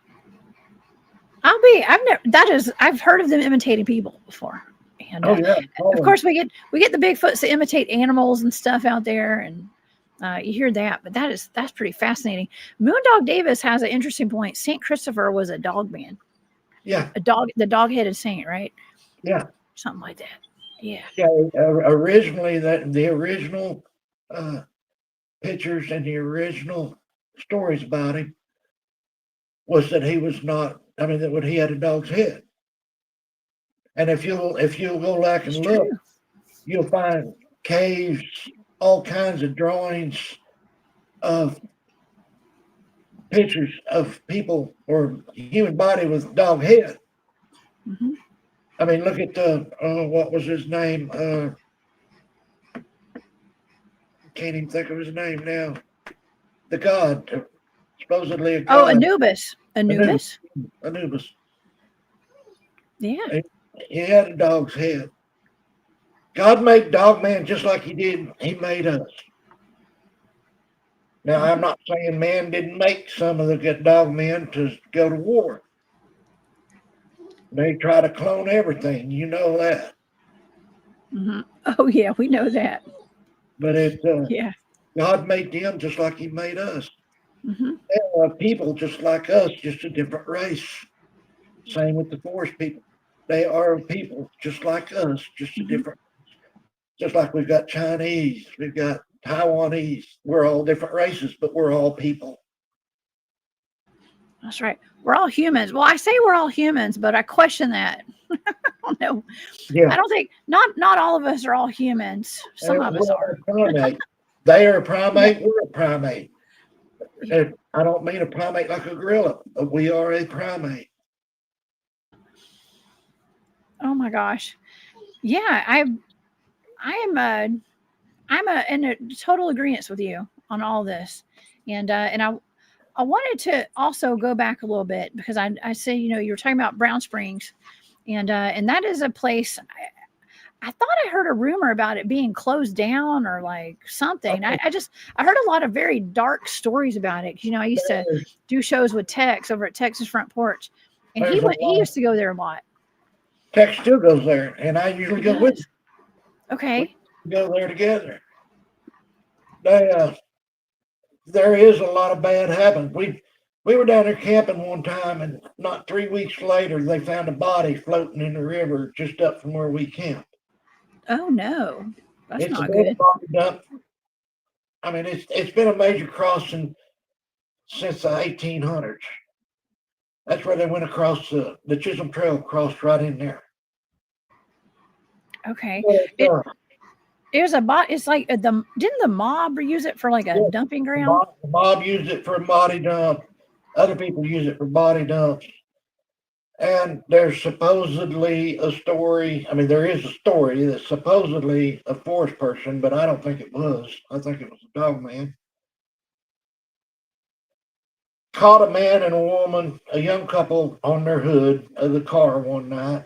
I've heard of them imitating people before. And oh yeah, of always. course we get the Bigfoots to imitate animals and stuff out there, and you hear that, but that's pretty fascinating. Moondog Davis has an interesting point. Saint Christopher was a dog man, Yeah, the dog-headed saint, right? yeah, Something like that. Yeah. yeah. Originally, the original uh, pictures and the original stories about him was that he was not. I mean, that he had a dog's head. And if you'll go back It's and look, true. you'll find caves, all kinds of drawings of pictures of people or human body with dog head. Hmm. I mean, look at the what was his name? Can't even think of his name now. The god, supposedly a Oh, god, Anubis. Anubis. Anubis. Anubis. Yeah. He had a dog's head. God made dog man just like he made us. Now, I'm Hmm. not saying man didn't make some of the good dog men to go to war. They try to clone everything, you know that. Hmm. Oh yeah, we know that. But Yeah. God made them just like He made us. Hmm. They are people just like us, just a different race. Same with the forest people. They are people just like us, just a Hmm. different. Just like we've got Chinese, we've got Taiwanese. We're all different races, but we're all people. That's right. We're all humans. Well, I say we're all humans, but I question that. I don't know. Yeah, I don't think not all of us are all humans. Some of us we're are. a primate. They are a Yeah. primate. We're a primate. Yeah. And I don't mean a primate like a gorilla, but we are a primate. Oh my gosh. Yeah, I am in a total agreement with you. on all this, and I wanted to also go back a little bit because I say, you know, you were talking about Brown Springs, and that is a place. I thought I heard a rumor about it being closed down or like something. I heard a lot of very dark stories about it. You know, I used to do shows with Tex over at Texas Front Porch, and he used to go there a lot. Tex still goes there, and I usually go with him. Okay. We go there together. There is a lot of bad happening. We were down there camping one time, and not 3 weeks later, they found a body floating in the river just up from where we camped. Oh no, that's It's not a big good. body dump. I mean, it's been a major crossing since the 1800s. That's where they went across the Chisholm Trail, crossed right in there. Okay. But, It was a bot. It's like didn't the mob use it for like a dumping ground? The mob used it for a body dump. Other people use it for body dumps. And there's supposedly a story. I mean, there is a story that supposedly a forest person, but I don't think it was. I think it was a dog man. Caught a man and a woman, a young couple, on their hood of the car one night.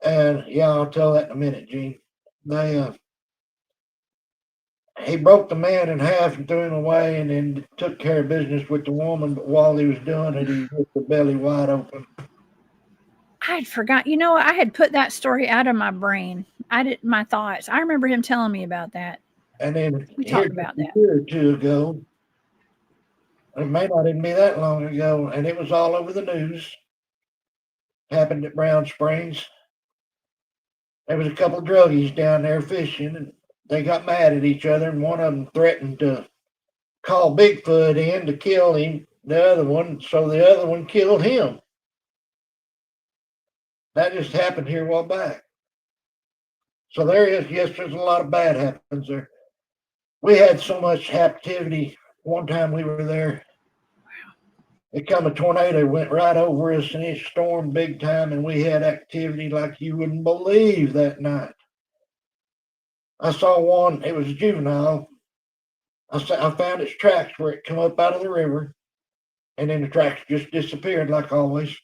And yeah, I'll tell that in a minute, Gene. He broke the man in half and threw him away, and then took care of business with the woman. But while he was doing it, he ripped the belly wide open. I'd forgot. You know, I had put that story out of my brain. I did my thoughts. I remember him telling me about that. And then we talked about that a year or two ago. It may not even be that long ago, and it was all over the news. Happened at Brown Springs. There was a couple of druggies down there fishing, and they got mad at each other, and one of them threatened to call Bigfoot in to kill him, the other one, so the other one killed him. That just happened here a while back. So there is, yes, there's a lot of bad happens there. We had so much activity. One time we were there, it come a tornado, went right over us, and it stormed big time, and we had activity like you wouldn't believe that night. I saw one, it was a juvenile. I found its tracks where it come up out of the river, and then the tracks just disappeared like always.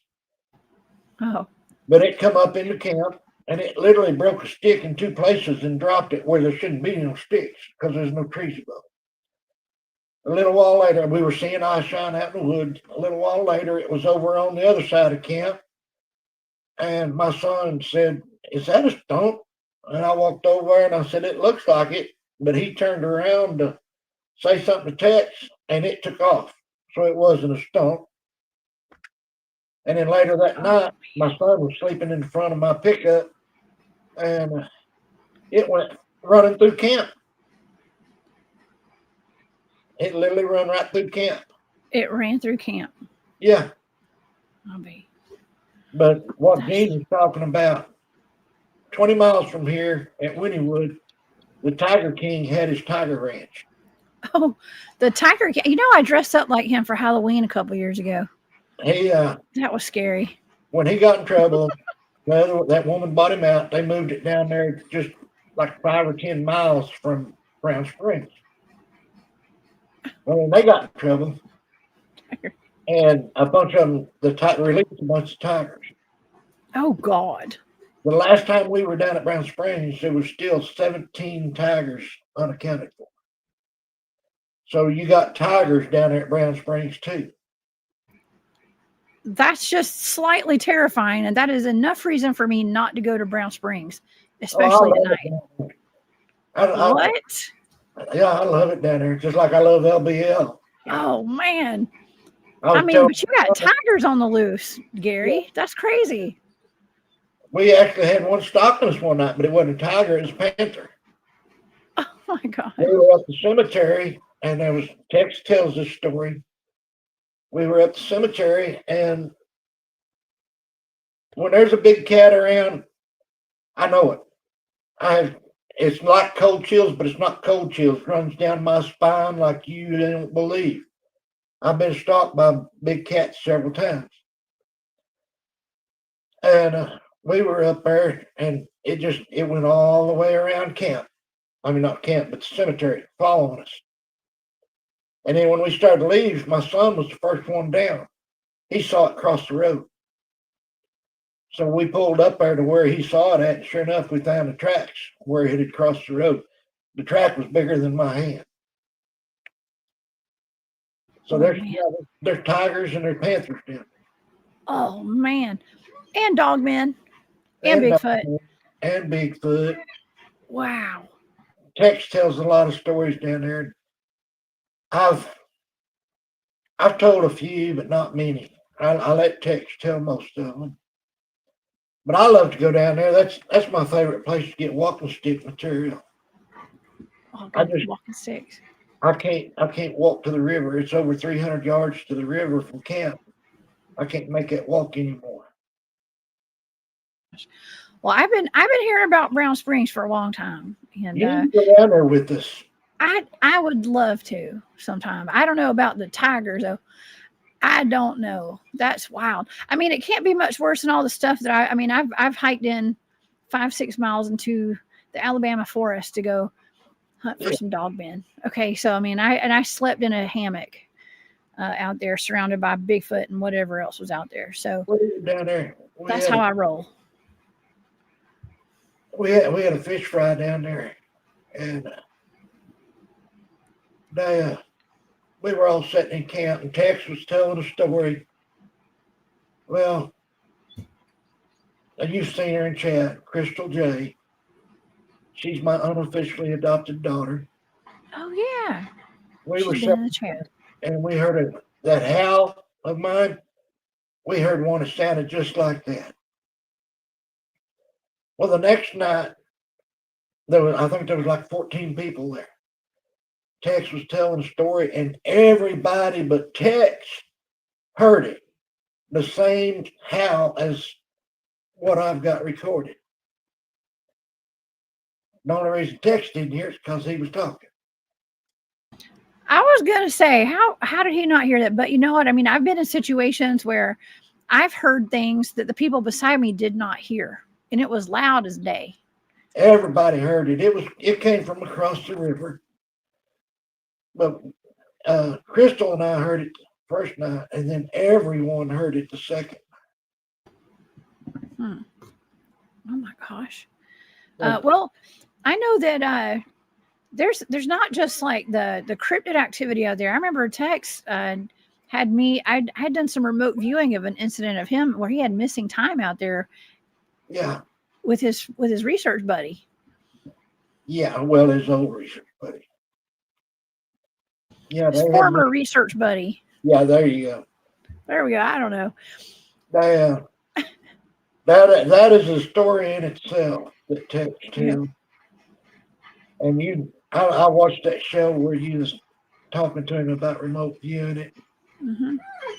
Oh. But it come up into camp, and it literally broke a stick in two places and dropped it where there shouldn't be no sticks because there's no trees above. A little while later, we were seeing eye shine out in the woods. A little while later, it was over on the other side of camp, and my son said, "Is that a stump?" And I walked over there and I said, "It looks like it." But he turned around to say something to Tex, and it took off. So it wasn't a stump. And then later that night, my son was sleeping in front of my pickup, and it went running through camp. It literally ran right through camp. It ran through camp. Yeah. I'll be. But what Gene was talking about, 20 miles from here at Wynnewood, the Tiger King had his tiger ranch. Oh, the Tiger King. You know, I dressed up like him for Halloween a couple years ago. That was scary. When he got in trouble, that woman bought him out. They moved it down there just like 5 or 10 miles from Brown Springs. Well, they got in trouble, and a bunch of them, released a bunch of tigers. Oh, God. The last time we were down at Brown Springs, there was still 17 tigers unaccounted for. So you got tigers down there at Brown Springs, too. That's just slightly terrifying, and that is enough reason for me not to go to Brown Springs, especially at night. What? Yeah, I love it down there, just like I love LBL. Oh, man. I mean, but you got tigers on the loose, Gary. Yeah. That's crazy. We actually had one stalking us one night, but it wasn't a tiger, it was a panther. Oh, my God. We were at the cemetery, and Tex tells this story. We were at the cemetery, and when there's a big cat around, I know it. It's like cold chills, but it's not cold chills. It runs down my spine like you don't believe. I've been stalked by big cats several times. And we were up there, and it went all the way around camp. I mean, not camp, but the cemetery, following us. And then when we started to leave, my son was the first one down. He saw it cross the road. So we pulled up there to where he saw it at, and sure enough, we found the tracks where it had crossed the road. The track was bigger than my hand. So there's tigers and there's panthers down there. Oh man. And dogmen. And Bigfoot. And Bigfoot. Wow. Tex tells a lot of stories down there. I've told a few, but not many. I let Tex tell most of them. But I love to go down there. That's my favorite place to get walking stick material. Oh, God, walking sticks. I can't walk to the river. It's over 300 yards to the river from camp. I can't make that walk anymore. Well, I've been hearing about Brown Springs for a long time, and you can go down there with us. I would love to sometime. I don't know about the tigers though. I don't know. That's wild. I mean, it can't be much worse than all the stuff that I've hiked in 5-6 miles into the Alabama forest to go hunt for some dogmen. Okay, so I mean, I slept in a hammock out there, surrounded by Bigfoot and whatever else was out there. So down there, that's how I roll. We had a fish fry down there, and we were all sitting in camp, and Tex was telling a story. Well, you've seen her in chat, Crystal J. She's my unofficially adopted daughter. Oh yeah, we were sitting in the chat, and we heard that howl of mine. We heard one that sounded just like that. Well, the next night, I think there was like 14 people there. Tex was telling a story, and everybody but Tex heard it. The same howl as what I've got recorded. The only reason Tex didn't hear it is because he was talking. I was gonna say, how did he not hear that? But you know what? I mean, I've been in situations where I've heard things that the people beside me did not hear, and it was loud as day. Everybody heard it. It came from across the river. But Crystal and I heard it the first night, and then everyone heard it the second. Oh my gosh. Well, I know that there's not just like the cryptid activity out there. I remember Tex had me. I'd done some remote viewing of an incident of him where he had missing time out there. Yeah. With his research buddy. Yeah, well, his old research buddy. Yeah, his former research buddy. Yeah, there you go. There we go. I don't know. That is a story in itself that Tex tells. And I watched that show where you was talking to him about remote viewing it. Mm-hmm.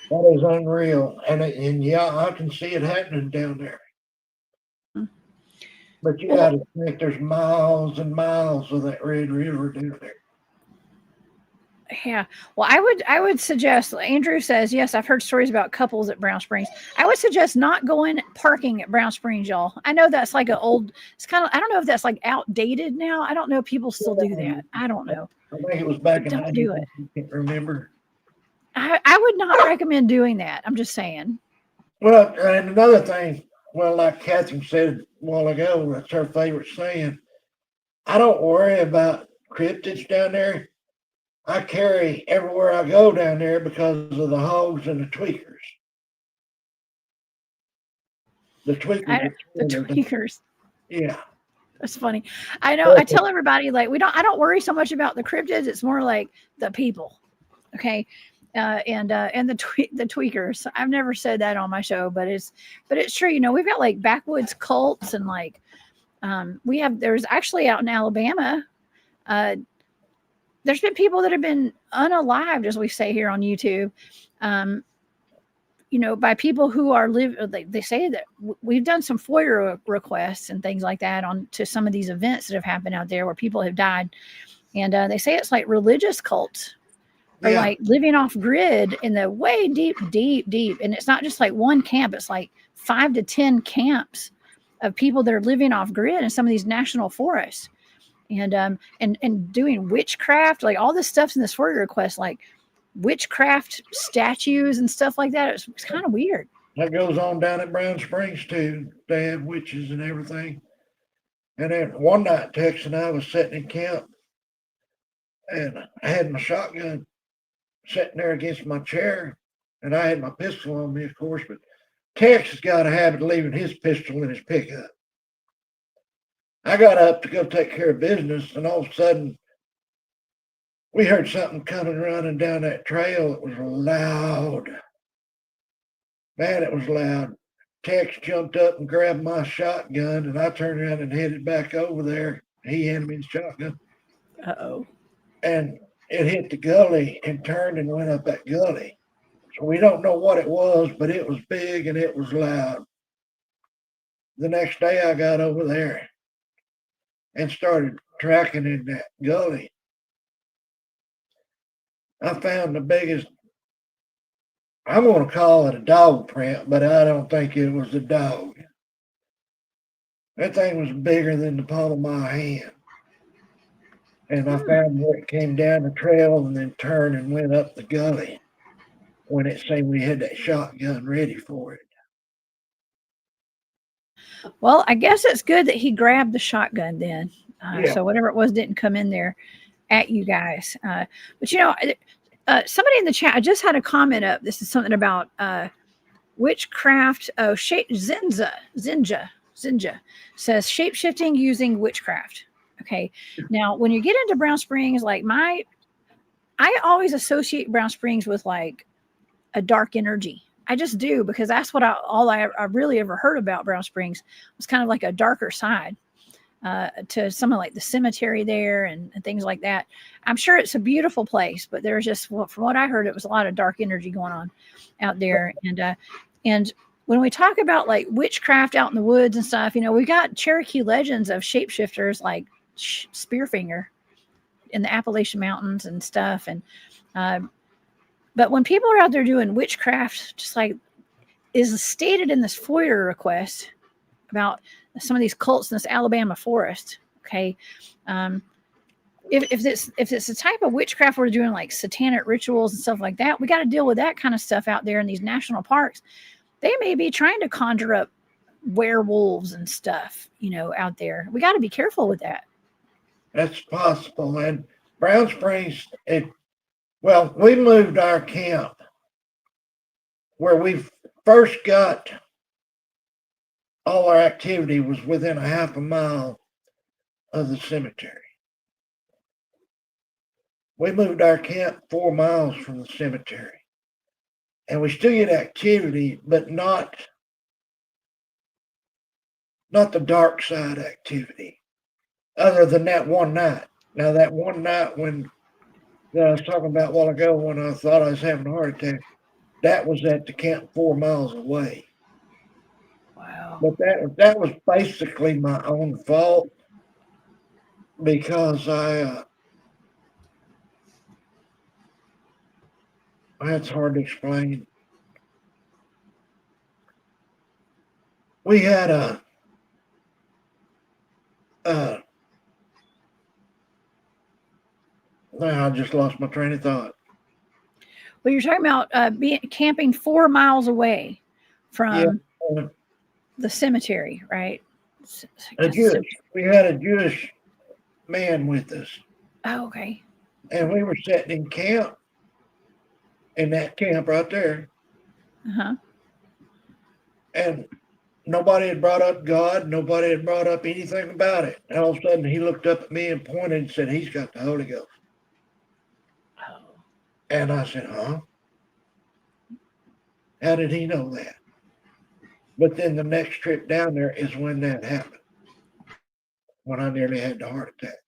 That is unreal, and yeah, I can see it happening down there. But you got to think there's miles and miles of that Red River down there. Yeah. Well, I would suggest, Andrew says, yes, I've heard stories about couples at Brown Springs. I would suggest not going parking at Brown Springs, y'all. I know that's like it's kind of, I don't know if that's like outdated now. I don't know if people still do that. I don't know. I think it was back in Don't do it. I can't remember. I would not recommend doing that. I'm just saying. Well, and another thing, like Catherine said a while ago, that's her favorite saying. I don't worry about cryptids down there. I carry everywhere I go down there because of the hogs and the tweakers. The tweakers. Yeah. That's funny. I know. I tell everybody I don't worry so much about the cryptids. It's more like the people. Okay. And the tweakers. I've never said that on my show, but it's true. You know, we've got like backwoods cults and there's actually out in Alabama, there's been people that have been unalived, as we say here on YouTube, by people who are they say that we've done some FOIA requests and things like that to some of these events that have happened out there where people have died. And they say it's like religious cults or like living off grid in the way deep. And it's not just like one camp. It's like 5 to 10 camps of people that are living off grid in some of these national forests. and doing witchcraft, like all this stuff's in this FOIA request, like witchcraft statues and stuff like that. It's kind of weird. That goes on down at Brown Springs too. They have witches and everything. And then one night, Tex and I was sitting in camp, and I had my shotgun sitting there against my chair, and I had my pistol on me, of course, but Tex has got a habit of leaving his pistol in his pickup. I got up to go take care of business, and all of a sudden, we heard something coming running down that trail. It was loud. Man, it was loud. Tex jumped up and grabbed my shotgun, and I turned around and headed back over there. He handed me the shotgun. Uh-oh. And it hit the gully and turned and went up that gully. So we don't know what it was, but it was big and it was loud. The next day I got over there and started tracking in that gully. I found the biggest, I'm going to call it a dog print, but I don't think it was a dog. That thing was bigger than the palm of my hand. And I found where it came down the trail and then turned and went up the gully when it seemed we had that shotgun ready for it. Well, I guess it's good that he grabbed the shotgun then. Yeah. So whatever it was didn't come in there at you guys. But you know, somebody in the chat, I just had a comment up. This is something about witchcraft. Oh, Zinja says shape-shifting using witchcraft. Okay. Now, when you get into Brown Springs, like I always associate Brown Springs with like a dark energy. I just do, because that's what I really ever heard about Brown Springs was kind of like a darker side to something like the cemetery there and things like that. I'm sure it's a beautiful place, but there's just, well, from what I heard, it was a lot of dark energy going on out there. And when we talk about like witchcraft out in the woods and stuff, you know, we got Cherokee legends of shapeshifters like Spearfinger in the Appalachian Mountains and stuff. And but when people are out there doing witchcraft, just like is stated in this FOIA request about some of these cults in this Alabama forest, okay, if it's the type of witchcraft we're doing, like satanic rituals and stuff like that, we got to deal with that kind of stuff out there in these national parks. They may be trying to conjure up werewolves and stuff, you know, out there. We got to be careful with that. That's possible. And Brown Springs, well, we moved our camp where we first got all our activity was within a half a mile of the cemetery. We moved our camp 4 miles from the cemetery. And we still get activity, but not the dark side activity, other than that one night. Now, that one night when that I was talking about a while ago, when I thought I was having a heart attack, that was at the camp 4 miles away. Wow. But that was basically my own fault, because that's hard to explain. We had I just lost my train of thought. Well, you're talking about camping 4 miles away from the cemetery, right? We had a Jewish man with us. Oh, okay. And we were sitting in camp, in that camp right there. Uh-huh. And nobody had brought up God. Nobody had brought up anything about it. And all of a sudden, he looked up at me and pointed and said, "He's got the Holy Ghost." Oh. And I said, "Huh? How did he know that?" But then the next trip down there is when that happened, when I nearly had the heart attack.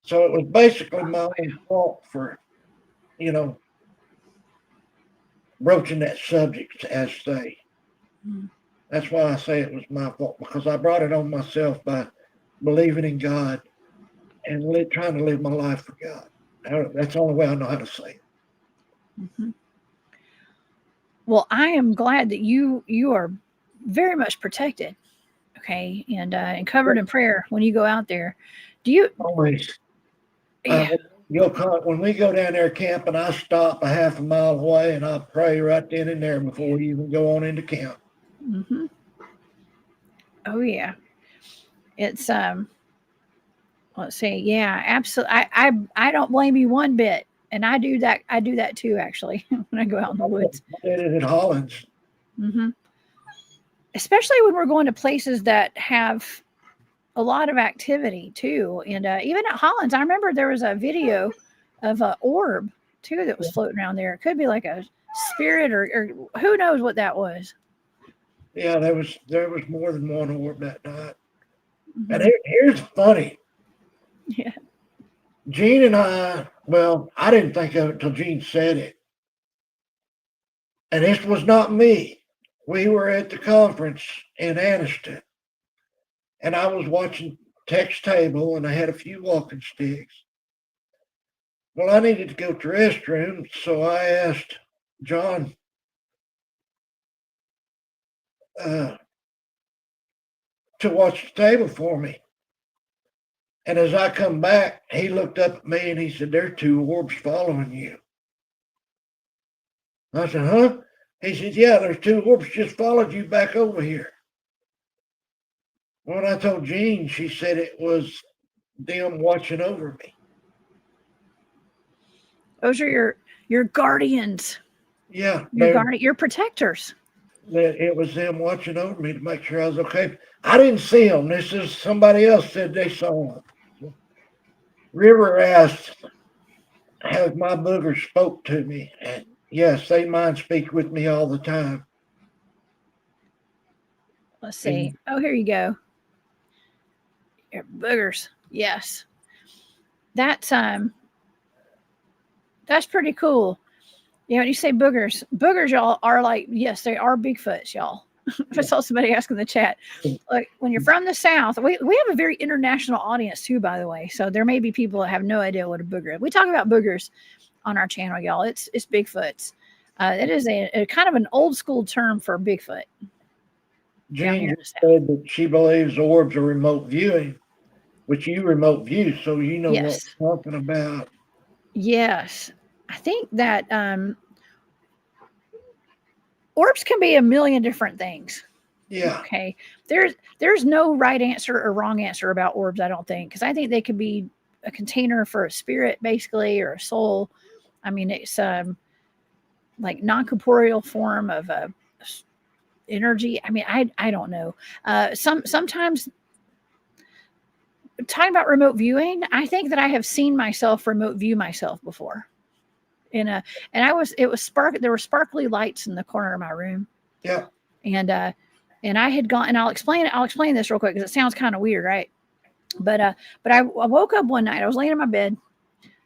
So it was basically my own fault for, you know, broaching that subject, as say. Mm. That's why I say it was my fault, because I brought it on myself by believing in God and trying to live my life for God. That's the only way I know how to say it. Mm-hmm. Well, I am glad that you are very much protected, okay, and covered in prayer when you go out there. Do you? Always. Yeah. When we go down there camping, I stop a half a mile away and I pray right then and there before we even go on into camp. Mm-hmm. Oh yeah. It's let's see. Yeah, absolutely. I don't blame you one bit. And I do that. I do that too, actually, when I go out in the woods. I did it at Hollins. Mm-hmm. Especially when we're going to places that have a lot of activity too. And even at Hollins, I remember there was a video of an orb too that was floating around there. It could be like a spirit or who knows what that was. Yeah, there was more than one orb that night. Mm-hmm. And here's funny. Yeah. Gene and I didn't think of it till Gene said it. And this was not me. We were at the conference in Anniston. And I was watching Text Table and I had a few walking sticks. Well, I needed to go to the restroom, so I asked John to watch the table for me. And as I come back, he looked up at me and he said, "There are two orbs following you." I said, "Huh?" He said, "Yeah, there's two orbs just followed you back over here." When I told Jean, she said it was them watching over me. Those are your guardians. Yeah. Your protectors. It was them watching over me to make sure I was okay. I didn't see them. This is somebody else said they saw them. River asked, "Have my boogers spoke to me?" And yes, they mind speak with me all the time. Let's see. Oh, here you go. Your boogers. Yes. That's pretty cool. Yeah, when you say boogers, y'all are like, yes, they are Bigfoots, y'all. I saw somebody ask in the chat. Like, when you're from the South, we have a very international audience too, by the way. So there may be people that have no idea what a booger is. We talk about boogers on our channel, y'all. It's Bigfoots. It is a kind of an old school term for Bigfoot. Jane said that she believes orbs are remote viewing, which you remote view, so you know what we're talking about. Yes. I think that orbs can be a million different things. Yeah. Okay. There's no right answer or wrong answer about orbs, I don't think, because I think they could be a container for a spirit, basically, or a soul. I mean, it's like non-corporeal form of energy. I mean, I don't know. Sometimes talking about remote viewing, I think that I have seen myself remote view myself before. There were sparkly lights in the corner of my room. Yeah. And I had gone, and I'll explain this real quick because it sounds kind of weird, right? But I woke up one night, I was laying in my bed.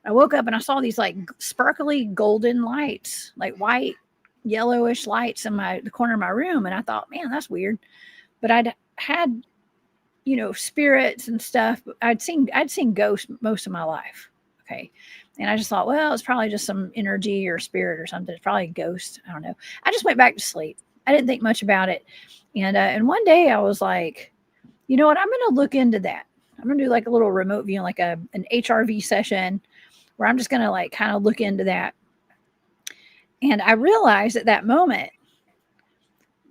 I woke up and I saw these like sparkly golden lights, like white, yellowish lights in the corner of my room. And I thought, man, that's weird. But I'd had, spirits and stuff. I'd seen ghosts most of my life. Okay. And I just thought, well, it's probably just some energy or spirit or something. It's probably a ghost. I don't know. I just went back to sleep. I didn't think much about it. And one day I was like, you know what? I'm going to look into that. I'm going to do like a little remote viewing, like an HRV session where I'm just going to like kind of look into that. And I realized at that moment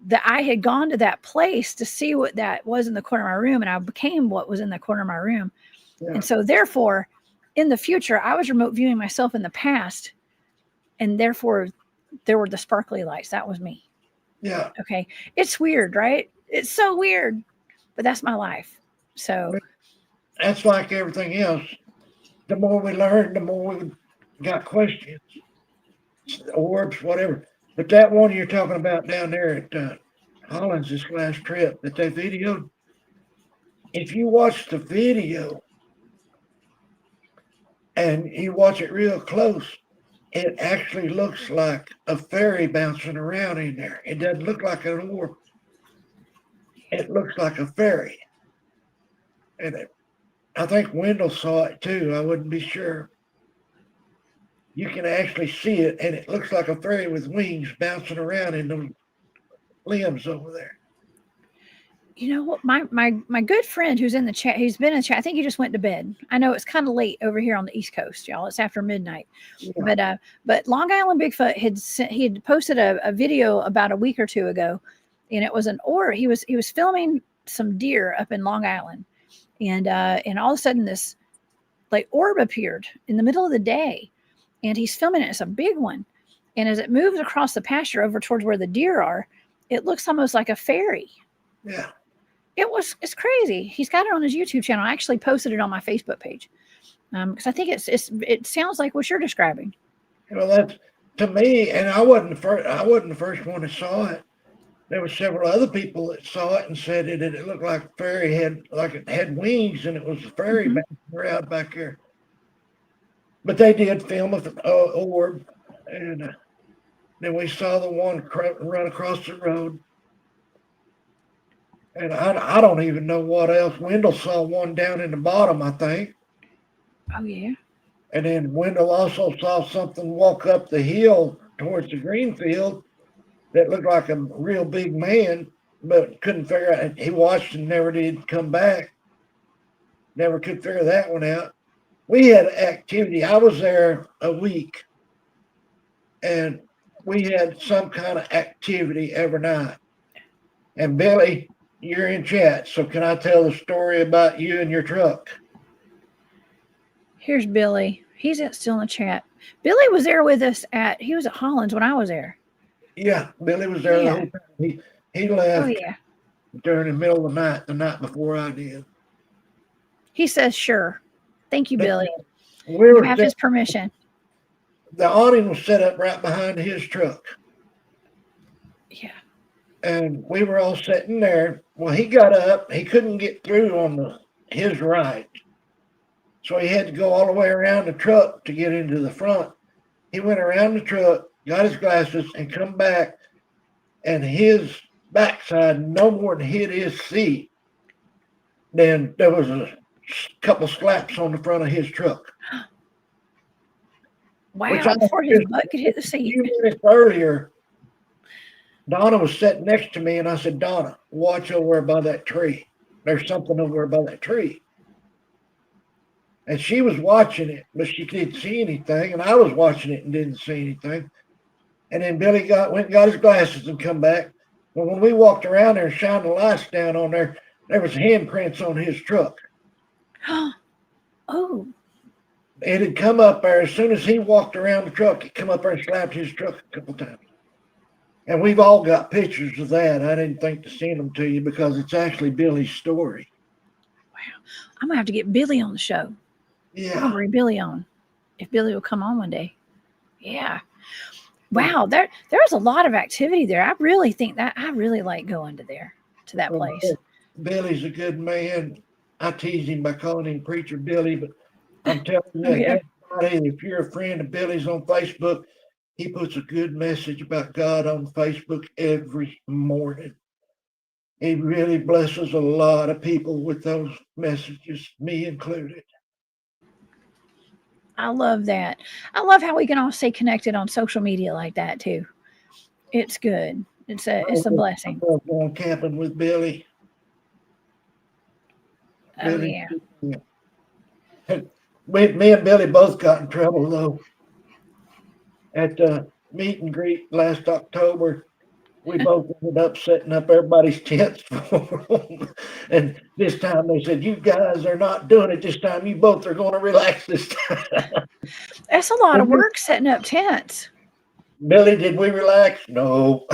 that I had gone to that place to see what that was in the corner of my room, and I became what was in the corner of my room. Yeah. And so therefore, in the future, I was remote viewing myself in the past, and therefore there were the sparkly lights. That was me. Yeah. Okay. It's weird, right? It's so weird, but that's my life. So that's like everything else. The more we learn, the more we got questions, orbs, whatever. But that one you're talking about down there at Hollins this last trip that they videoed, if you watch the video and you watch it real close, it actually looks like a fairy bouncing around in there. It doesn't look like an orb. It looks like a fairy. And I think Wendell saw it too. I wouldn't be sure. You can actually see it, and it looks like a fairy with wings bouncing around in those limbs over there. You know what? My good friend who's in the chat, he's been in the chat. I think he just went to bed. I know it's kind of late over here on the East Coast, y'all. It's after midnight. Yeah. But Long Island Bigfoot he had posted a video about a week or two ago, and it was an orb. He was filming some deer up in Long Island, and all of a sudden this like orb appeared in the middle of the day, and he's filming it. It's a big one, and as it moves across the pasture over towards where the deer are, it looks almost like a fairy. Yeah. It's crazy. He's got it on his YouTube channel. I actually posted it on my Facebook page because I think it sounds like what you're describing. Well, that's to me, and I wasn't the first one that saw it. There were several other people that saw it and said it looked like a fairy head, like it had wings, and it was a fairy out back there. But they did film an orb, and then we saw the one run across the road. And I don't even know what else. Wendell saw one down in the bottom, I think. Oh, yeah. And then Wendell also saw something walk up the hill towards the green field that looked like a real big man, but couldn't figure out. He watched and never did come back. Never could figure that one out. We had activity. I was there a week, and we had some kind of activity every night. And Billy, you're in chat, so can I tell the story about you and your truck? Here's Billy. He's still in the chat. Billy was there with us he was at Holland's when I was there. Yeah, Billy was there the whole time. He left during the middle of the night before I did. He says, sure. Thank you, Billy. We you have his permission. The awning was set up right behind his truck. Yeah. And we were all sitting there. Well, he got up. He couldn't get through on his right. So he had to go all the way around the truck to get into the front. He went around the truck, got his glasses, and come back. And his backside no more than hit his seat. Then there was a couple slaps on the front of his truck. Wow, before his butt could hit the seat. A few minutes earlier, Donna was sitting next to me, and I said, Donna, watch over by that tree. There's something over by that tree. And she was watching it, but she didn't see anything, and I was watching it and didn't see anything. And then Billy went and got his glasses and come back. But when we walked around there and shined the lights down on there was handprints on his truck. Oh. It had come up there as soon as he walked around the truck. It come up there and slapped his truck a couple times. And we've all got pictures of that. I didn't think to send them to you because it's actually Billy's story. Wow. I'm going to have to get Billy on the show. Yeah. I'm going to bring Billy on. If Billy will come on one day. Yeah. Wow. There was a lot of activity there. I really think that I really like going to that place. Billy's a good man. I tease him by calling him Preacher Billy, but I'm telling you, everybody, if you're a friend of Billy's on Facebook, he puts a good message about God on Facebook every morning. He really blesses a lot of people with those messages, me included. I love that. I love how we can all stay connected on social media like that too. It's good. It's a blessing. I love going camping with Billy. Oh, Billy, yeah. Me and Billy both got in trouble though. At the meet and greet last October, we both ended up setting up everybody's tents for them. And this time they said, you guys are not doing it this time. You both are going to relax this time. That's a lot of work setting up tents. Billy, did we relax? No.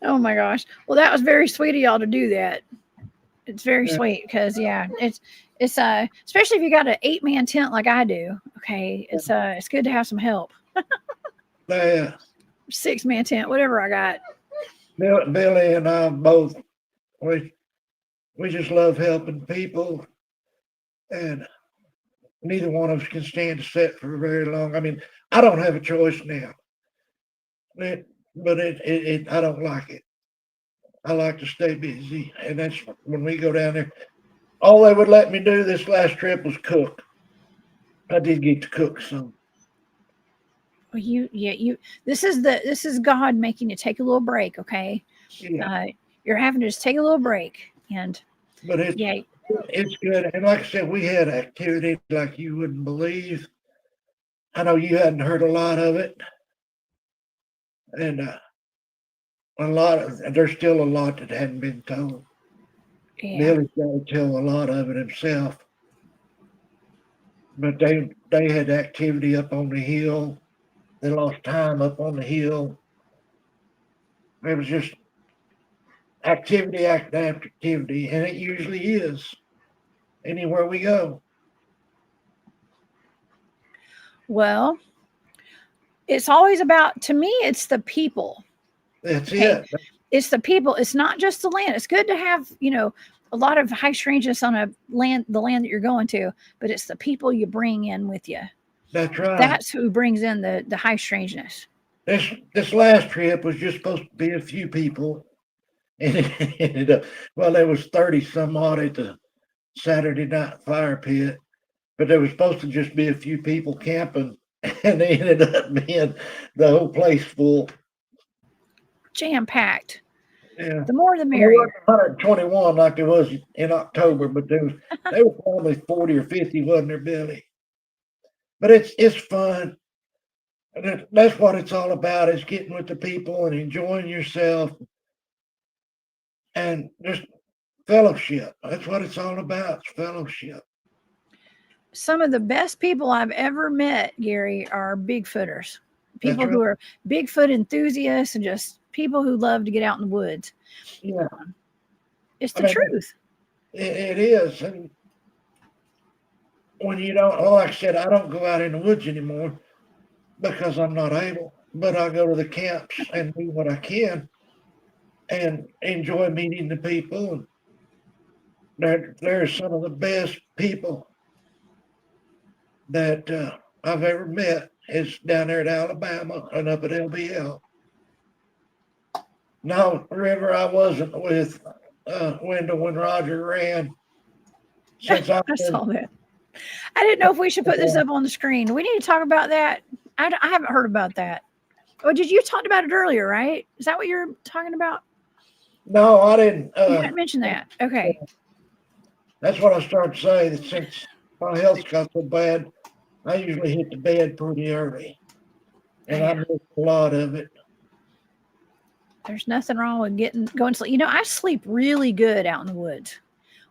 Oh my gosh. Well, that was very sweet of y'all to do that. It's very sweet because it's especially if you got an 8-man tent like I do. Okay. It's good to have some help. Yeah. 6-man tent, whatever I got. Billy and I both, we just love helping people, and neither one of us can stand to sit for very long. I mean, I don't have a choice now, but I don't like it. I like to stay busy, and that's when we go down there. All they would let me do this last trip was cook. I did get to cook some. Well, this is God making you take a little break, okay? Yeah. You're having to just take a little break, and But yeah, it's good. And like I said, we had activity like you wouldn't believe. I know you hadn't heard a lot of it, and there's still a lot that hadn't been told. yeah. Billy's got to tell a lot of it himself. But they had activity up on the hill. They lost time up on the hill. It was just activity after activity, and it usually is anywhere we go. Well, it's always about, to me, it's the people. That's Okay. it. It's the people. It's not just the land. It's good to have, a lot of high strangeness on the land that you're going to, but it's the people you bring in with you. That's right. That's who brings in the high strangeness. This last trip was just supposed to be a few people, and it ended up, well, there was 30 some odd at the Saturday night fire pit, but there was supposed to just be a few people camping, and they ended up being the whole place full. Jam packed. Yeah. The more the There merrier. wasn't 121 like there was in October, but there was probably 40 or 50, wasn't there, Billy? But it's fun. And that's what it's all about, is getting with the people and enjoying yourself and just fellowship. That's what it's all about, it's fellowship. Some of the best people I've ever met, Gary, are Bigfooters. People That's who right. are Bigfoot enthusiasts and just people who love to get out in the woods. Yeah. It's the truth. It is. And when you don't, like I said, I don't go out in the woods anymore because I'm not able, but I go to the camps and do what I can and enjoy meeting the people. And they're some of the best people that I've ever met is down there at Alabama and up at LBL. No, River, I wasn't with Wendell when Roger ran. Since I saw that. I didn't know if we should put this up on the screen. We need to talk about that. I haven't heard about that. Oh, did you talk about it earlier, right? Is that what you're talking about? No, I didn't. You hadn't mentioned that. Okay. That's what I started to say, that since my health got so bad, I usually hit the bed pretty early. And I missed a lot of it. There's nothing wrong with going to sleep. I sleep really good out in the woods.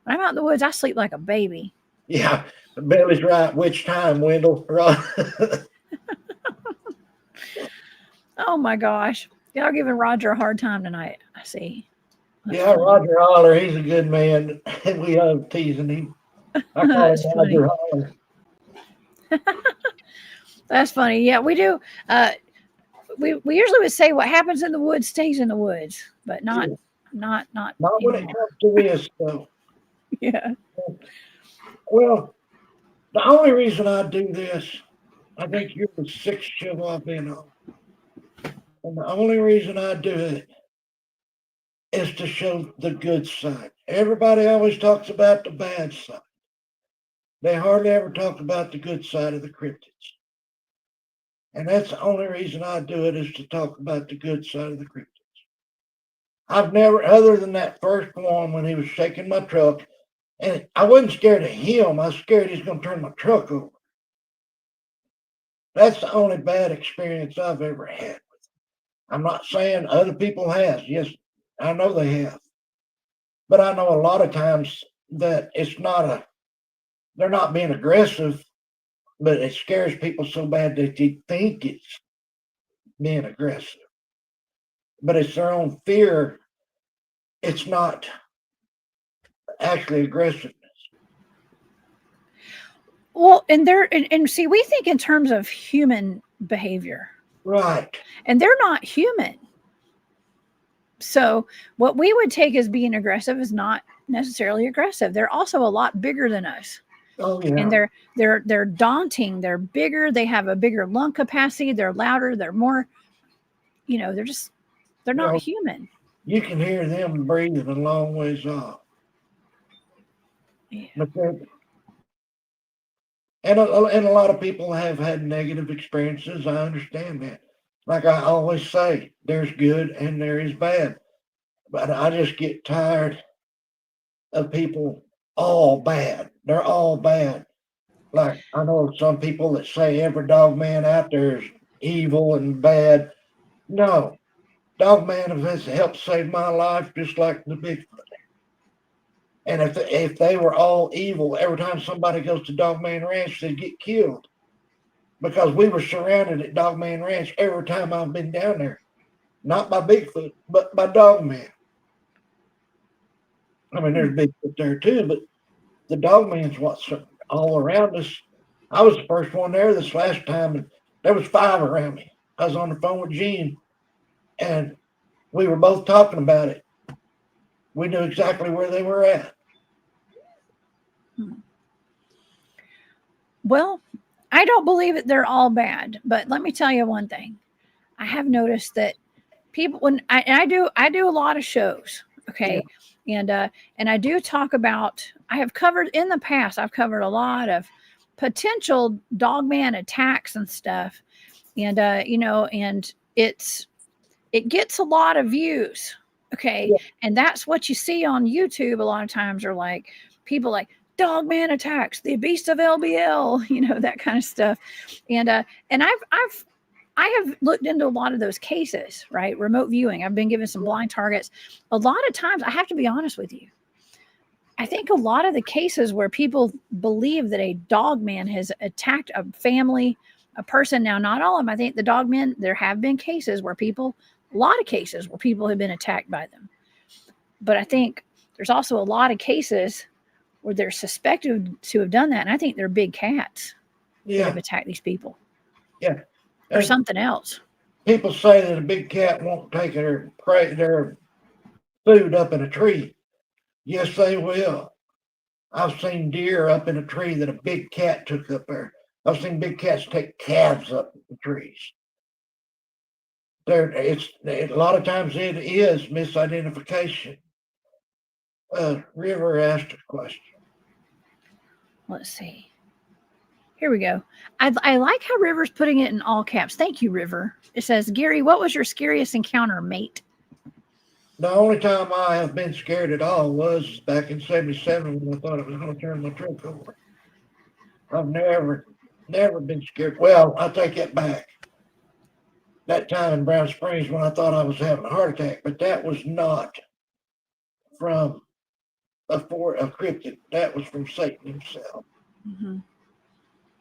When I'm out in the woods, I sleep like a baby. Yeah, Billy's right. Which time, Wendell? Right. Oh my gosh. Y'all giving Roger a hard time tonight. I see. That's funny. Roger Holler, he's a good man. We love teasing him. I call him Roger Holler. That's funny. Yeah, we do. We usually would say what happens in the woods stays in the woods, but not when it comes to this though. Yeah. Well, the only reason I do this, I think you're the sixth show I've been on. And the only reason I do it is to show the good side. Everybody always talks about the bad side. They hardly ever talk about the good side of the cryptids. And that's the only reason I do it, is to talk about the good side of the cryptids. I've never, other than that first one when he was shaking my truck, and I wasn't scared of him, I was scared he's going to turn my truck over. That's the only bad experience I've ever had. I'm not saying other people have. Yes, I know they have. But I know a lot of times that they're not being aggressive, but it scares people so bad that they think it's being aggressive. But it's their own fear. It's not actually aggressiveness. Well, and see, we think in terms of human behavior. Right. And they're not human. So what we would take as being aggressive is not necessarily aggressive. They're also a lot bigger than us. Oh yeah. And they're daunting. They're bigger. They have a bigger lung capacity. They're louder. They're more, they're not human. You can hear them breathing a long ways off. Yeah. But And a lot of people have had negative experiences. I understand that. Like I always say, there's good and there is bad. But I just get tired of people all bad. They're all bad. Like I know some people that say every dog man out there is evil and bad. No, Dogman has helped save my life just like the Bigfoot. And if they were all evil, every time somebody goes to Dogman Ranch, they'd get killed. Because we were surrounded at Dogman Ranch every time I've been down there. Not by Bigfoot, but by Dogman. I mean, there's Bigfoot there too, but the Dogman's what's all around us. I was the first one there this last time, and there was 5 around me. I was on the phone with Gene, and we were both talking about it. We knew exactly where they were at. Well, I don't believe that they're all bad, but let me tell you one thing. I have noticed that people, when I do a lot of shows, okay, yeah. And I do talk about. I have covered in the past. I've covered a lot of potential Dogman attacks and stuff, and and it gets a lot of views, okay, yeah. And that's what you see on YouTube a lot of times are like people like Dogman attacks, the beast of LBL, that kind of stuff, and I have looked into a lot of those cases, right? Remote viewing. I've been given some blind targets. A lot of times, I have to be honest with you. I think a lot of the cases where people believe that a dogman has attacked a family, a person. Now, not all of them. I think the dogmen, there have been cases where a lot of cases where people have been attacked by them. But I think there's also a lot of cases where they're suspected to have done that. And I think they're big cats that have attacked these people. Yeah. Or something else. People say that a big cat won't take their food up in a tree. Yes, they will. I've seen deer up in a tree that a big cat took up there. I've seen big cats take calves up the trees. A lot of times it is misidentification. River asked a question. Let's see. Here we go. I like how River's putting it in all caps. Thank you, River. It says, Gary, what was your scariest encounter, mate? The only time I have been scared at all was back in 77 when I thought it was going to turn my truck over. I've never been scared. Well, I take that back. That time in Brown Springs when I thought I was having a heart attack, but that was not from a cryptid. That was from Satan himself. Mm-hmm.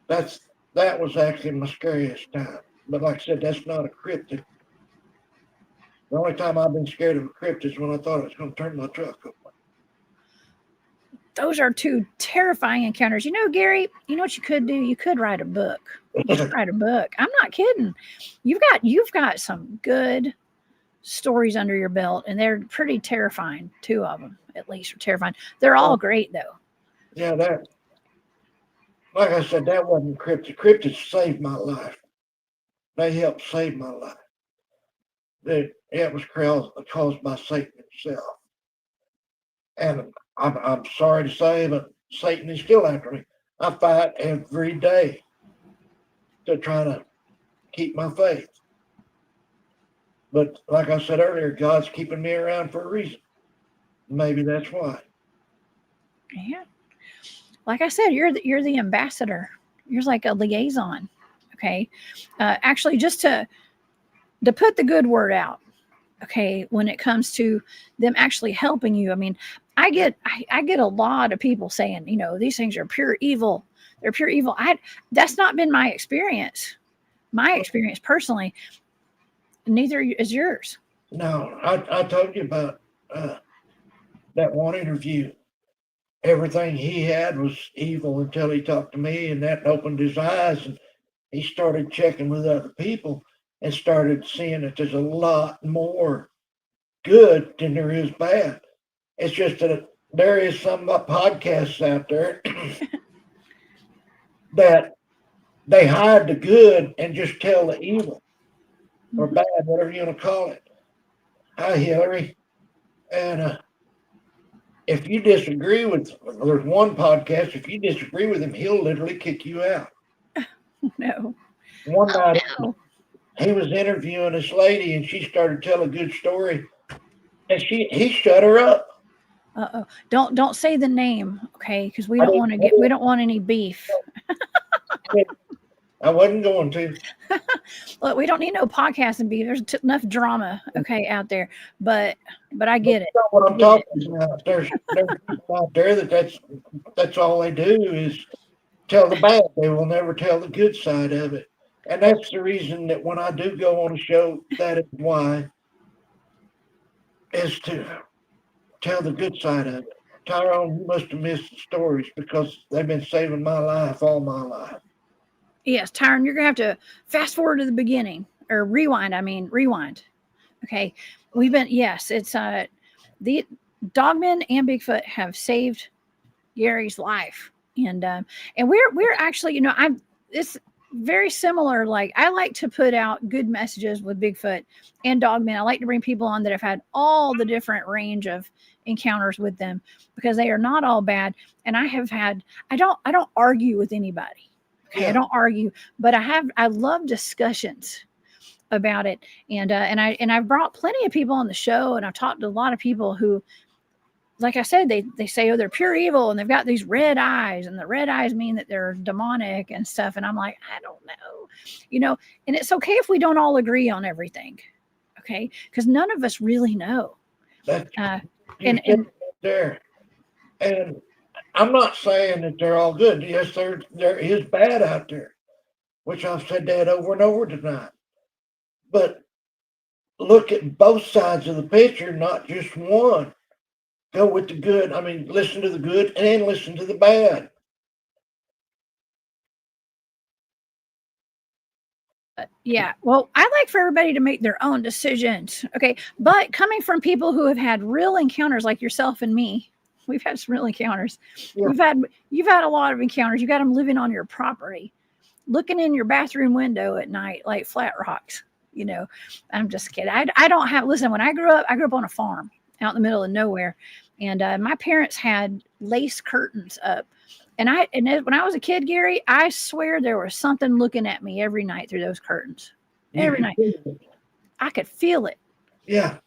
That was actually my scariest time. But like I said, that's not a cryptid. The only time I've been scared of a cryptid is when I thought it was going to turn my truck over. Those are 2 terrifying encounters. Gary, you know what you could do? You could write a book. You should write a book. I'm not kidding. You've got some good stories under your belt, and they're pretty terrifying. 2 of them, at least, are terrifying. They're all great, though. Yeah, like I said, that wasn't cryptid. Cryptids saved my life. They helped save my life. It was caused by Satan himself. And I'm sorry to say, but Satan is still after me. I fight every day to try to keep my faith. But like I said earlier, God's keeping me around for a reason. Maybe that's why. Yeah. Like I said, you're the ambassador. You're like a liaison. Okay. Actually, just to put the good word out. Okay. When it comes to them actually helping you. I mean, I get a lot of people saying, these things are pure evil. They're pure evil. That's not been my experience. My experience personally, neither is yours. No, I told you about that one interview. Everything he had was evil until he talked to me, and that opened his eyes, and he started checking with other people and started seeing that there's a lot more good than there is bad. It's just that there is some podcasts out there that they hide the good and just tell the evil or bad, whatever you want to call it. Hi, Hillary. And if you disagree with, there's one podcast, if you disagree with him, he'll literally kick you out. No. One night, No. he was interviewing this lady, and she started telling a good story, and he shut her up. Uh-oh. Don't say the name, okay? Because we don't want any beef. I wasn't going to. Look, we don't need no podcasting beef. There's enough drama, okay, out there. But I get it. That's not what I'm talking about. There's people out there that's all they do is tell the bad. They will never tell the good side of it. And that's the reason that when I do go on a show, that is why, is to tell the good side of it. Tyrone, you must have missed the stories because they've been saving my life all my life. Yes, Tyrone, you're going to have to fast forward to the beginning or rewind. Okay. It's the Dogman and Bigfoot have saved Gary's life. And we're actually, it's very similar. Like I like to put out good messages with Bigfoot and Dogman. I like to bring people on that have had all the different range of encounters with them because they are not all bad. And I don't argue with anybody. Okay. Yeah. I don't argue, but I love discussions about it. And I've brought plenty of people on the show, and I've talked to a lot of people who, like I said, they say, oh, they're pure evil and they've got these red eyes, and the red eyes mean that they're demonic and stuff. And I'm like, I don't know, and it's okay if we don't all agree on everything. Okay. Because none of us really know. And there. And I'm not saying that they're all good. Yes, there is bad out there, which I've said that over and over tonight. But look at both sides of the picture, not just one. Go with the good. I mean, listen to the good and listen to the bad. Yeah. Well, I like for everybody to make their own decisions. Okay. But coming from people who have had real encounters like yourself and me, we've had some real encounters. Yeah. You've had a lot of encounters. You got them living on your property, looking in your bathroom window at night like flat rocks. I'm just kidding. I don't have. Listen, when I grew up on a farm out in the middle of nowhere, and my parents had lace curtains up. And when I was a kid, Gary, I swear there was something looking at me every night through those curtains. Every night, I could feel it. Yeah.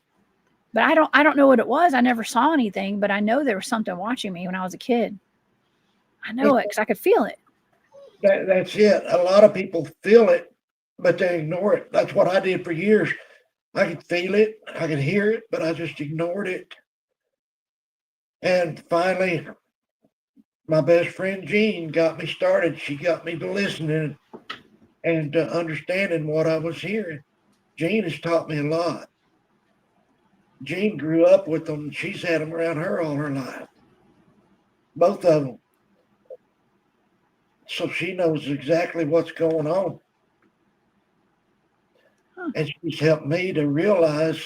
But I don't know what it was. I never saw anything, but I know there was something watching me when I was a kid. I know it because I could feel it. That's it. A lot of people feel it, but they ignore it. That's what I did for years. I could feel it. I could hear it, but I just ignored it. And finally, my best friend Jean got me started. She got me to listening and understanding what I was hearing. Jean has taught me a lot. Jean grew up with them. She's had them around her all her life. Both of them. So she knows exactly what's going on. Huh. And she's helped me to realize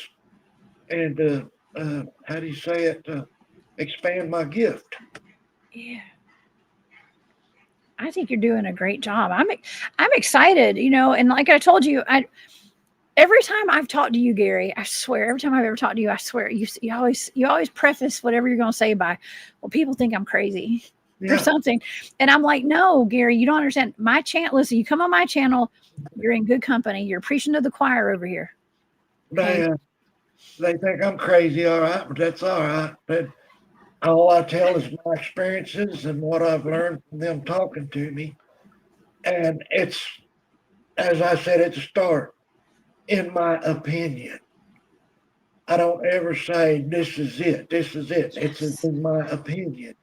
and, how do you say it, expand my gift. Yeah. I think you're doing a great job. I'm excited, and like I told you, every time I've talked to you, Gary, I swear, every time I've ever talked to you, I swear, you always preface whatever you're going to say by, well, people think I'm crazy or something. And I'm like, no, Gary, you don't understand. My channel, listen, you come on my channel, you're in good company. You're preaching to the choir over here. Okay? They think I'm crazy, all right, but that's all right. But all I tell is my experiences and what I've learned from them talking to me. And it's, as I said at the start, in my opinion. I don't ever say, this is it. This is it. It's in my opinion.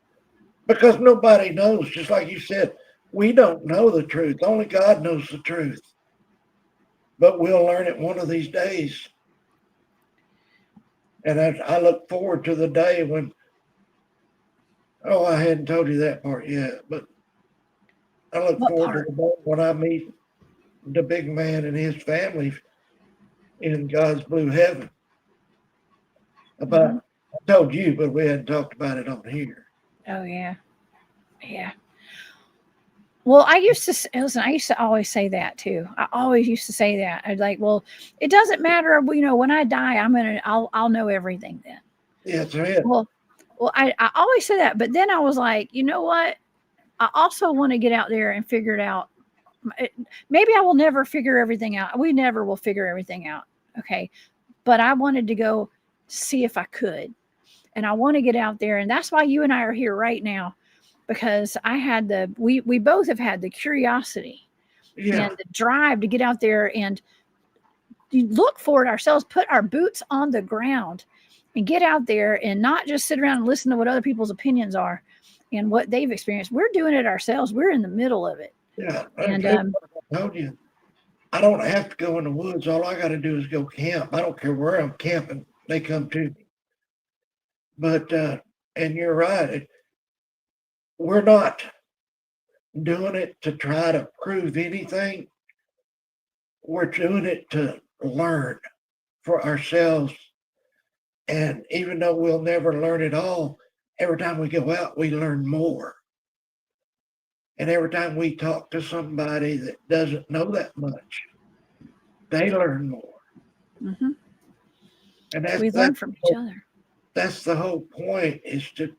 Because nobody knows. Just like you said, we don't know the truth. Only God knows the truth. But we'll learn it one of these days. And I look forward to the day when, I hadn't told you that part yet, but I look forward to the day when I meet the big man and his family in God's blue heaven. I told you, but we hadn't talked about it on here. Oh, yeah. Yeah. Well, I used to always say that too. I always used to say that. I'd like, well, it doesn't matter. When I die, I'll know everything then. Yeah, that's right. Well, Well, I always say that, but then I was like, you know what? I also want to get out there and figure it out. Maybe I will never figure everything out. We never will figure everything out. Okay. But I wanted to go see if I could. And I want to get out there. And that's why you and I are here right now, because we both have had the curiosity and the drive to get out there and look for it ourselves, put our boots on the ground and get out there and not just sit around and listen to what other people's opinions are and what they've experienced. We're doing it ourselves. We're in the middle of it. Yeah. And I told you, I don't have to go in the woods. All I got to do is go camp. I don't care where I'm camping. They come to me. But, and you're right. We're not doing it to try to prove anything. We're doing it to learn for ourselves. And even though we'll never learn it all, every time we go out, we learn more. And every time we talk to somebody that doesn't know that much, they learn more. Mm-hmm. And we learn from each other. That's the whole point, is to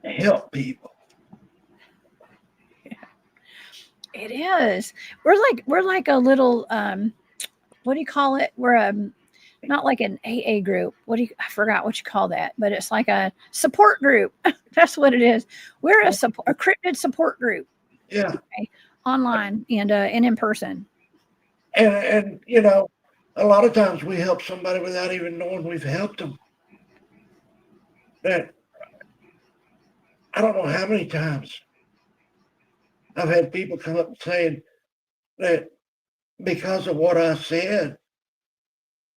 help people. Yeah. It is. We're like a little what do you call it? We're not like an AA group. I forgot what you call that, but it's like a support group. That's what it is. We're a cryptid support group. Yeah. Okay? Online and in person. And you know, a lot of times we help somebody without even knowing we've helped them. That I don't know how many times I've had people come up saying that because of what I said,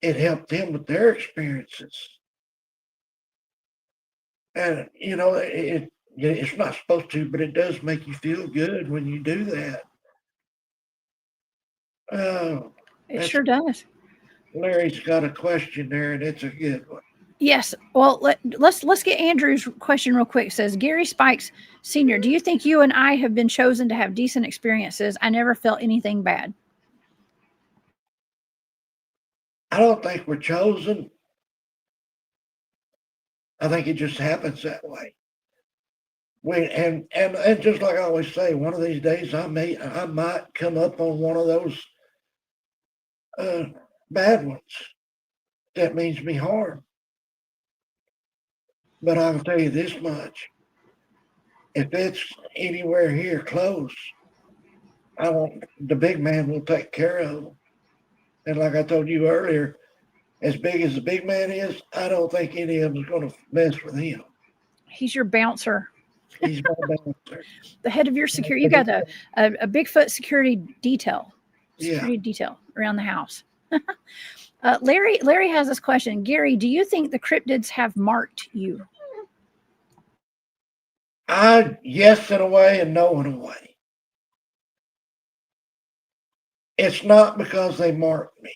it helped them with their experiences. And, you know, it's not supposed to, but it does make you feel good when you do that. It sure does. Larry's got a question there, and it's a good one. Yes. Well, let's get Andrew's question real quick. It says, Gary Spikes Sr., do you think you and I have been chosen to have decent experiences? I never felt anything bad. I don't think we're chosen. I think it just happens that way. And just like I always say, one of these days I might come up on one of those bad ones that means me harm. But I can tell you this much: if it's anywhere here close, the big man will take care of them. And like I told you earlier, as big as the big man is, I don't think any of them is going to mess with him. He's your bouncer. He's my bouncer. The head of your security. You got a Bigfoot security detail. Security detail around the house. Larry has this question. Gary, do you think the cryptids have marked you? Yes in a way and no in a way. It's not because they marked me.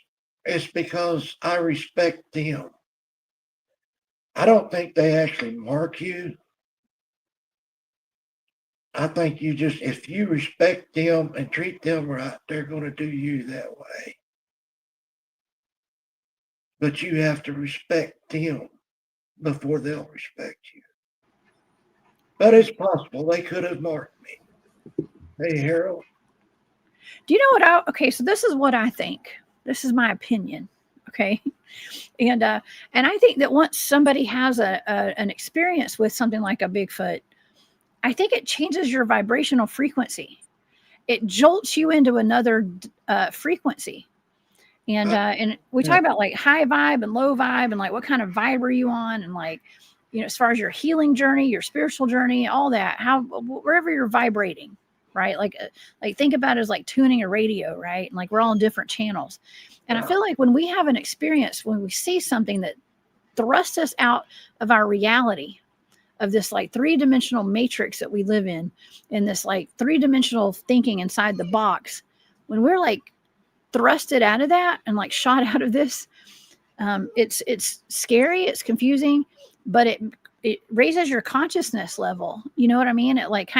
It's because I respect them. I don't think they actually mark you. I think if you respect them and treat them right, they're going to do you that way. But you have to respect them before they'll respect you. But it's possible they could have marked me. Hey, Harold. Do you know what okay, so this is what I think. This is my opinion. Okay. And I think that once somebody has an experience with something like a Bigfoot, I think it changes your vibrational frequency. It jolts you into another frequency. And we talk about like high vibe and low vibe and like what kind of vibe are you on, and like, you know, as far as your healing journey, your spiritual journey, all that, wherever you're vibrating, right? Like think about it as like tuning a radio, right? And like we're all on different channels. And I feel like when we have an experience, when we see something that thrusts us out of our reality, of this like three-dimensional matrix that we live in this like three-dimensional thinking inside the box, when we're like thrusted out of that and like shot out of this, it's scary, it's confusing, but it raises your consciousness level. You know what I mean? It like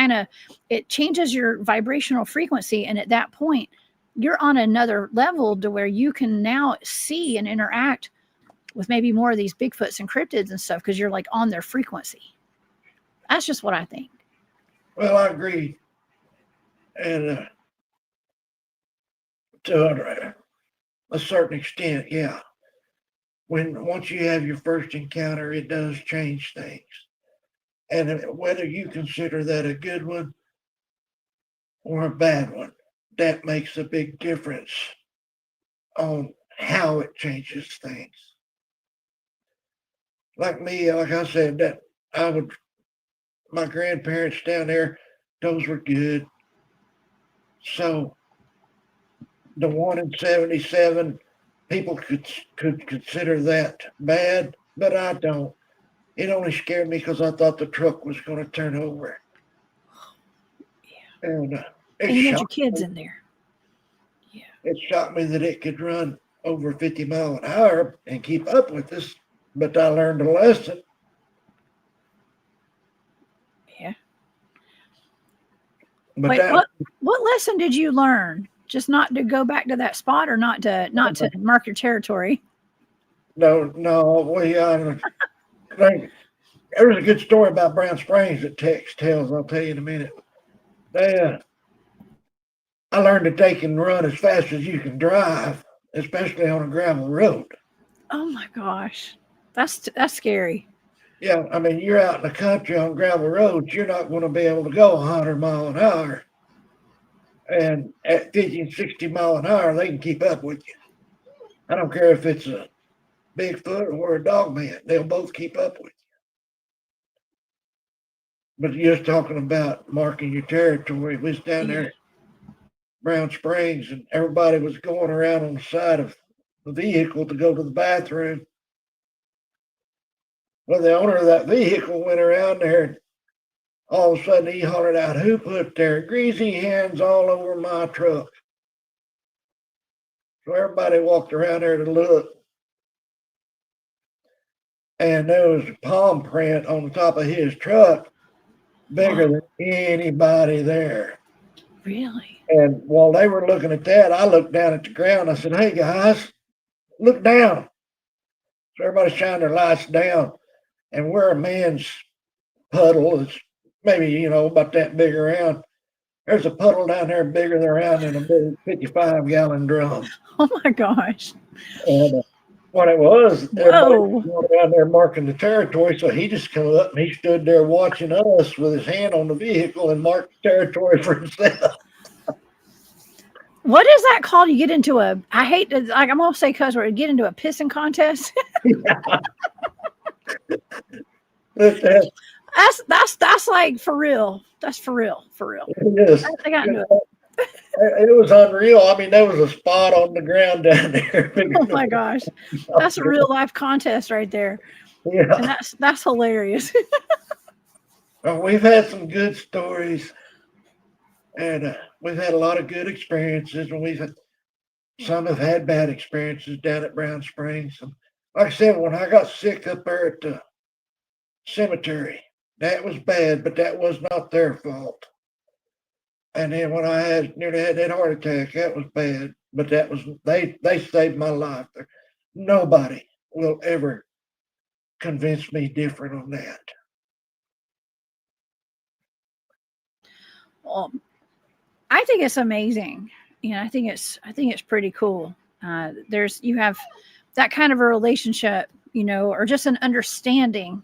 it changes your vibrational frequency. And at that point, you're on another level to where you can now see and interact with maybe more of these Bigfoots and cryptids and stuff, because you're like on their frequency. That's just what I think. Well, I agree. And to a certain extent, yeah. Once you have your first encounter, it does change things. And whether you consider that a good one or a bad one, that makes a big difference on how it changes things. Like me, like I said, that my grandparents down there, those were good. So the 1 in 77, people could consider that bad, but I don't. It only scared me because I thought the truck was going to turn over. And And you had your kids in there. Yeah. It shocked me that it could run over 50 miles an hour and keep up with us, but I learned a lesson. Yeah. But wait, what lesson did you learn? Just not to go back to that spot, or not to mark your territory? No, there was a good story about Brown Springs that Tex tells. I'll tell you in a minute. I learned that they can run as fast as you can drive, especially on a gravel road. Oh my gosh, that's scary. Yeah, I mean, you're out in the country on gravel roads, you're not going to be able to go 100 miles an hour. And at 50 and 60 miles an hour, they can keep up with you. I don't care if it's a Bigfoot or a Dogman, they'll both keep up with you. But you're just talking about marking your territory. We was down there at Brown Springs, and everybody was going around on the side of the vehicle to go to the bathroom. Well, the owner of that vehicle went around there, and all of a sudden he hollered out, "Who put their greasy hands all over my truck?" So everybody walked around there to look. And there was a palm print on the top of his truck, bigger than anybody there. Really? And while they were looking at that, I looked down at the ground. I said, "Hey, guys, look down." So everybody shined their lights down. And where a man's puddle is maybe, about that big around, there's a puddle down there bigger than a big 55-gallon drum. Oh, my gosh. And what it was, everybody was down there marking the territory. So he just come up and he stood there watching us with his hand on the vehicle and marked the territory for himself. What is that called? You get into I'm going to say cuss word, get into a pissing contest. That's like for real. That's for real. It is. I got into it. It was unreal. I mean, there was a spot on the ground down there. Oh my gosh. That's a real life contest right there. Yeah. And that's hilarious. Well, we've had some good stories, and we've had a lot of good experiences, and some have had bad experiences down at Brown Springs. And like I said, when I got sick up there at the cemetery, that was bad, but that was not their fault. And then when I nearly had that heart attack, that was bad, but that was they saved my life. Nobody will ever convince me different on that. Well, I think it's amazing. I think it's pretty cool. You have that kind of a relationship, or just an understanding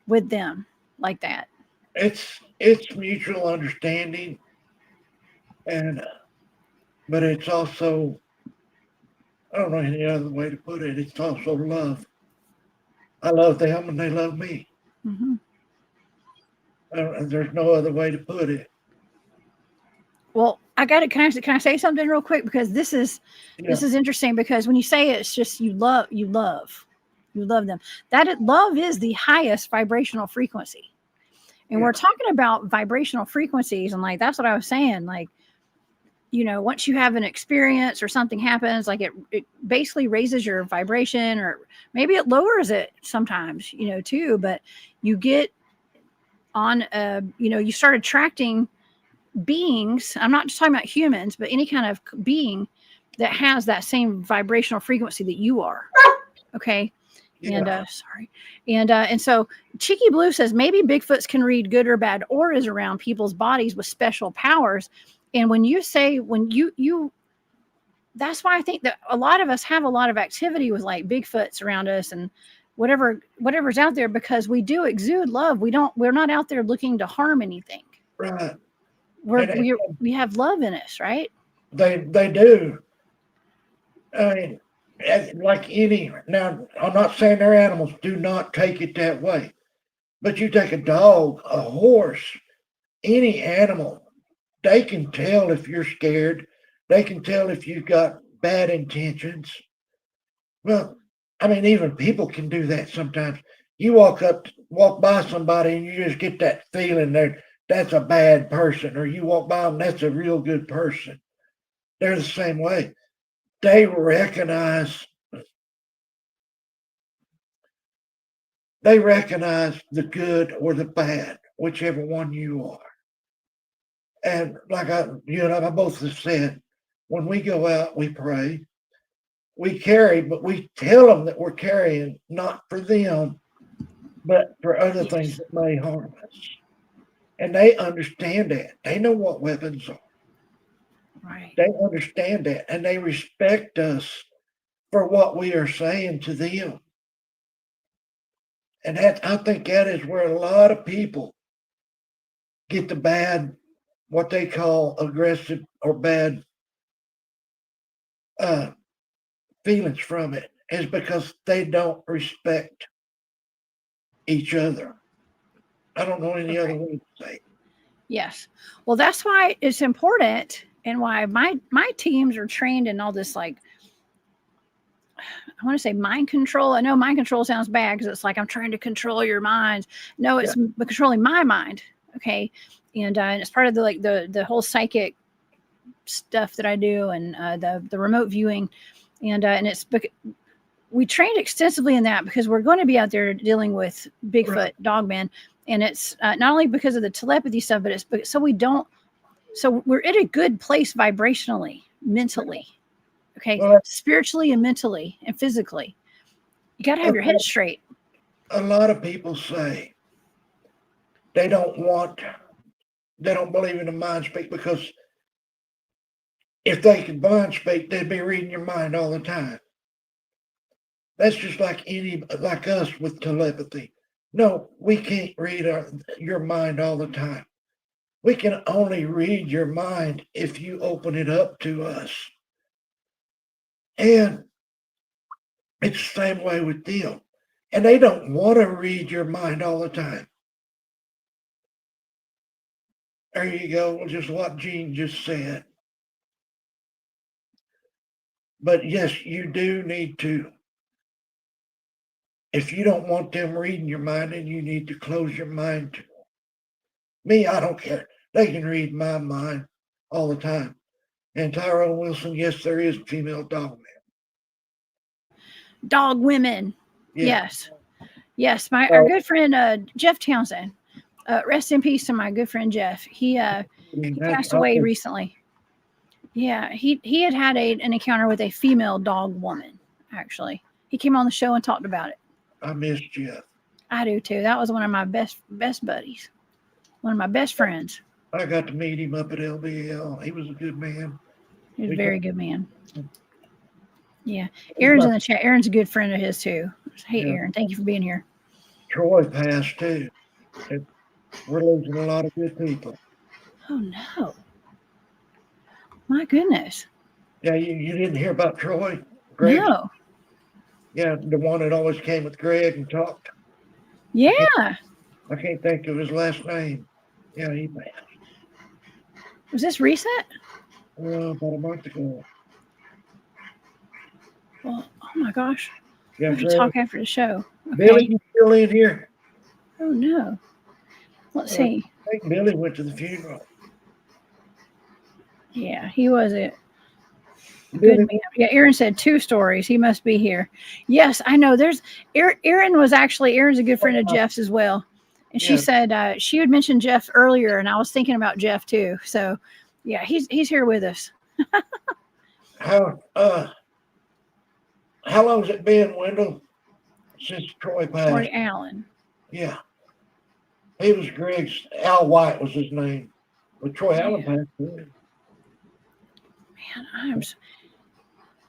with them like that. It's mutual understanding, but it's also, I don't know any other way to put it. It's also love. I love them and they love me. Mm-hmm. There's no other way to put it. Well, can I say something real quick? Because this is interesting, because when you say it's just you love them. Love is the highest vibrational frequency. And we're talking about vibrational frequencies, and like that's what I was saying. Like, once you have an experience or something happens, like it basically raises your vibration, or maybe it lowers it sometimes, too. But you get on you start attracting beings. I'm not just talking about humans, but any kind of being that has that same vibrational frequency that you are. Okay. And Yeah. sorry. And so Cheeky Blue says maybe Bigfoots can read good or bad auras around people's bodies with special powers. And when you say when you that's why I think that a lot of us have a lot of activity with like Bigfoots around us and whatever's out there, because we do exude love. We're not out there looking to harm anything. Right. We have love in us, right? They do. I mean, like any, now, I'm not saying they're animals. Do not take it that way. But you take a dog, a horse, any animal, they can tell if you're scared. They can tell if you've got bad intentions. Well, I mean, even people can do that sometimes. You walk by somebody and you just get that feeling that's a bad person, or you walk by them, that's a real good person. They're the same way. They recognize the good or the bad, whichever one you are. And like you and I both have said, when we go out, we pray, we carry, but we tell them that we're carrying not for them, but for other things that may harm us. And they understand that. They know what weapons are. Right. They understand that, and they respect us for what we are saying to them. And I think that is where a lot of people get the bad, what they call aggressive or bad feelings from it, is because they don't respect each other. I don't know any other way to say it. Yes. Well, that's why it's important, and why my teams are trained in all this, like, I want to say mind control. I know mind control sounds bad because it's like I'm trying to control your mind. No, it's controlling my mind. Okay. And it's part of the whole psychic stuff that I do, and the remote viewing, and it's we trained extensively in that because we're going to be out there dealing with Bigfoot Dogman, and it's not only because of the telepathy stuff, but it's so we're in a good place vibrationally, mentally, okay, spiritually and mentally and physically. You got to have your head straight. A lot of people say they don't believe in the mind speak, because if they could mind speak, they'd be reading your mind all the time. That's just like us with telepathy. No, we can't read your mind all the time. We can only read your mind if you open it up to us. And it's the same way with them. And they don't want to read your mind all the time. There you go, just what Gene just said. But yes, you do need to. If you don't want them reading your mind, then you need to close your mind to them. Me, I don't care. They can read my mind all the time. And Tyrone Wilson, yes, there is female dogman. Dog women. Yeah. Yes. Our good friend Jeff Townsend. Rest in peace to my good friend Jeff. He passed away recently. Yeah, he had an encounter with a female dog woman. Actually, he came on the show and talked about it. I miss Jeff. I do too. That was one of my best buddies. One of my best friends. I got to meet him up at LBL. He was a good man. He was a very good man. Yeah. Aaron's in the chat. Aaron's a good friend of his too. Hey, Aaron, thank you for being here. Troy passed too. We're losing a lot of good people. Oh no. My goodness. Yeah, you didn't hear about Troy? Greg? No. Yeah, the one that always came with Greg and talked. Yeah. I can't think of his last name. Yeah, he passed. Was this recent? About a month ago. Well, oh my gosh. Yeah, we have to talk after the show. Okay. Billy, you still in here? Oh no. Let's see. I think Billy went to the funeral. Yeah, he was a good man. Yeah, Aaron said 2 stories. He must be here. Yes, I know. There's Aaron's a good friend of Jeff's as well. And she said she had mentioned Jeff earlier, and I was thinking about Jeff too. So yeah, he's here with us. How long's it been, Wendell? since Troy Troy passed. Allen. Yeah. He was Greg's, Al White was his name. But Troy Allen passed away. Man,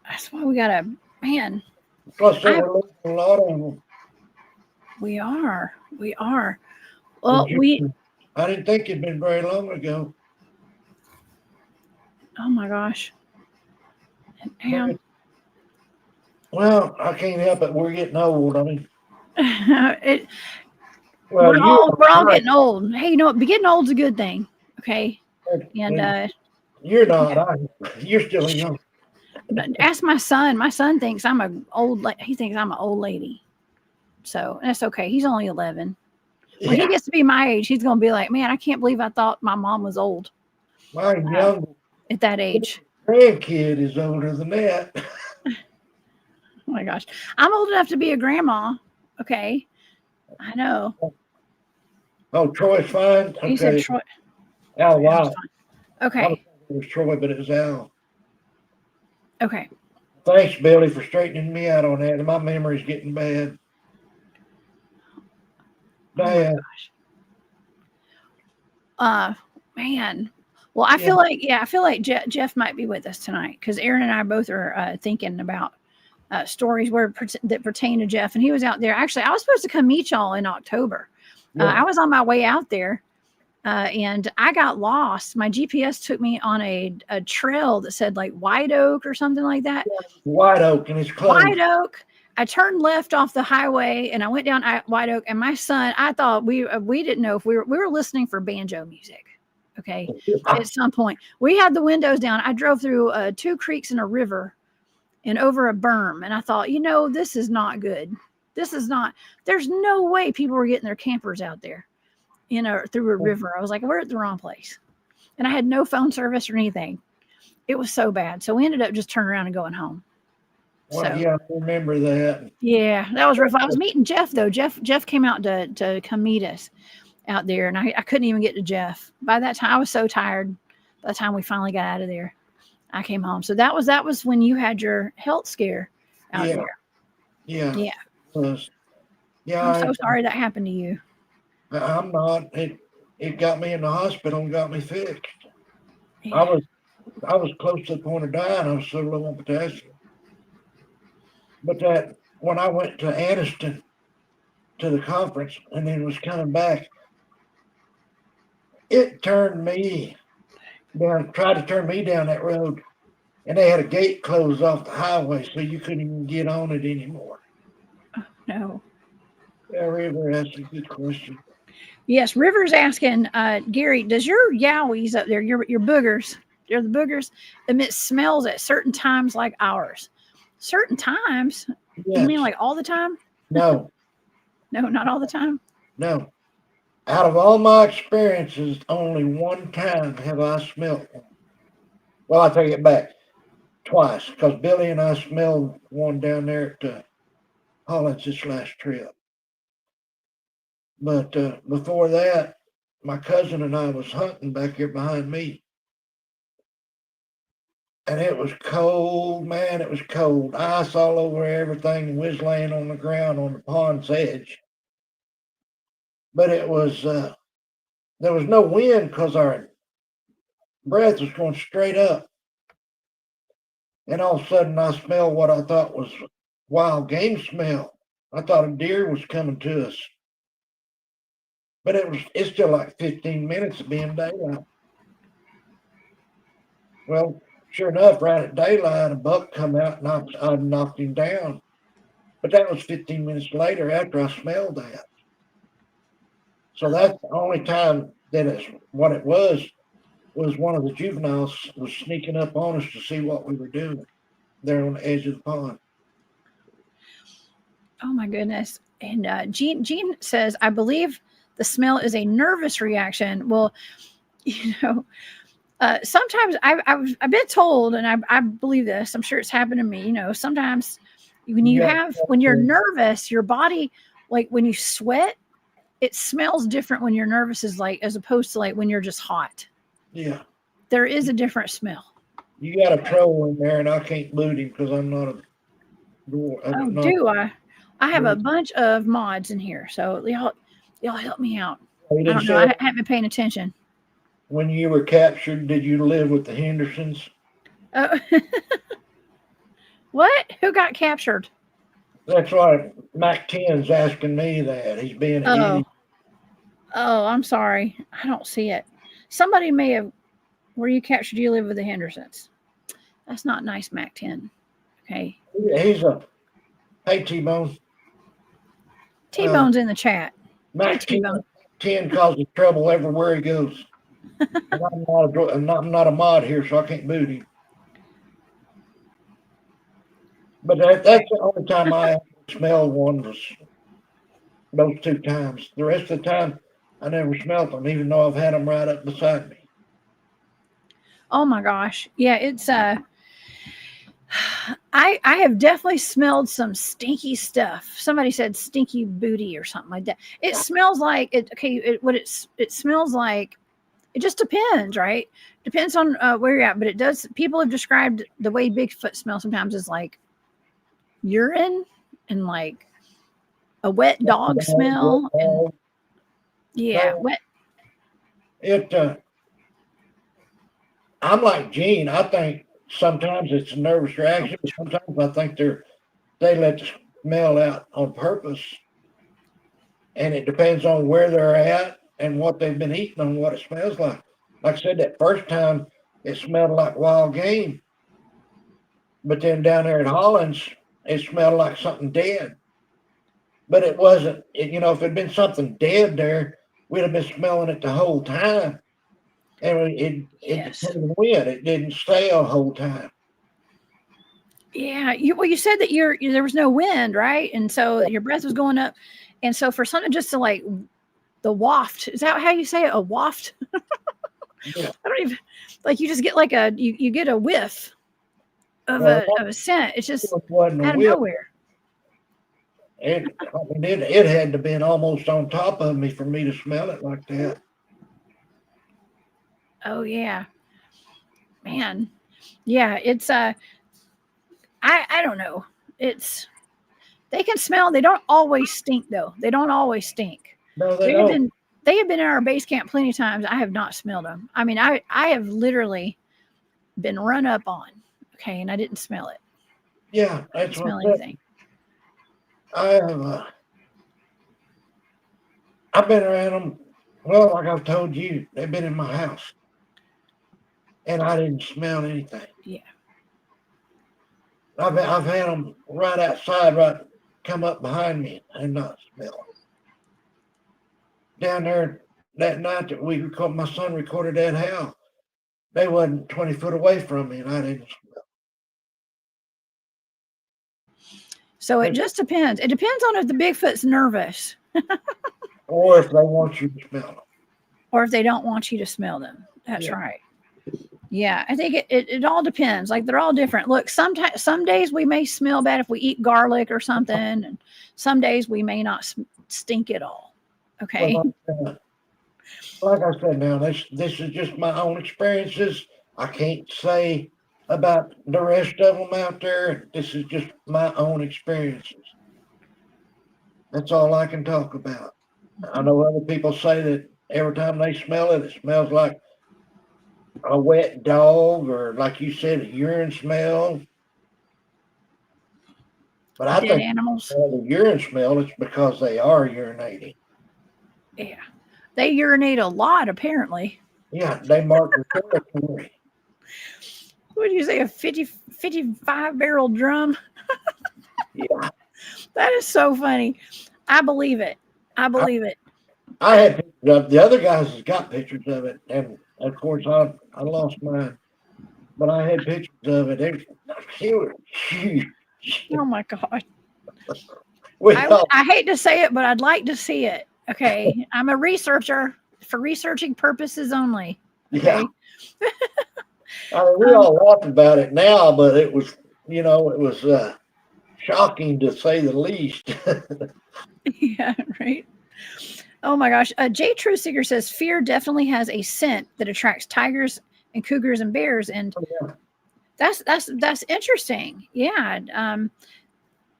that's why we gotta, man. Plus, there were a lot of them. We are. Well, I didn't think it'd been very long ago. Oh my gosh. Damn. Well, I can't help it. We're getting old. I mean, we're all getting old. Hey, you know what? Getting old's a good thing. Okay. And you're not. You're still young. Ask my son. My son thinks I'm he thinks I'm an old lady. So that's okay. He's only 11. When he gets to be my age, he's going to be like, man, I can't believe I thought my mom was old. Mine's young. At that age. Grandkid is older than that. Oh my gosh. I'm old enough to be a grandma. Okay. I know. Oh, Troy's fine? Okay. You said Troy. Al White. Okay. It was Troy, but it was Al. Okay. Thanks, Billy, for straightening me out on that. My memory's getting bad. Oh my gosh. Man. Well, I feel like Jeff might be with us tonight because Aaron and I both are thinking about stories that pertain to Jeff, and he was out there. Actually, I was supposed to come meet y'all in October. I was on my way out there, and I got lost. My GPS took me on a trail that said like White Oak or something like that. White Oak, and it's closed. White Oak. I turned left off the highway, and I went down White Oak. And my son, I thought we didn't know if we were listening for banjo music. Okay. At some point we had the windows down. I drove through 2 creeks and a river and over a berm. And I thought, this is not good. There's no way people were getting their campers out there, through a river. I was like, we're at the wrong place. And I had no phone service or anything. It was so bad. So we ended up just turning around and going home. Well, yeah, I remember that. Yeah, that was rough. I was meeting Jeff though. Jeff came out to come meet us out there, and I couldn't even get to Jeff. By that time, I was so tired. By the time we finally got out of there, I came home. So that was when you had your health scare out there. Yeah. Yeah. I'm so sorry that happened to you. I'm not. It got me in the hospital and got me fixed. Yeah. I was close to the point of dying. I was so low on potassium. But that when I went to Anniston to the conference and then was coming back, it turned me down, tried to turn me down that road, and they had a gate closed off the highway, so you couldn't even get on it anymore. Oh, no. Yeah, River asked a good question. Yes, River's asking, Gary, does your yowies up there, your boogers, the boogers, emit smells at certain times like ours? Certain times? Yes. You mean like all the time? No. No, not all the time? No. Out of all my experiences, only one time have I smelled one. Well, I take it back. Twice, because Billy and I smelled one down there at Holland's this last trip. But before that, my cousin and I was hunting back here behind me. And it was cold, man. It was cold. Ice all over everything. And we was laying on the ground on the pond's edge. But it was, there was no wind because our breath was going straight up. And all of a sudden I smelled what I thought was wild game smell. I thought a deer was coming to us. But it's still like 15 minutes of being daylight. Well, sure enough, right at daylight, a buck come out and I knocked him down. But that was 15 minutes later after I smelled that. So that's the only time that what it was one of the juveniles was sneaking up on us to see what we were doing there on the edge of the pond. Oh my goodness. And Jean says, I believe the smell is a nervous reaction. Well, sometimes I've been told, and I believe this, I'm sure it's happened to me, sometimes when you're nervous, your body, like when you sweat, it smells different when you're nervous as opposed to like when you're just hot. Yeah. There is a different smell. You got a troll in there and I can't boot him because I'm not a door. Do I? I have a bunch of mods in here, so y'all help me out. You I didn't don't know. say I haven't been paying attention. when you were captured, did you live with the Hendersons? Oh, what? Who got captured? That's why Mac 10's asking me that. He's being an Oh, idiot. oh, I'm sorry. I don't see it. Somebody may have. Where you captured, you live with the Hendersons. That's not nice, Mac 10. Okay. He's a hey T-Bone. T-Bone's in the chat. Hey, Mac 10, T-Bone. 10 causes trouble everywhere he goes. I'm not a mod here, so I can't boot him. But that's the only time I smelled one was those 2 times. The rest of the time, I never smelled them, even though I've had them right up beside me. Oh my gosh. Yeah, it's I have definitely smelled some stinky stuff. Somebody said stinky booty or something like that. It smells like it. Okay, it smells like. It just depends, right? Depends on where you're at, but it does. People have described the way Bigfoot smells sometimes as like urine and like a wet dog smell. And yeah, wet. I'm like Gene. I think sometimes it's a nervous reaction, but sometimes I think they let the smell out on purpose. And it depends on where they're at and what they've been eating and what it smells like. Like I said, that first time it smelled like wild game. But then down there at Hollins, it smelled like something dead. But it wasn't, if it had been something dead there, we'd have been smelling it the whole time. And it didn't win. It didn't stay a whole time. Yeah. You said that there was no wind, right? And so your breath was going up. And so for something just to like the waft, is that how you say it? A waft? Yeah. I don't even like you just get like you get a whiff of a scent. It's just out of nowhere. It had to been almost on top of me for me to smell it like that. Oh yeah, man. Yeah, it's I don't know. They can smell. They don't always stink though. They don't always stink. No, they don't. They have been in our base camp plenty of times. I have not smelled them. I mean, I have literally been run up on. Okay, and I didn't smell it. Yeah, I didn't smell anything. I've been around them. Well, like I've told you, they've been in my house, and I didn't smell anything. Yeah. I've had them right outside, right, come up behind me and not smell. Down there that night that my son recorded that howl, they wasn't 20 foot away from me, and I didn't smell. So it just depends. It depends on if the Bigfoot's nervous. Or if they want you to smell them. Or if they don't want you to smell them. That's right. Yeah, I think it all depends. Like they're all different. Look, some days we may smell bad if we eat garlic or something, and some days we may not stink at all. Okay. Like I said, now this is just my own experiences. I can't say about the rest of them out there. This is just my own experiences. That's all I can talk about. I know other people say that every time they smell it, it smells like a wet dog, or like you said, a urine smell. But I think animals. The urine smell is because they are urinating. Yeah, they urinate a lot apparently. Yeah, they mark the territory. What do you say, a 55 barrel drum? Yeah, that is so funny. I believe it. I had the other guys has got pictures of it, and of course I lost mine, but I had pictures of it. It was huge. Oh my god! I hate to say it, but I'd like to see it. Okay, I'm a researcher for researching purposes only. Okay. Yeah. I mean, we all laugh about it now, but it was, it was shocking to say the least. Yeah, right. Oh my gosh. J True Seeker says fear definitely has a scent that attracts tigers and cougars and bears, and that's interesting. Yeah.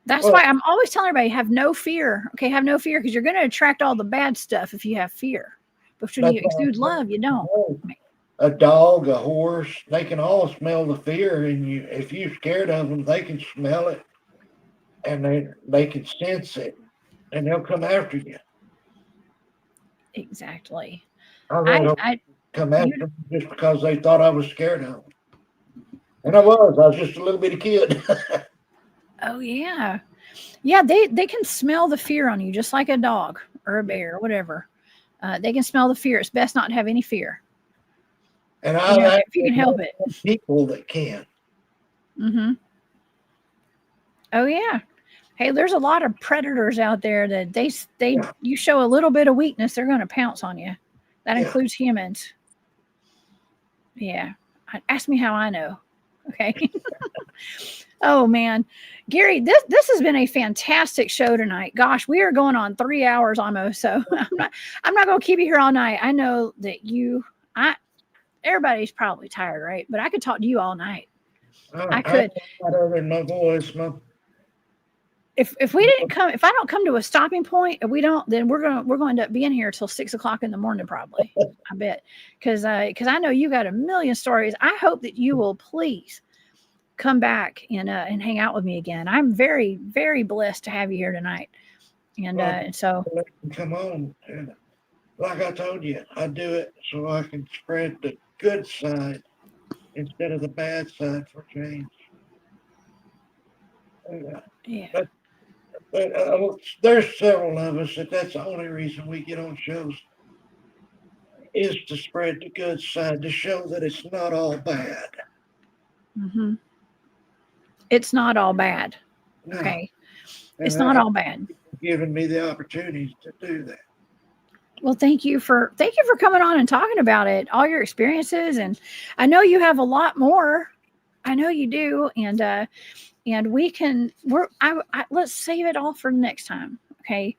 That's Well, why I'm always telling everybody, have no fear. Okay, have no fear, because you're going to attract all the bad stuff if you have fear. But when that's you what exude love, you don't. a dog, a horse, they can all smell the fear in you. If you're scared of them, they can smell it, and they can sense it, and they'll come after you. Exactly. I let them I come you after me just because they thought I was scared of them. And I was just a little bitty kid. Oh yeah. Yeah, they can smell the fear on you, just like a dog or a bear or whatever. They can smell the fear. It's best not to have any fear. And If you can help it. people that can. Mm-hmm. Oh yeah. Hey, there's a lot of predators out there that you show a little bit of weakness, they're going to pounce on you. That includes humans. Yeah. Ask me how I know. Okay. Oh man, Gary, this has been a fantastic show tonight. Gosh, we are going on 3 hours almost, so I'm not going to keep you here all night. I know that everybody's probably tired, right? But I could talk to you all night. I could. Other than my voice, If I don't come to a stopping point, if we don't, then we're going to end up being here till 6 o'clock in the morning, probably. I bet, because I know you got a million stories. I hope that you will please come back and hang out with me again. I'm very, very blessed to have you here tonight. And so come on. And like I told you, I do it so I can spread the good side instead of the bad side for change. Yeah. But there's several of us that's the only reason we get on shows is to spread the good side, to show that it's not all bad. Mm-hmm. It's not all bad. No. Okay. It's not all bad. Giving me the opportunity to do that. Well, thank you for coming on and talking about it, all your experiences, and I know you have a lot more. I know you do, and let's save it all for next time, okay?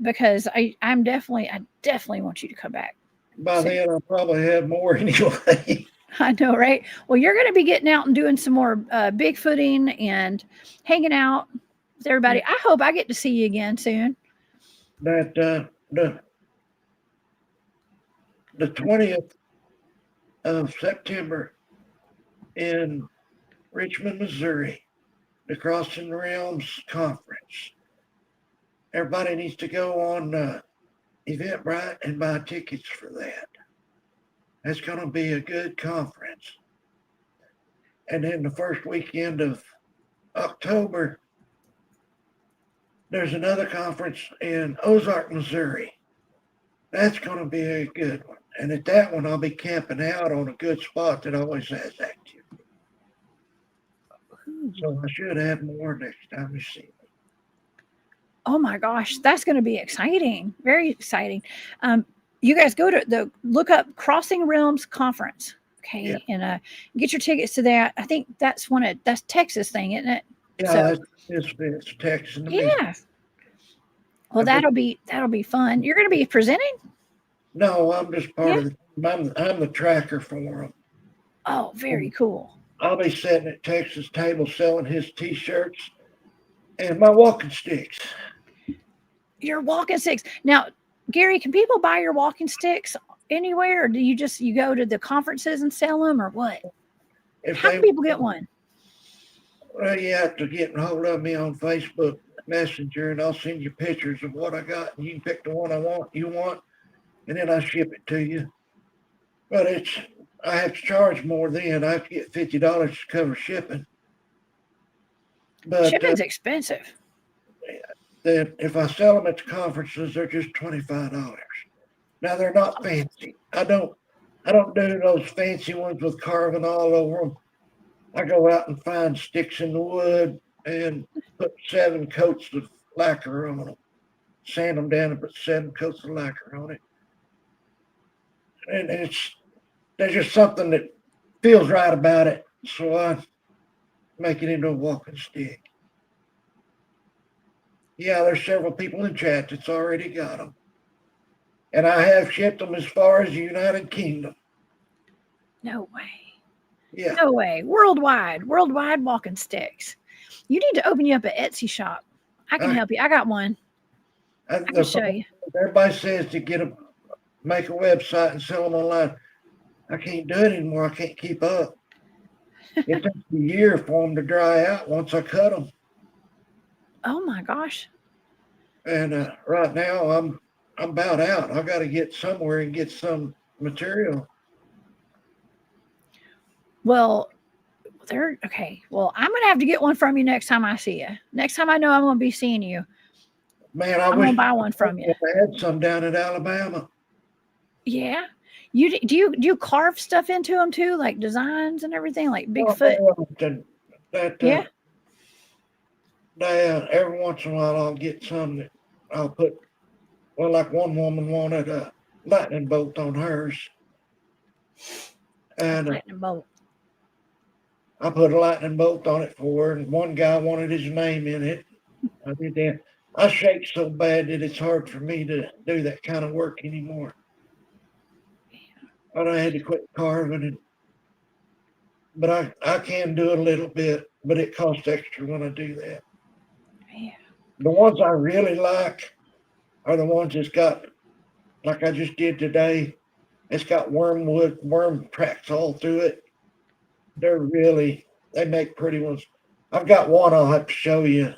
Because I definitely want you to come back. By then, I'll probably have more anyway. I know, right? Well, you're going to be getting out and doing some more Bigfooting and hanging out with everybody. I hope I get to see you again soon. That the 20th of September in Richmond, Missouri, the Crossing Realms Conference. Everybody needs to go on Eventbrite and buy tickets for that. That's going to be a good conference. And then the first weekend of October, there's another conference in Ozark, Missouri. That's going to be a good one. And at that one, I'll be camping out on a good spot that always has activity. So I should have more next time you see me. Oh my gosh, that's going to be exciting. Very exciting. You guys look up Crossing Realms Conference. Okay. Yeah. And get your tickets to that. I think that's Texas thing, isn't it? Yeah, it's Texas. Yeah. Well, that'll be fun. You're going to be presenting? No, I'm just part of I'm the tracker for them. Oh, very cool. I'll be sitting at Texas' table selling his T-shirts and my walking sticks. Your walking sticks. Now, Gary, can people buy your walking sticks anywhere, or do you go to the conferences and sell them, or what? How can people get one? Well, you have to get a hold of me on Facebook Messenger, and I'll send you pictures of what I got, and you can pick the one you want, and then I ship it to you. But I have to charge more then. I have to get $50 to cover shipping. But shipping's expensive. Then if I sell them at the conferences, they're just $25. Now they're not fancy. I don't do those fancy ones with carving all over them. I go out and find sticks in the wood and put 7 coats of lacquer on them. Sand them down and put 7 coats of lacquer on it. And there's just something that feels right about it. So I make it into a walking stick. Yeah, there's several people in chat that's already got them. And I have shipped them as far as the United Kingdom. No way. Yeah. No way. Worldwide walking sticks. You need to open you up an Etsy shop. I can help you. I got one. I can show you. Everybody says to make a website and sell them online. I can't do it anymore. I can't keep up. It takes a year for them to dry out once I cut them. Oh my gosh. And right now I'm about out. I got to get somewhere and get some material. Well, okay. Well, I'm gonna have to get one from you next time I see you. Next time I know I'm gonna be seeing you. Man, I'm gonna buy one from you. I had some down in Alabama. Yeah. Do you carve stuff into them too, like designs and everything, like Bigfoot? Yeah. Every once in a while I'll get some that I'll put. Well, like one woman wanted a lightning bolt on hers, and lightning bolt. I put a lightning bolt on it for her, and one guy wanted his name in it. I did that. I shake so bad that it's hard for me to do that kind of work anymore. But I had to quit carving it. But I can do it a little bit, but it costs extra when I do that. Yeah. The ones I really like are the ones that's got, like I just did today, it's got worm tracks all through it. They make pretty ones. I've got one I'll have to show you.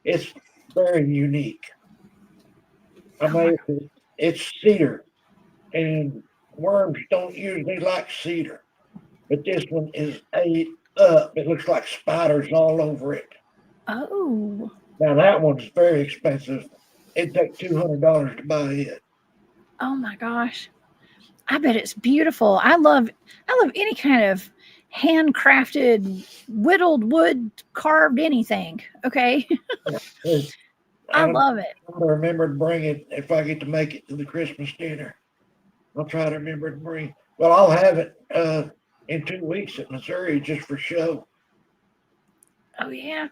It's very unique. It's cedar, and worms don't usually like cedar, but this one is ate up. It looks like spiders all over it. Oh. Now that one's very expensive. It'd take $200 to buy it. Oh my gosh. I bet it's beautiful. I love any kind of handcrafted, whittled wood, carved anything. Okay. I love it. I remember to bring it if I get to make it to the Christmas dinner. I'll try to remember to bring. Well, I'll have it in 2 weeks at Missouri just for show. Oh yeah.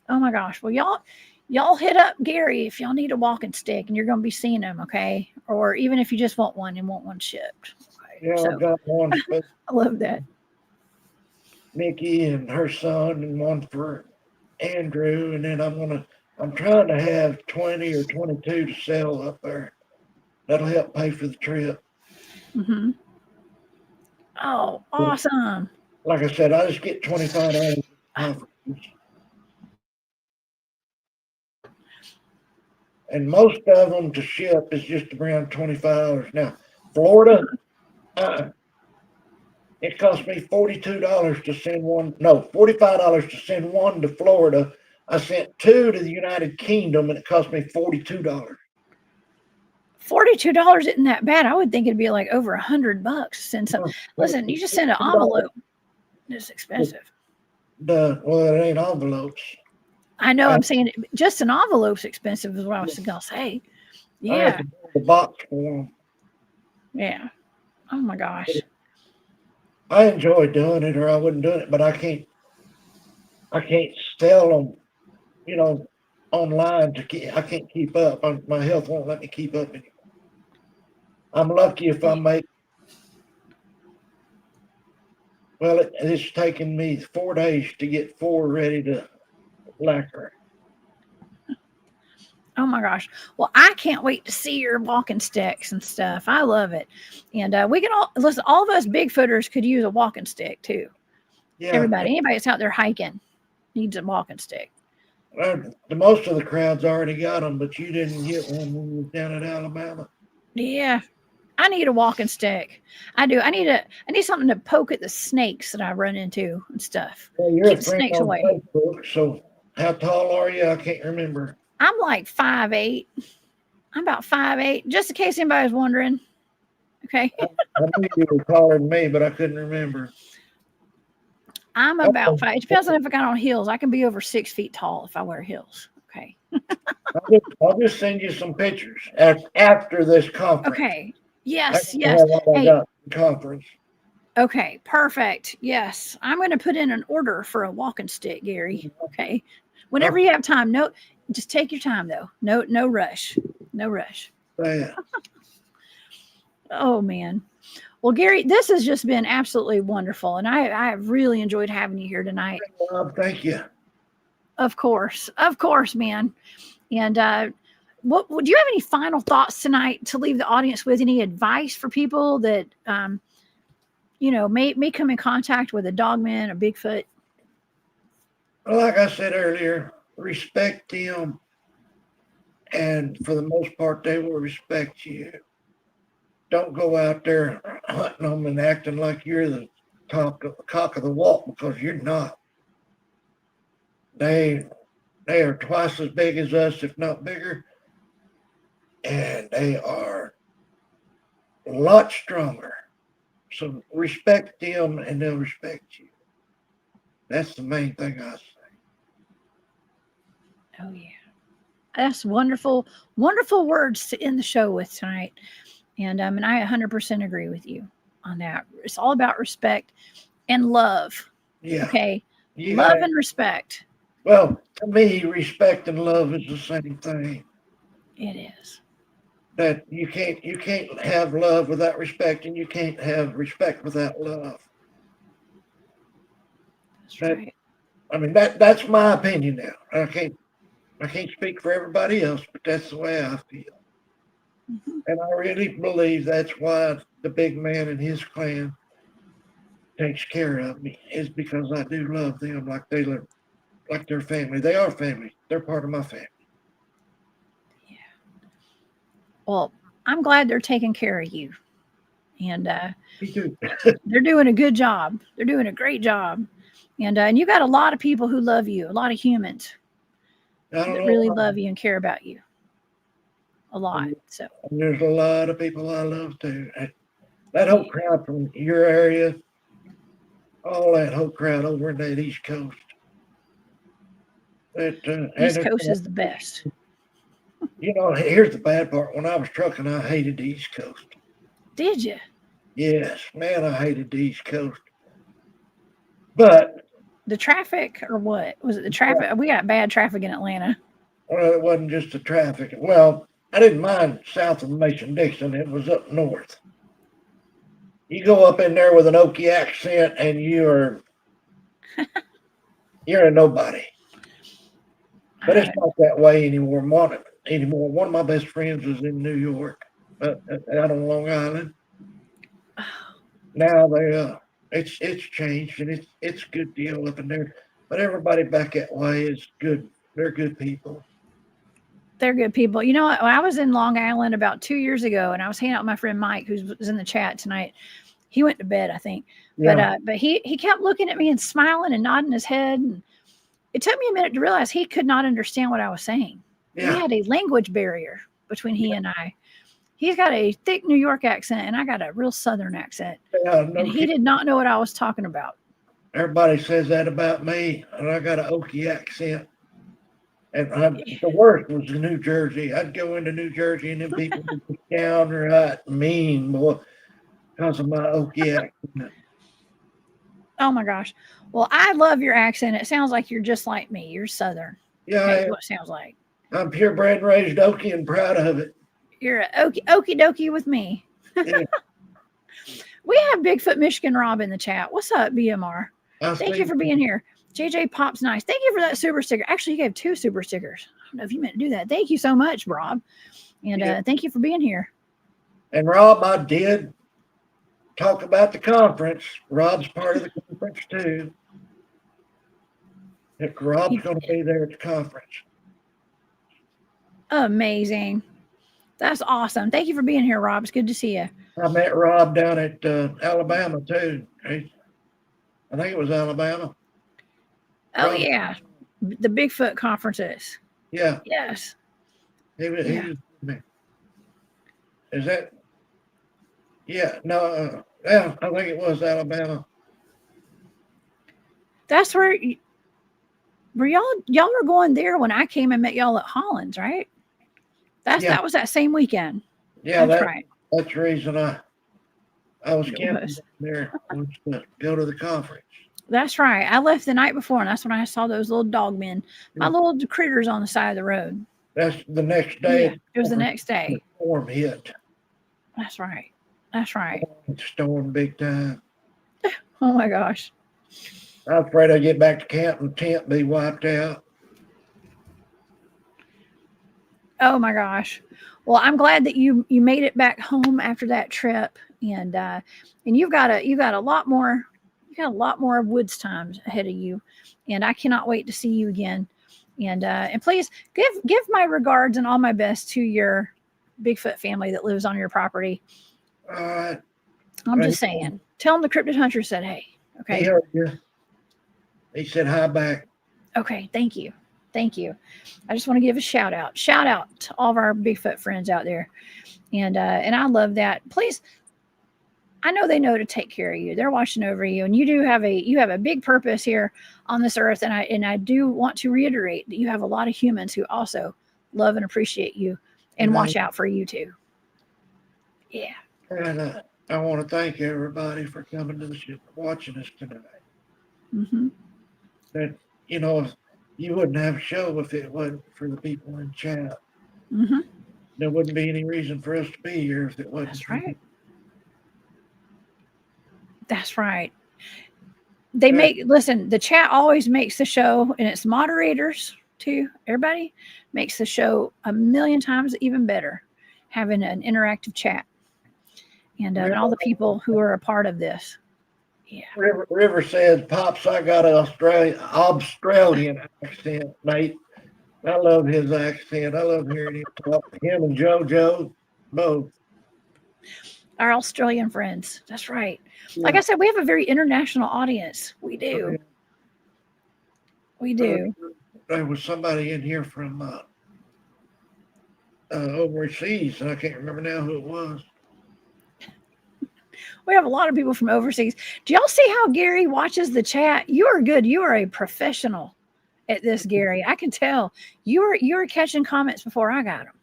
Oh my gosh. Well, y'all hit up Gary if y'all need a walking stick, and you're going to be seeing him, okay? Or even if you just want one and want one shipped. Okay? Yeah, I've got one. I love that. Nikki and her son, and one for Andrew, and then I'm trying to have 20 or 22 to sell up there. That'll help pay for the trip. Mm-hmm. Oh, awesome. Like I said, I just get $25. And most of them to ship is just around $25. Now, Florida, it cost me $42 to send one. No, $45 to send one to Florida. I sent 2 to the United Kingdom, and it cost me $42. $42 isn't that bad. I would think it'd be like over $100 to send some. Listen, you just send an envelope. It's expensive. Well, it ain't envelopes. I know. I'm saying just an envelope's expensive is what I was going to say. Yeah. I have to buy the box for them. Yeah. Oh my gosh. I enjoy doing it, or I wouldn't do it, but I can't sell them, online I can't keep up. My health won't let me keep up anymore. I'm lucky if I make. Well, it's taken me 4 days to get 4 ready to lacquer. Oh my gosh. Well, I can't wait to see your walking sticks and stuff. I love it. And we can all of us Bigfooters could use a walking stick too. Yeah. Anybody that's out there hiking needs a walking stick. The most of the crowd's already got them, but you didn't get one when you were down in Alabama. Yeah. I need a walking stick. I do. I need something to poke at the snakes that I run into and stuff. Well, you're keep snakes away. Facebook, so how tall are you? I can't remember. I'm like 5'8". I'm about 5'8", just in case anybody's wondering. Okay. I knew you were taller than me, but I couldn't remember. I'm about 5. It depends on if I got on heels. I can be over 6 feet tall if I wear heels. Okay. I'll just send you some pictures after this conference. Okay. Yes. Yes. Conference. Okay. Perfect. Yes. I'm going to put in an order for a walking stick, Gary. Okay. Whenever you have time. No, just take your time though. No rush. No rush. Yeah. Oh man. Well, Gary, this has just been absolutely wonderful, and I have really enjoyed having you here tonight. Bob, thank you. Of course, man. And what do you have any final thoughts tonight to leave the audience with? Any advice for people that may come in contact with a dogman, a Bigfoot? Like I said earlier, respect them, and for the most part, they will respect you. Don't go out there hunting them and acting like you're the cock of the walk, because you're not. They are twice as big as us, if not bigger, and they are a lot stronger. So respect them, and they'll respect you. That's the main thing I say. Oh yeah, that's wonderful, wonderful words to end the show with tonight. And I 100% agree with you on that. It's all about respect and love. Yeah. Okay. Yeah. Love and respect. Well, to me, respect and love is the same thing. It is. That you can't have love without respect, and you can't have respect without love. That's right. I mean, that's my opinion now. I can't speak for everybody else, but that's the way I feel. Mm-hmm. And I really believe that's why the big man and his clan takes care of me, is because I do love them like they live, like their family. They are family. They're part of my family. Yeah. Well, I'm glad they're taking care of you. And Me too. They're doing a good job. They're doing a great job. And you got a lot of people who love you, a lot of humans that really love you and care about you a lot. So and there's a lot of people I love too. That whole crowd from your area, all that whole crowd over in that East Coast. East Coast is the best. Here's the bad part. When I was trucking, I hated the East Coast. Did you? Yes, man, I hated the East Coast. But the traffic, or what? Was it the traffic? We got bad traffic in Atlanta. Well, it wasn't just the traffic. Well, I didn't mind south of Mason-Dixon. It was up north. You go up in there with an Okie accent, and you're a nobody. But it's not that way anymore. One of my best friends is in New York, out on Long Island. Now it's changed, and it's a good deal up in there. But everybody back that way is good. They're good people. They're good people. You know what? I was in Long Island about 2 years ago, and I was hanging out with my friend Mike, who's in the chat tonight. He went to bed, I think. Yeah. But he kept looking at me and smiling and nodding his head. And it took me a minute to realize he could not understand what I was saying. Yeah. We had a language barrier between he and I. He's got a thick New York accent, and I got a real Southern accent. Yeah, and he did not know what I was talking about. Everybody says that about me, and I got an Okie accent. And the worst was in New Jersey. I'd go into New Jersey, and then people would be downright mean, boy, because of my Okie accent. Oh, my gosh. Well, I love your accent. It sounds like you're just like me. You're Southern. Yeah, that's what it sounds like. I'm purebred and raised Okie and proud of it. You're an okie dokie with me. Yeah. We have Bigfoot Michigan Rob in the chat. What's up, BMR? Thank you for being here. JJ Pop's nice. Thank you for that super sticker. Actually, you gave 2 super stickers. I don't know if you meant to do that. Thank you so much, Rob. And thank you for being here. And Rob, I did talk about the conference. Rob's part of the conference too. Rob's going to be there at the conference. Amazing. That's awesome. Thank you for being here, Rob. It's good to see you. I met Rob down at Alabama too. I think it was Alabama. Oh, Rob, yeah. The Bigfoot conferences. Yeah. Yes. He was is that? Yeah. No. Yeah, I think it was Alabama. That's where y'all were going there when I came and met y'all at Hollins, right? That was that same weekend. Yeah, that's right. That's the reason I was camping there to go to the conference. That's right. I left the night before, and that's when I saw those little dogmen, my little critters on the side of the road. That's the next day. Yeah, it was the next day. The storm hit. That's right. That's right. Storm big time. Oh my gosh. I was afraid I'd get back to camp and the tent be wiped out. Oh my gosh. Well, I'm glad that you made it back home after that trip, and you've got a lot more, woods times ahead of you, and I cannot wait to see you again. And please give my regards and all my best to your Bigfoot family that lives on your property. All right. I'm just saying. Tell them the Cryptid Hunter said hey. Okay. He heard you. He said hi back. Okay. Thank you. Thank you. I just want to give a shout out. Shout out to all of our Bigfoot friends out there. And I love that. Please, I know they know to take care of you. They're watching over you, and you have a big purpose here on this earth. And I do want to reiterate that you have a lot of humans who also love and appreciate you and watch out for you too. Yeah. And I want to thank everybody for coming to the show, watching us tonight. Mm-hmm. That, you wouldn't have a show if it wasn't for the people in chat. Mm-hmm. There wouldn't be any reason for us to be here if it wasn't. That's right. That's right. Listen, the chat always makes the show, and it's moderators too. Everybody makes the show a million times even better, having an interactive chat. And all the people who are a part of this. Yeah. River says, Pops, I got an Australian accent, mate. I love his accent. I love hearing him talk. Him and JoJo, both. Our Australian friends. That's right. Yeah. Like I said, we have a very international audience. We do. We do. There was somebody in here from overseas, and I can't remember now who it was. We have a lot of people from overseas. Do y'all see how Gary watches the chat? You are good. You are a professional at this, Gary. I can tell. You were catching comments before I got them.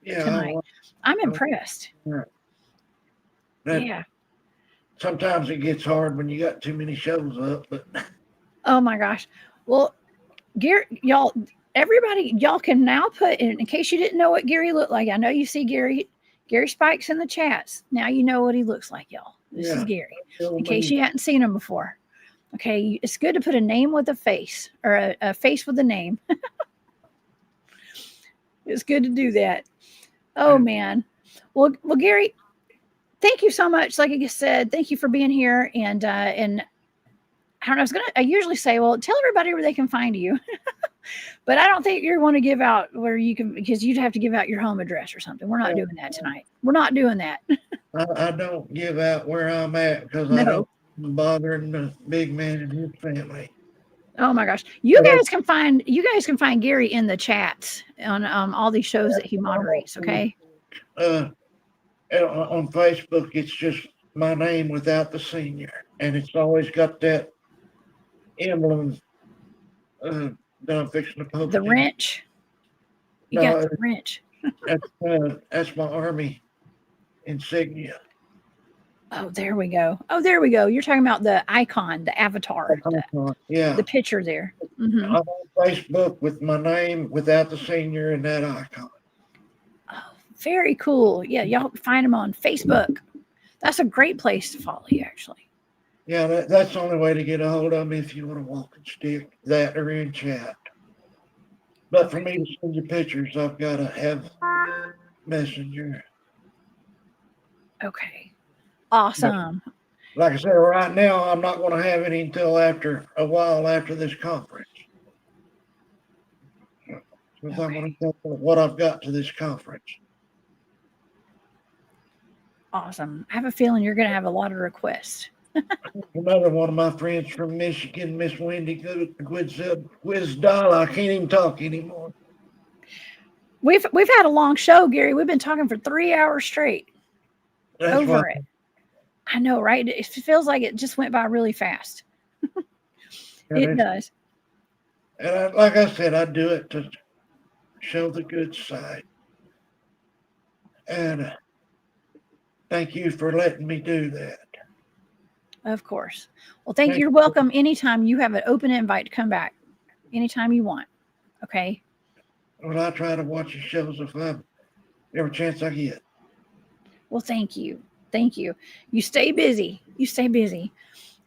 Yeah, tonight. I'm impressed. Yeah. Sometimes it gets hard when you got too many shows up, but oh my gosh. Well, Gary, everybody, y'all can now put in case you didn't know what Gary looked like. I know you see Gary Spikes in the chats. Now you know what he looks like, y'all. This is Gary. In case you hadn't seen him before. Okay, it's good to put a name with a face, or a face with a name. It's good to do that. Oh man. Well, Gary, thank you so much. Like I said, thank you for being here. And I don't know. I usually say, well, tell everybody where they can find you. But I don't think you want to give out where you can, because you'd have to give out your home address or something. We're not doing that tonight. We're not doing that. I don't give out where I'm at because I don't bother the big man and his family. Oh my gosh. You guys can find Gary in the chats on all these shows that he moderates. Okay. On Facebook, it's just my name without the senior, and it's always got that emblem that I'm fixing to poke. The wrench. You got the wrench. That's my Army insignia. Oh, there we go. You're talking about the icon, the avatar. The picture there. Mm-hmm. I'm on Facebook with my name without the senior and that icon. Oh, very cool. Yeah, y'all find him on Facebook. That's a great place to follow you, actually. Yeah, that's the only way to get a hold of me if you want to walking stick, that or in chat. But for me to send you pictures, I've got to have Messenger. Okay. Awesome. But, like I said, right now, I'm not going to have any until after this conference. Because I'm going to tell you what I've got to this conference. Awesome. I have a feeling you're going to have a lot of requests. Another one of my friends from Michigan, Miss Wendy Gwizdala. I can't even talk anymore. We've had a long show, Gary. We've been talking for 3 hours straight. That's over it. I know, right? It feels like it just went by really fast. It does. And like I said, I do it to show the good side. And thank you for letting me do that. Of course. Well, thank you. You're welcome anytime. You have an open invite to come back anytime you want. Okay. Well, I try to watch the shows if I have every chance I get. Well, thank you. Thank you. You stay busy.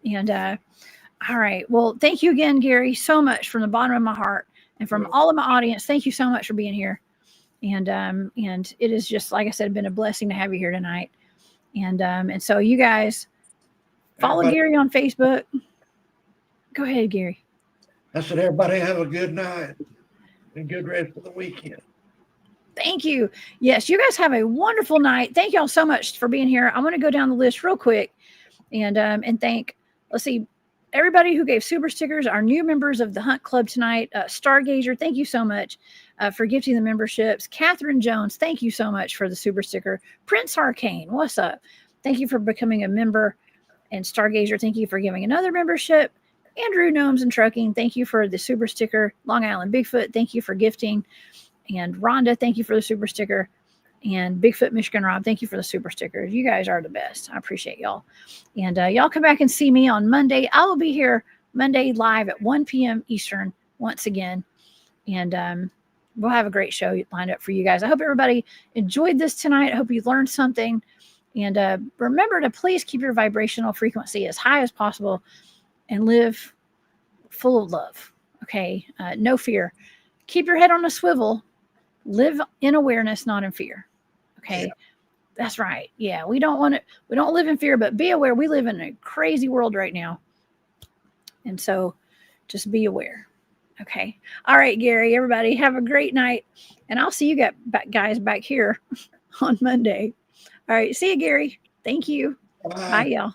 And all right. Well, thank you again, Gary, so much from the bottom of my heart and from all of my audience. Thank you so much for being here. And it is just, like I said, been a blessing to have you here tonight. And so you guys follow Gary on Facebook. Go ahead, Gary. I said, everybody have a good night and good rest of the weekend. Thank you. Yes, you guys have a wonderful night. Thank y'all so much for being here. I'm going to go down the list real quick and thank, let's see, everybody who gave super stickers, our new members of the Hunt Club tonight. Stargazer, thank you so much for gifting the memberships. Catherine Jones, thank you so much for the super sticker. Prince Arcane, what's up? Thank you for becoming a member. And Stargazer, thank you for giving another membership. Andrew Gnomes and Trucking, thank you for the super sticker. Long Island Bigfoot, thank you for gifting. And Rhonda, thank you for the super sticker. And Bigfoot Michigan Rob, thank you for the super stickers. You guys are the best. I appreciate y'all. And y'all come back and see me on Monday. I will be here Monday live at 1 p.m. Eastern once again. And we'll have a great show lined up for you guys. I hope everybody enjoyed this tonight. I hope you learned something. And remember to please keep your vibrational frequency as high as possible and live full of love. Okay. No fear. Keep your head on a swivel. Live in awareness, not in fear. Okay. Yeah. That's right. Yeah. We don't live in fear, but be aware. We live in a crazy world right now. And so just be aware. Okay. All right, Gary, everybody have a great night. And I'll see you guys back here on Monday. All right. See you, Gary. Thank you. Bye y'all.